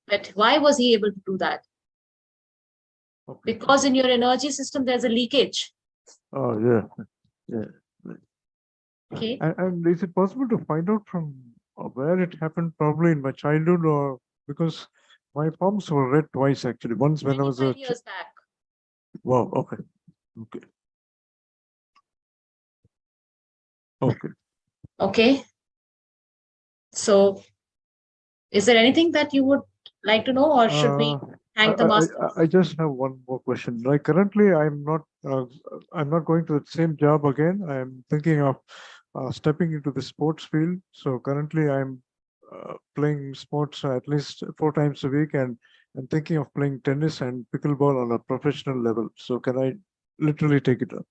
But why was he able to do that? okay. Because in your energy system, there's a leakage. Oh, yeah. Yeah. Okay. And is it possible to find out from where it happened? Probably in my childhood, or because my palms were red twice actually. Once when I was 25 years back. Wow. Okay. Okay. Okay. Okay. So is there anything that you would like to know, or should we thank the master? I just have one more question. Like currently, I'm not going to the same job again. I'm thinking of stepping into the sports field. So currently, I'm playing sports at least 4 times a week, and I'm thinking of playing tennis and pickleball on a professional level. So can I literally take it up?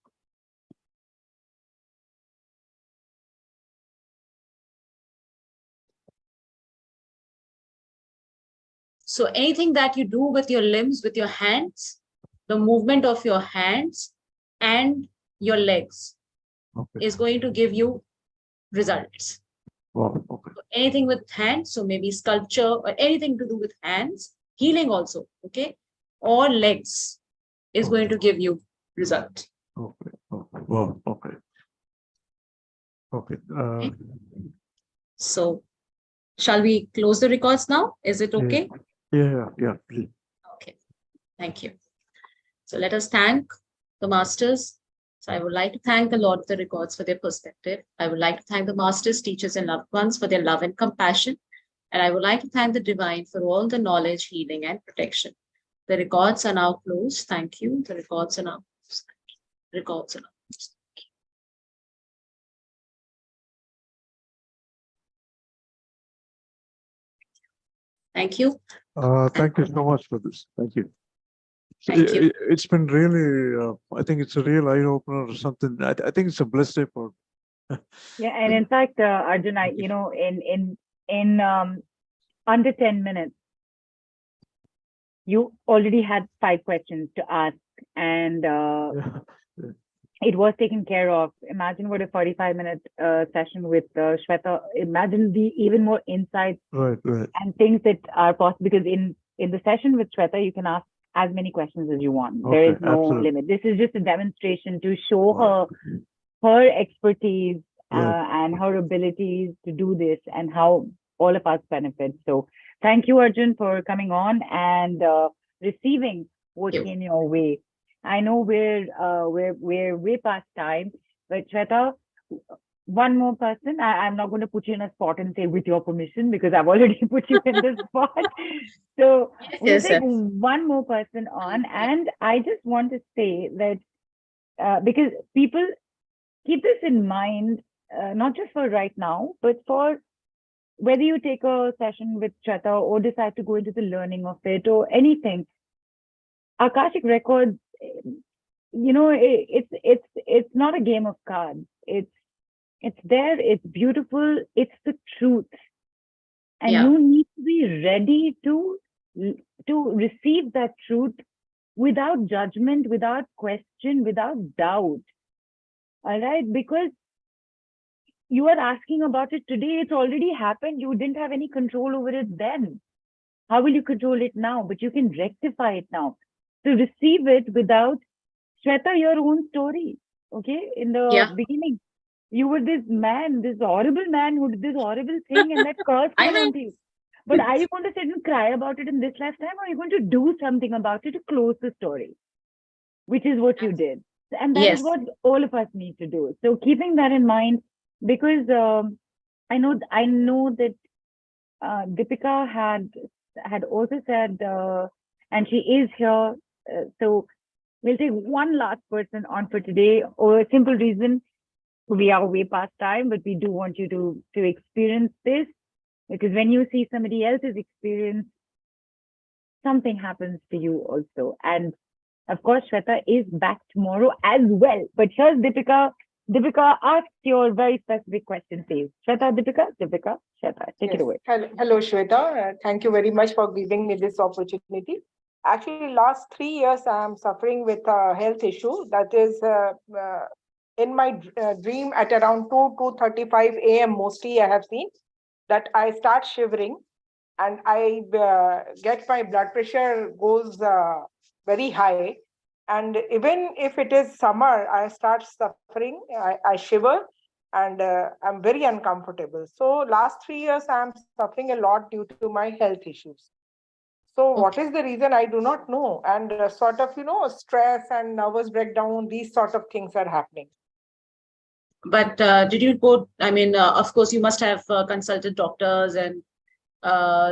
So anything that you do with your limbs, with your hands, the movement of your hands and your legs Okay. is going to give you results. Wow. Okay. So anything with hands, so maybe sculpture or anything to do with hands, healing also, okay, or legs is going to give you result. Okay. Okay. Wow. Okay. Okay. Okay. So shall we close the records now? Is it okay? Yeah. Please. Okay. Thank you. So let us thank the masters. So I would like to thank the Lord of the Records for their perspective. I would like to thank the masters, teachers, and loved ones for their love and compassion. And I would like to thank the divine for all the knowledge, healing, and protection. The records are now closed. Thank you. The records are now closed. Records are now closed. Thank you. Thank you so much for this. Thank you. Thank you. It's been really, I think it's a real eye opener or something. I think it's a blessed day for. Yeah, and in fact, Arjun, in under 10 minutes, you already had 5 questions to ask, and it was taken care of. Imagine what a 45-minute session with Shveta. Imagine the even more insights Right. and things that are possible, because in the session with Shveta, you can ask as many questions as you want. Okay, There is no absolutely. limit. This is just a demonstration to show Wow. her expertise Right. and her abilities to do this, and how all of us benefit. So thank you, Arjun, for coming on and receiving what Thank you. came your way. I know we're way past time, but Shweta, one more person. I'm not going to put you in a spot and say with your permission, because I've already put you in the spot. So we'll Yes, take yes. one more person on, Yeah. and I just want to say that because people keep this in mind, not just for right now, but for whether you take a session with Shweta or decide to go into the learning of it or anything. Akashic Records, it's not a game of cards. It's there. It's beautiful. It's the truth, and Yeah. you need to be ready to receive that truth without judgment, without question, without doubt. All right, because you are asking about it today. It's already happened. You didn't have any control over it then. How will you control it now? But you can rectify it now. To receive it without, Shweta, your own story. Okay, in the beginning, you were this man, this horrible man who did this horrible thing, and that curse I came know. onto you. But are you going to sit and cry about it in this lifetime, or are you going to do something about it to close the story? Which is what you did. And that is Yes. what all of us need to do. So keeping that in mind, because I know that Deepika had also said, and she is here. So we'll take one last person on for today, or a simple reason we are way past time, but we do want you to experience this, because when you see somebody else's experience, something happens to you also. And of course, Shweta is back tomorrow as well. But here's Deepika. Deepika, ask your very specific question, please. Shweta, Deepika, Shweta, take it away. Hello, Shweta. Thank you very much for giving me this opportunity. Actually, last 3 years, I am suffering with a health issue. That is in my dream at around 2:35 a.m. mostly I have seen that I start shivering, and I get my blood pressure goes very high. And even if it is summer, I start suffering, I shiver, and I'm very uncomfortable. So last 3 years, I'm suffering a lot due to my health issues. So what is the reason? I do not know. And sort of, stress and nervous breakdown, these sort of things are happening. But did you go, I mean, of course, you must have consulted doctors, and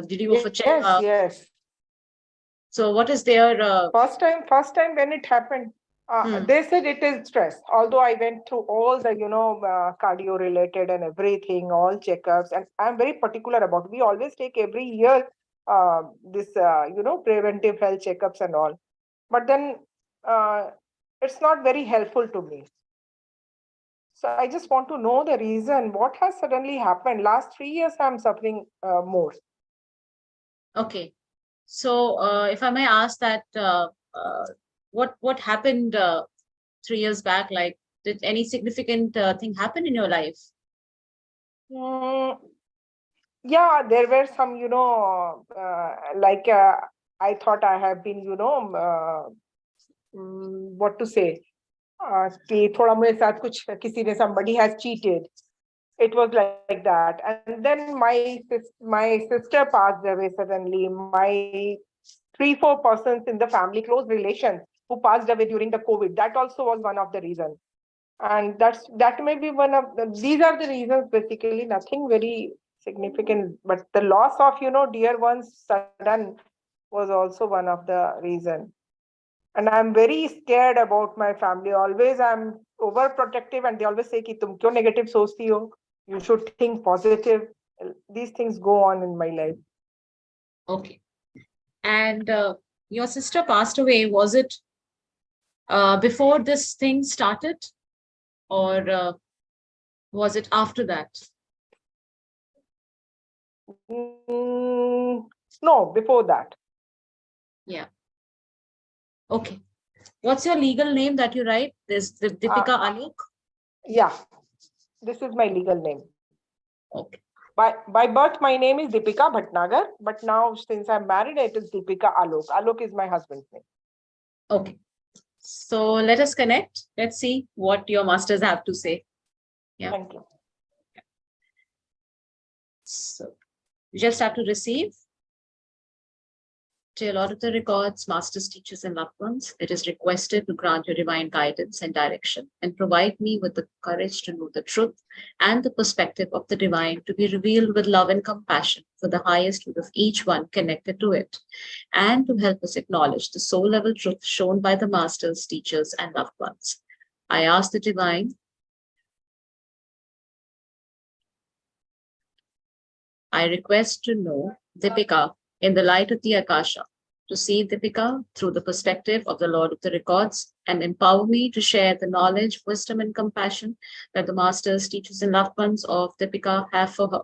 did you go for checkup? Yes. So what is their... First time when it happened, they said it is stress. Although I went through all the, cardio related and everything, all checkups, and I'm very particular about, we always take every year this, preventive health checkups and all. But then it's not very helpful to me. So I just want to know the reason. What has suddenly happened? Last 3 years, I'm suffering more. Okay. So if I may ask that, what happened 3 years back? Like, did any significant thing happen in your life? Yeah, there were some, I thought I have been, what to say, कि थोड़ा मेरे साथ कुछ किसी ने, somebody has cheated. It was like that. And then my sister passed away suddenly. My 3-4 persons in the family, close relations, who passed away during the COVID. That also was one of the reasons. And that may be one of these are the reasons, basically, nothing very significant. But the loss of, dear ones sudden was also one of the reasons. And I'm very scared about my family. Always I'm overprotective, and they always say कि तुम क्यों negative सोचती हो? You should think positive. These things go on in my life. Okay. And your sister passed away. Was it before this thing started, or was it after that? No, before that. Yeah. Okay. What's your legal name that you write? There's the Deepika Alok. Yeah, this is my legal name. Okay. By birth, my name is Deepika Bhatnagar, but now since I'm married, it is Deepika Alok. Alok is my husband's name. Okay. So let us connect. Let's see what your masters have to say. Yeah. Thank you. So you just have to receive. Dear Lord of the Records, masters, teachers, and loved ones, it is requested to grant your divine guidance and direction, and provide me with the courage to know the truth and the perspective of the divine, to be revealed with love and compassion for the highest good of each one connected to it, and to help us acknowledge the soul level truth shown by the masters, teachers, and loved ones. I ask the divine, I request to know Deepika in the light of the Akasha, to see Deepika through the perspective of the Lord of the Records, and empower me to share the knowledge, wisdom, and compassion that the masters, teachers, and loved ones of Deepika have for her.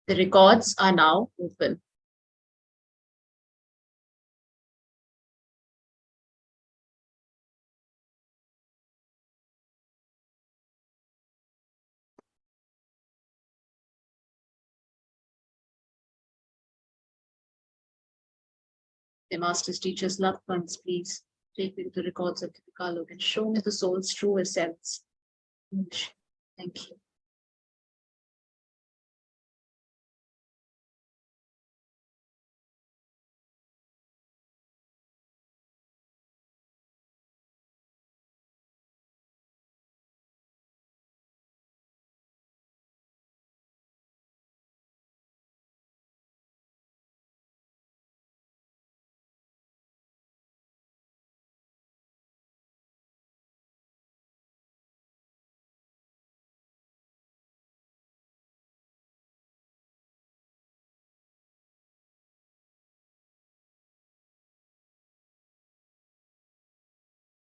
The records are now open. The masters, teachers, loved ones, please take me to the records of the Kaluk and show me the soul's true essence. Thank you.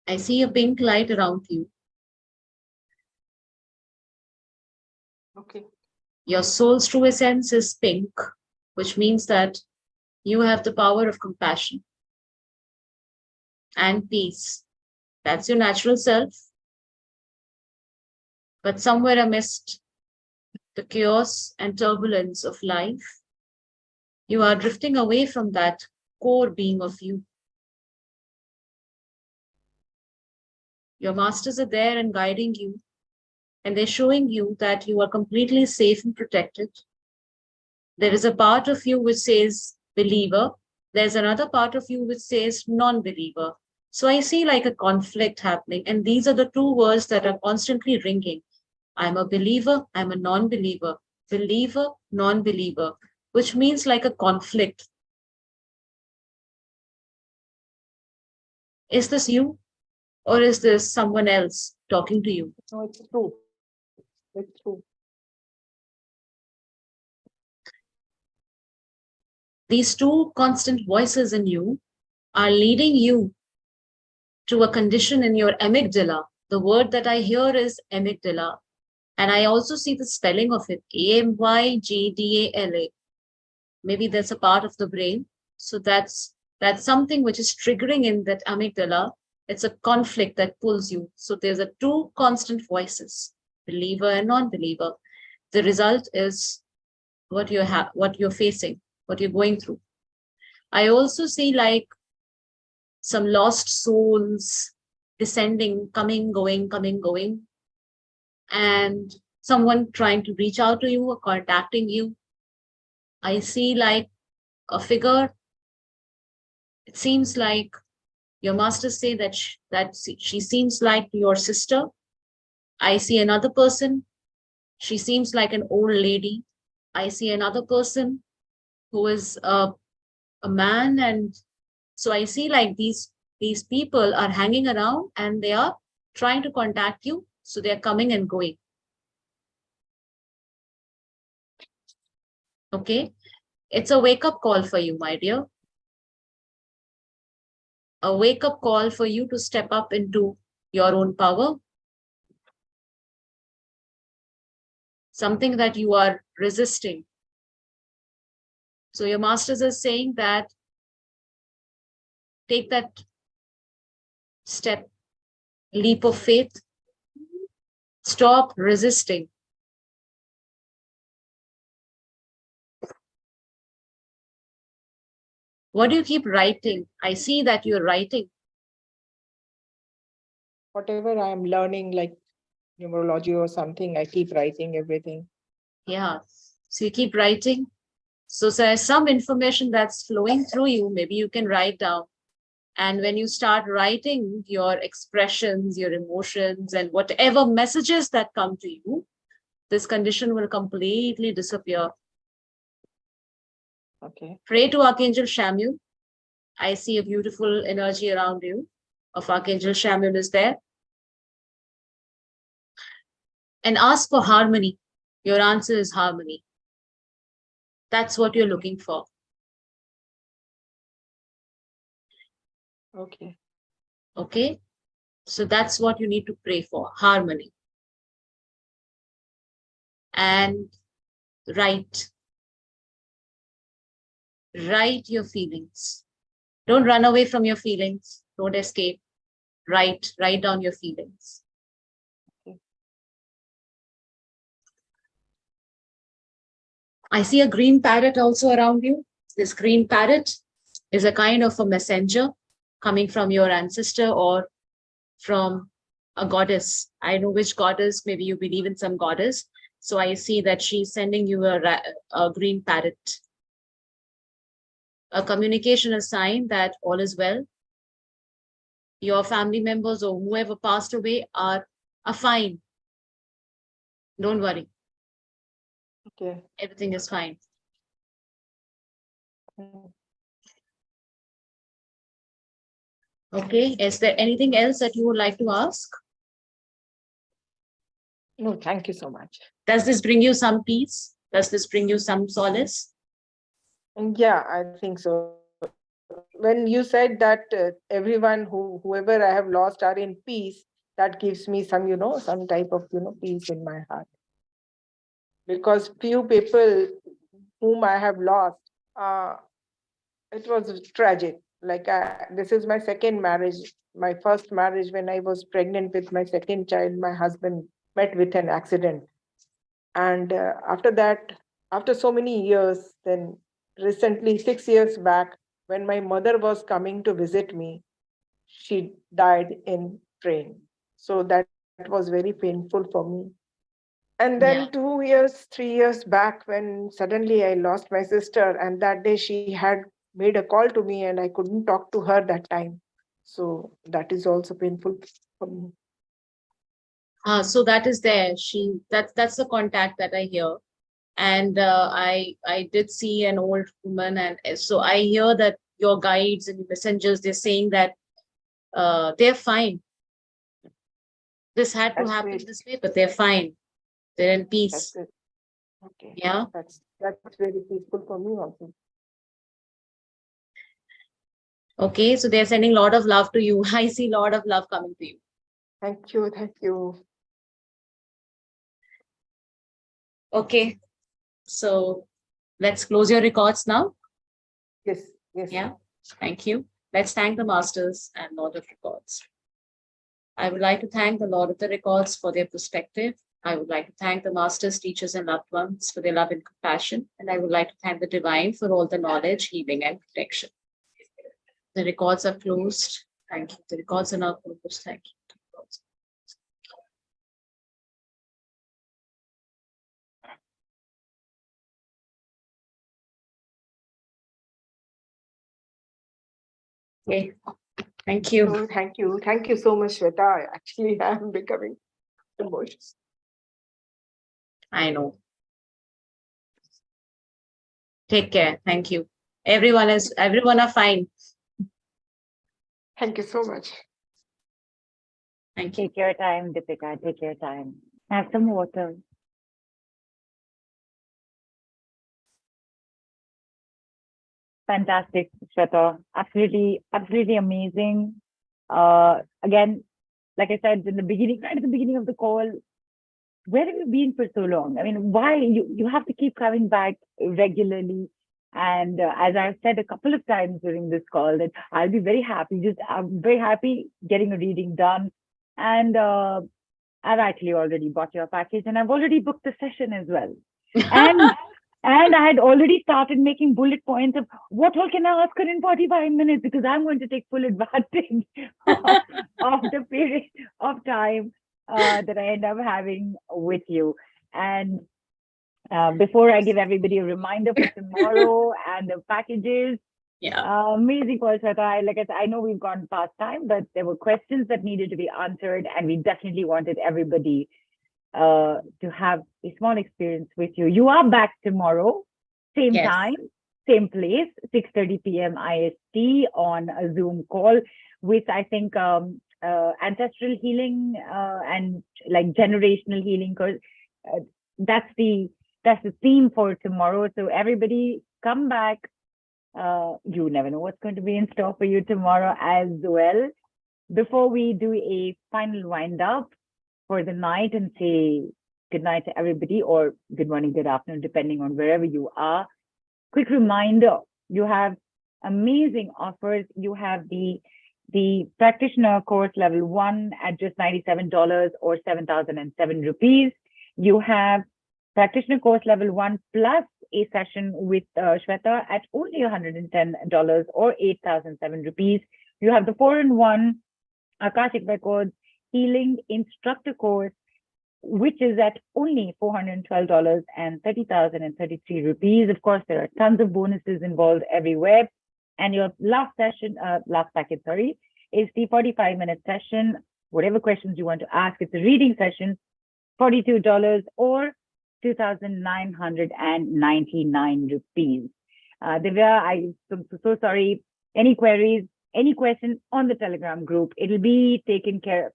I see a pink light around you. Okay. Your soul's true essence is pink, which means that you have the power of compassion and peace. That's your natural self. But somewhere amidst the chaos and turbulence of life, you are drifting away from that core being of you. Your masters are there and guiding you, and they're showing you that you are completely safe and protected. There is a part of you which says believer. There's another part of you which says non-believer. So I see like a conflict happening, and these are the two words that are constantly ringing. I'm a believer, I'm a non-believer, believer, non-believer, which means like a conflict. Is this you, or is this someone else talking to you? No, it's true. It's true. These two constant voices in you are leading you to a condition in your amygdala. The word that I hear is amygdala. And I also see the spelling of it, Amygdala. Maybe that's a part of the brain. So that's something which is triggering in that amygdala. It's a conflict that pulls you. So there's a two constant voices, believer and non-believer. The result is what you're facing, what you're going through. I also see like some lost souls descending, coming, going, and someone trying to reach out to you or contacting you. I see like a figure. It seems like your masters say that she seems like your sister. I see another person. She seems like an old lady. I see another person who is a man, and so I see like these people are hanging around and they are trying to contact you. So they're coming and going. Okay. It's a wake-up call for you, my dear. A wake-up call for you to step up into your own power. Something that you are resisting. So your masters are saying that take that step, leap of faith. Stop resisting. What do you keep writing? I see that you're writing. Whatever I'm learning, like numerology or something, I keep writing everything. Yeah. So you keep writing. So there's some information that's flowing through you. Maybe you can write down. And when you start writing your expressions, your emotions, and whatever messages that come to you, this condition will completely disappear. Okay. Pray to Archangel Shamuel. I see a beautiful energy around you of Archangel Shamuel is there. And ask for harmony. Your answer is harmony. That's what you're looking for. Okay. Okay? So that's what you need to pray for, harmony. And write your feelings. Don't run away from your feelings. Don't escape. Write down your feelings. Okay. I see a green parrot also around you. This green parrot is a kind of a messenger coming from your ancestor or from a goddess. I know which goddess, maybe you believe in some goddess. So I see that she's sending you a green parrot. A communication, a sign that all is well. Your family members or whoever passed away are fine. Don't worry. Okay. Everything is fine. Okay. Is there anything else that you would like to ask? No, thank you so much. Does this bring you some peace? Does this bring you some solace? Yeah, I think so. When you said that everyone whoever I have lost are in peace, that gives me some, some type of, peace in my heart. Because few people whom I have lost, it was tragic. Like this is my second marriage. My first marriage, when I was pregnant with my second child, my husband met with an accident. And after that, after so many years, then recently 6 years back, when my mother was coming to visit me, she died in train. So that was very painful for me. And then 2 years, 3 years back, when suddenly I lost my sister, and that day she had made a call to me and I couldn't talk to her that time. So that is also painful for me. So that is there. That's the contact that I hear. And I did see an old woman, and so I hear that your guides and messengers, they're saying that they're fine. This had to happen this way, but they're fine. They're in peace. Okay. Yeah. That's very peaceful for me also. Okay, so they're sending a lot of love to you. I see a lot of love coming to you. Thank you. Thank you. Okay, so let's close your records now. Yes. Yes. Yeah. Thank you. Let's thank the masters and Lord of Records. I would like to thank the Lord of the Records for their perspective. I would like to thank the masters, teachers, and loved ones for their love and compassion. And I would like to thank the divine for all the knowledge, healing, and protection. The records are closed. Thank you. The records are now closed. Thank you. Okay. Thank you. Oh, thank you. Thank you so much, Shveta. Actually, I am becoming emotional. I know. Take care. Thank you. Everyone are fine. Thank you so much. Thank you. Take your time, Deepika. Take your time. Have some water. Fantastic, Shweta. Absolutely, absolutely amazing. Again, like I said in the beginning, right at the beginning of the call, where have you been for so long? I mean, why you have to keep coming back regularly? And as I've said a couple of times during this call, that I'll be very happy. I'm very happy getting a reading done. And I've actually already bought your package, and I've already booked the session as well. And I had already started making bullet points of what all can I ask her in 45 minutes, because I'm going to take full advantage of the period of time that I end up having with you. And before I give everybody a reminder for tomorrow and the packages, amazing call, Shweta. Like I said, I know we've gone past time, but there were questions that needed to be answered, and we definitely wanted everybody to have a small experience with you. You are back tomorrow, same time, same place, 6:30 p.m. IST on a Zoom call with, I think, ancestral healing and like generational healing. That's the theme for tomorrow. So everybody come back. You never know what's going to be in store for you tomorrow as well. Before we do a final wind up for the night and say good night to everybody, or good morning, good afternoon, depending on wherever you are. Quick reminder, you have amazing offers. You have the practitioner course level 1 at just $97 or 7,007 rupees. You have practitioner course level 1 plus a session with Shveta at only $110 or 8,007 rupees. You have the 4-in-1 Akashic Records Healing Instructor course, which is at only $412 and 30,033 rupees. Of course, there are tons of bonuses involved everywhere. And your last package, is the 45-minute session. Whatever questions you want to ask, it's a reading session, $42 or 2,999 rupees. Divya, I'm so sorry. Any queries, any questions on the Telegram group, it'll be taken care of.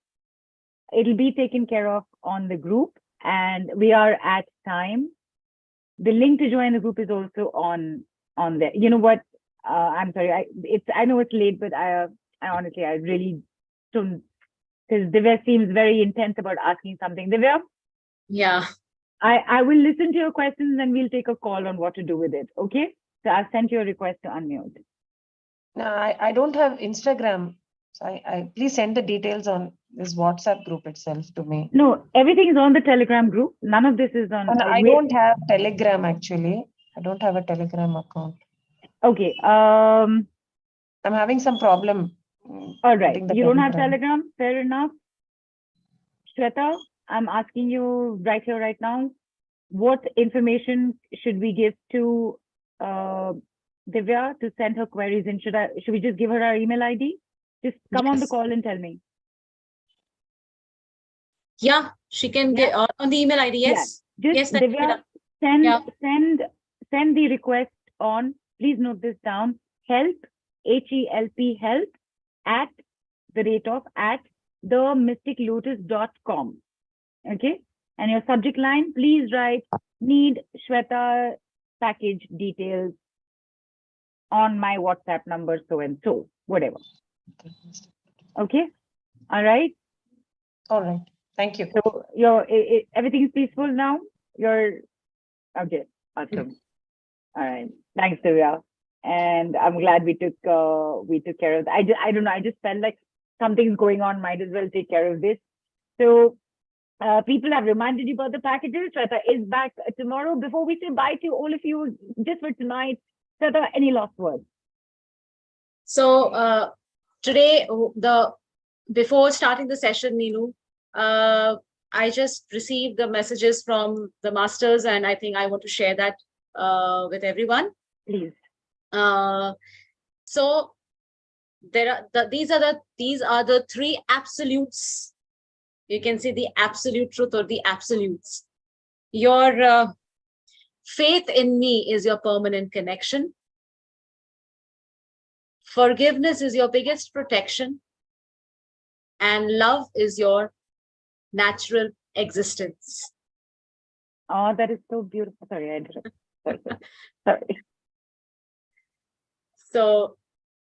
It'll be taken care of on the group, and we are at time. The link to join the group is also on there. You know what? I'm sorry. I know it's late, but I honestly really don't, because Divya seems very intense about asking something. Divya? Yeah. I will listen to your questions and we'll take a call on what to do with it. Okay? So I've sent you a request to unmute. No, I don't have Instagram. So I please send the details on this WhatsApp group itself to me. No, everything is on the Telegram group. None of this is on. And I don't have Telegram actually. I don't have a Telegram account. Okay. I'm having some problem. All right. You don't have Telegram? Fair enough. Shweta, I'm asking you right here, right now, what information should we give to Divya to send her queries in? Should we just give her our email ID? Just come on the call and tell me. Yeah, she can get on the email ID. Yes. Yeah. Just Divya, send the request on. Please note this down. Help, HELP, help at themysticlotus.com. Okay. And your subject line, please write need Shweta package details on my WhatsApp number, so and so, whatever. Okay. All right. All right. Thank you. So everything is peaceful now. You're okay. Awesome. All right. Thanks, Divya. And I'm glad we took care of that. I don't know. I just felt like something's going on. Might as well take care of this. So people have reminded you about the packages. Shweta is back tomorrow. Before we say bye to all of you, just for tonight, Shweta, any last words? So today, before starting the session, Neelu, I just received the messages from the masters, and I think I want to share that with everyone. Please. So there are these are the three absolutes. You can see the absolute truth or the absolutes. Your faith in me is your permanent connection. Forgiveness is your biggest protection. And love is your natural existence. Oh, that is so beautiful. Sorry, I interrupted. Sorry. So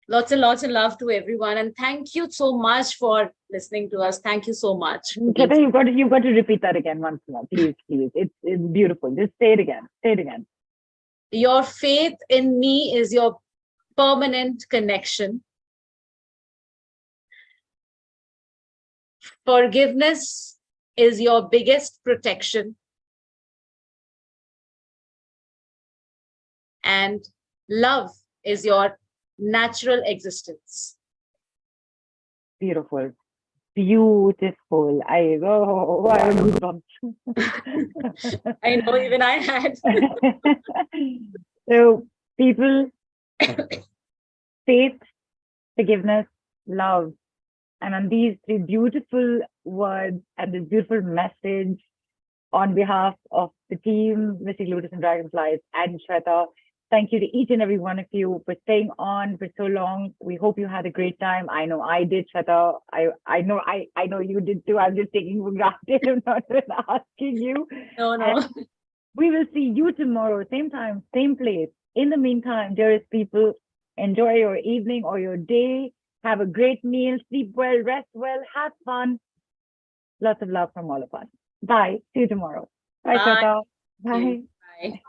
lots and lots of love to everyone. And thank you so much for listening to us. Thank you so much. Shweta, you've got to repeat that again once more. Please. It's beautiful. Just say it again. Say it again. Your faith in me is your permanent connection. Forgiveness is your biggest protection. And love is your natural existence. Beautiful. Beautiful. I know, even I had. So, people, faith, forgiveness, love. And on these three beautiful words and this beautiful message, on behalf of the team, Mystic Lotus and Dragonflies and Shweta, thank you to each and every one of you for staying on for so long. We hope you had a great time. I know I did, Shweta. I know you did too. I'm just taking for granted. I'm not asking you. No. And we will see you tomorrow, same time, same place. In the meantime, dearest people, enjoy your evening or your day. Have a great meal, sleep well, rest well, have fun. Lots of love from all of us. Bye. See you tomorrow. Bye, Shweta. Bye. Bye.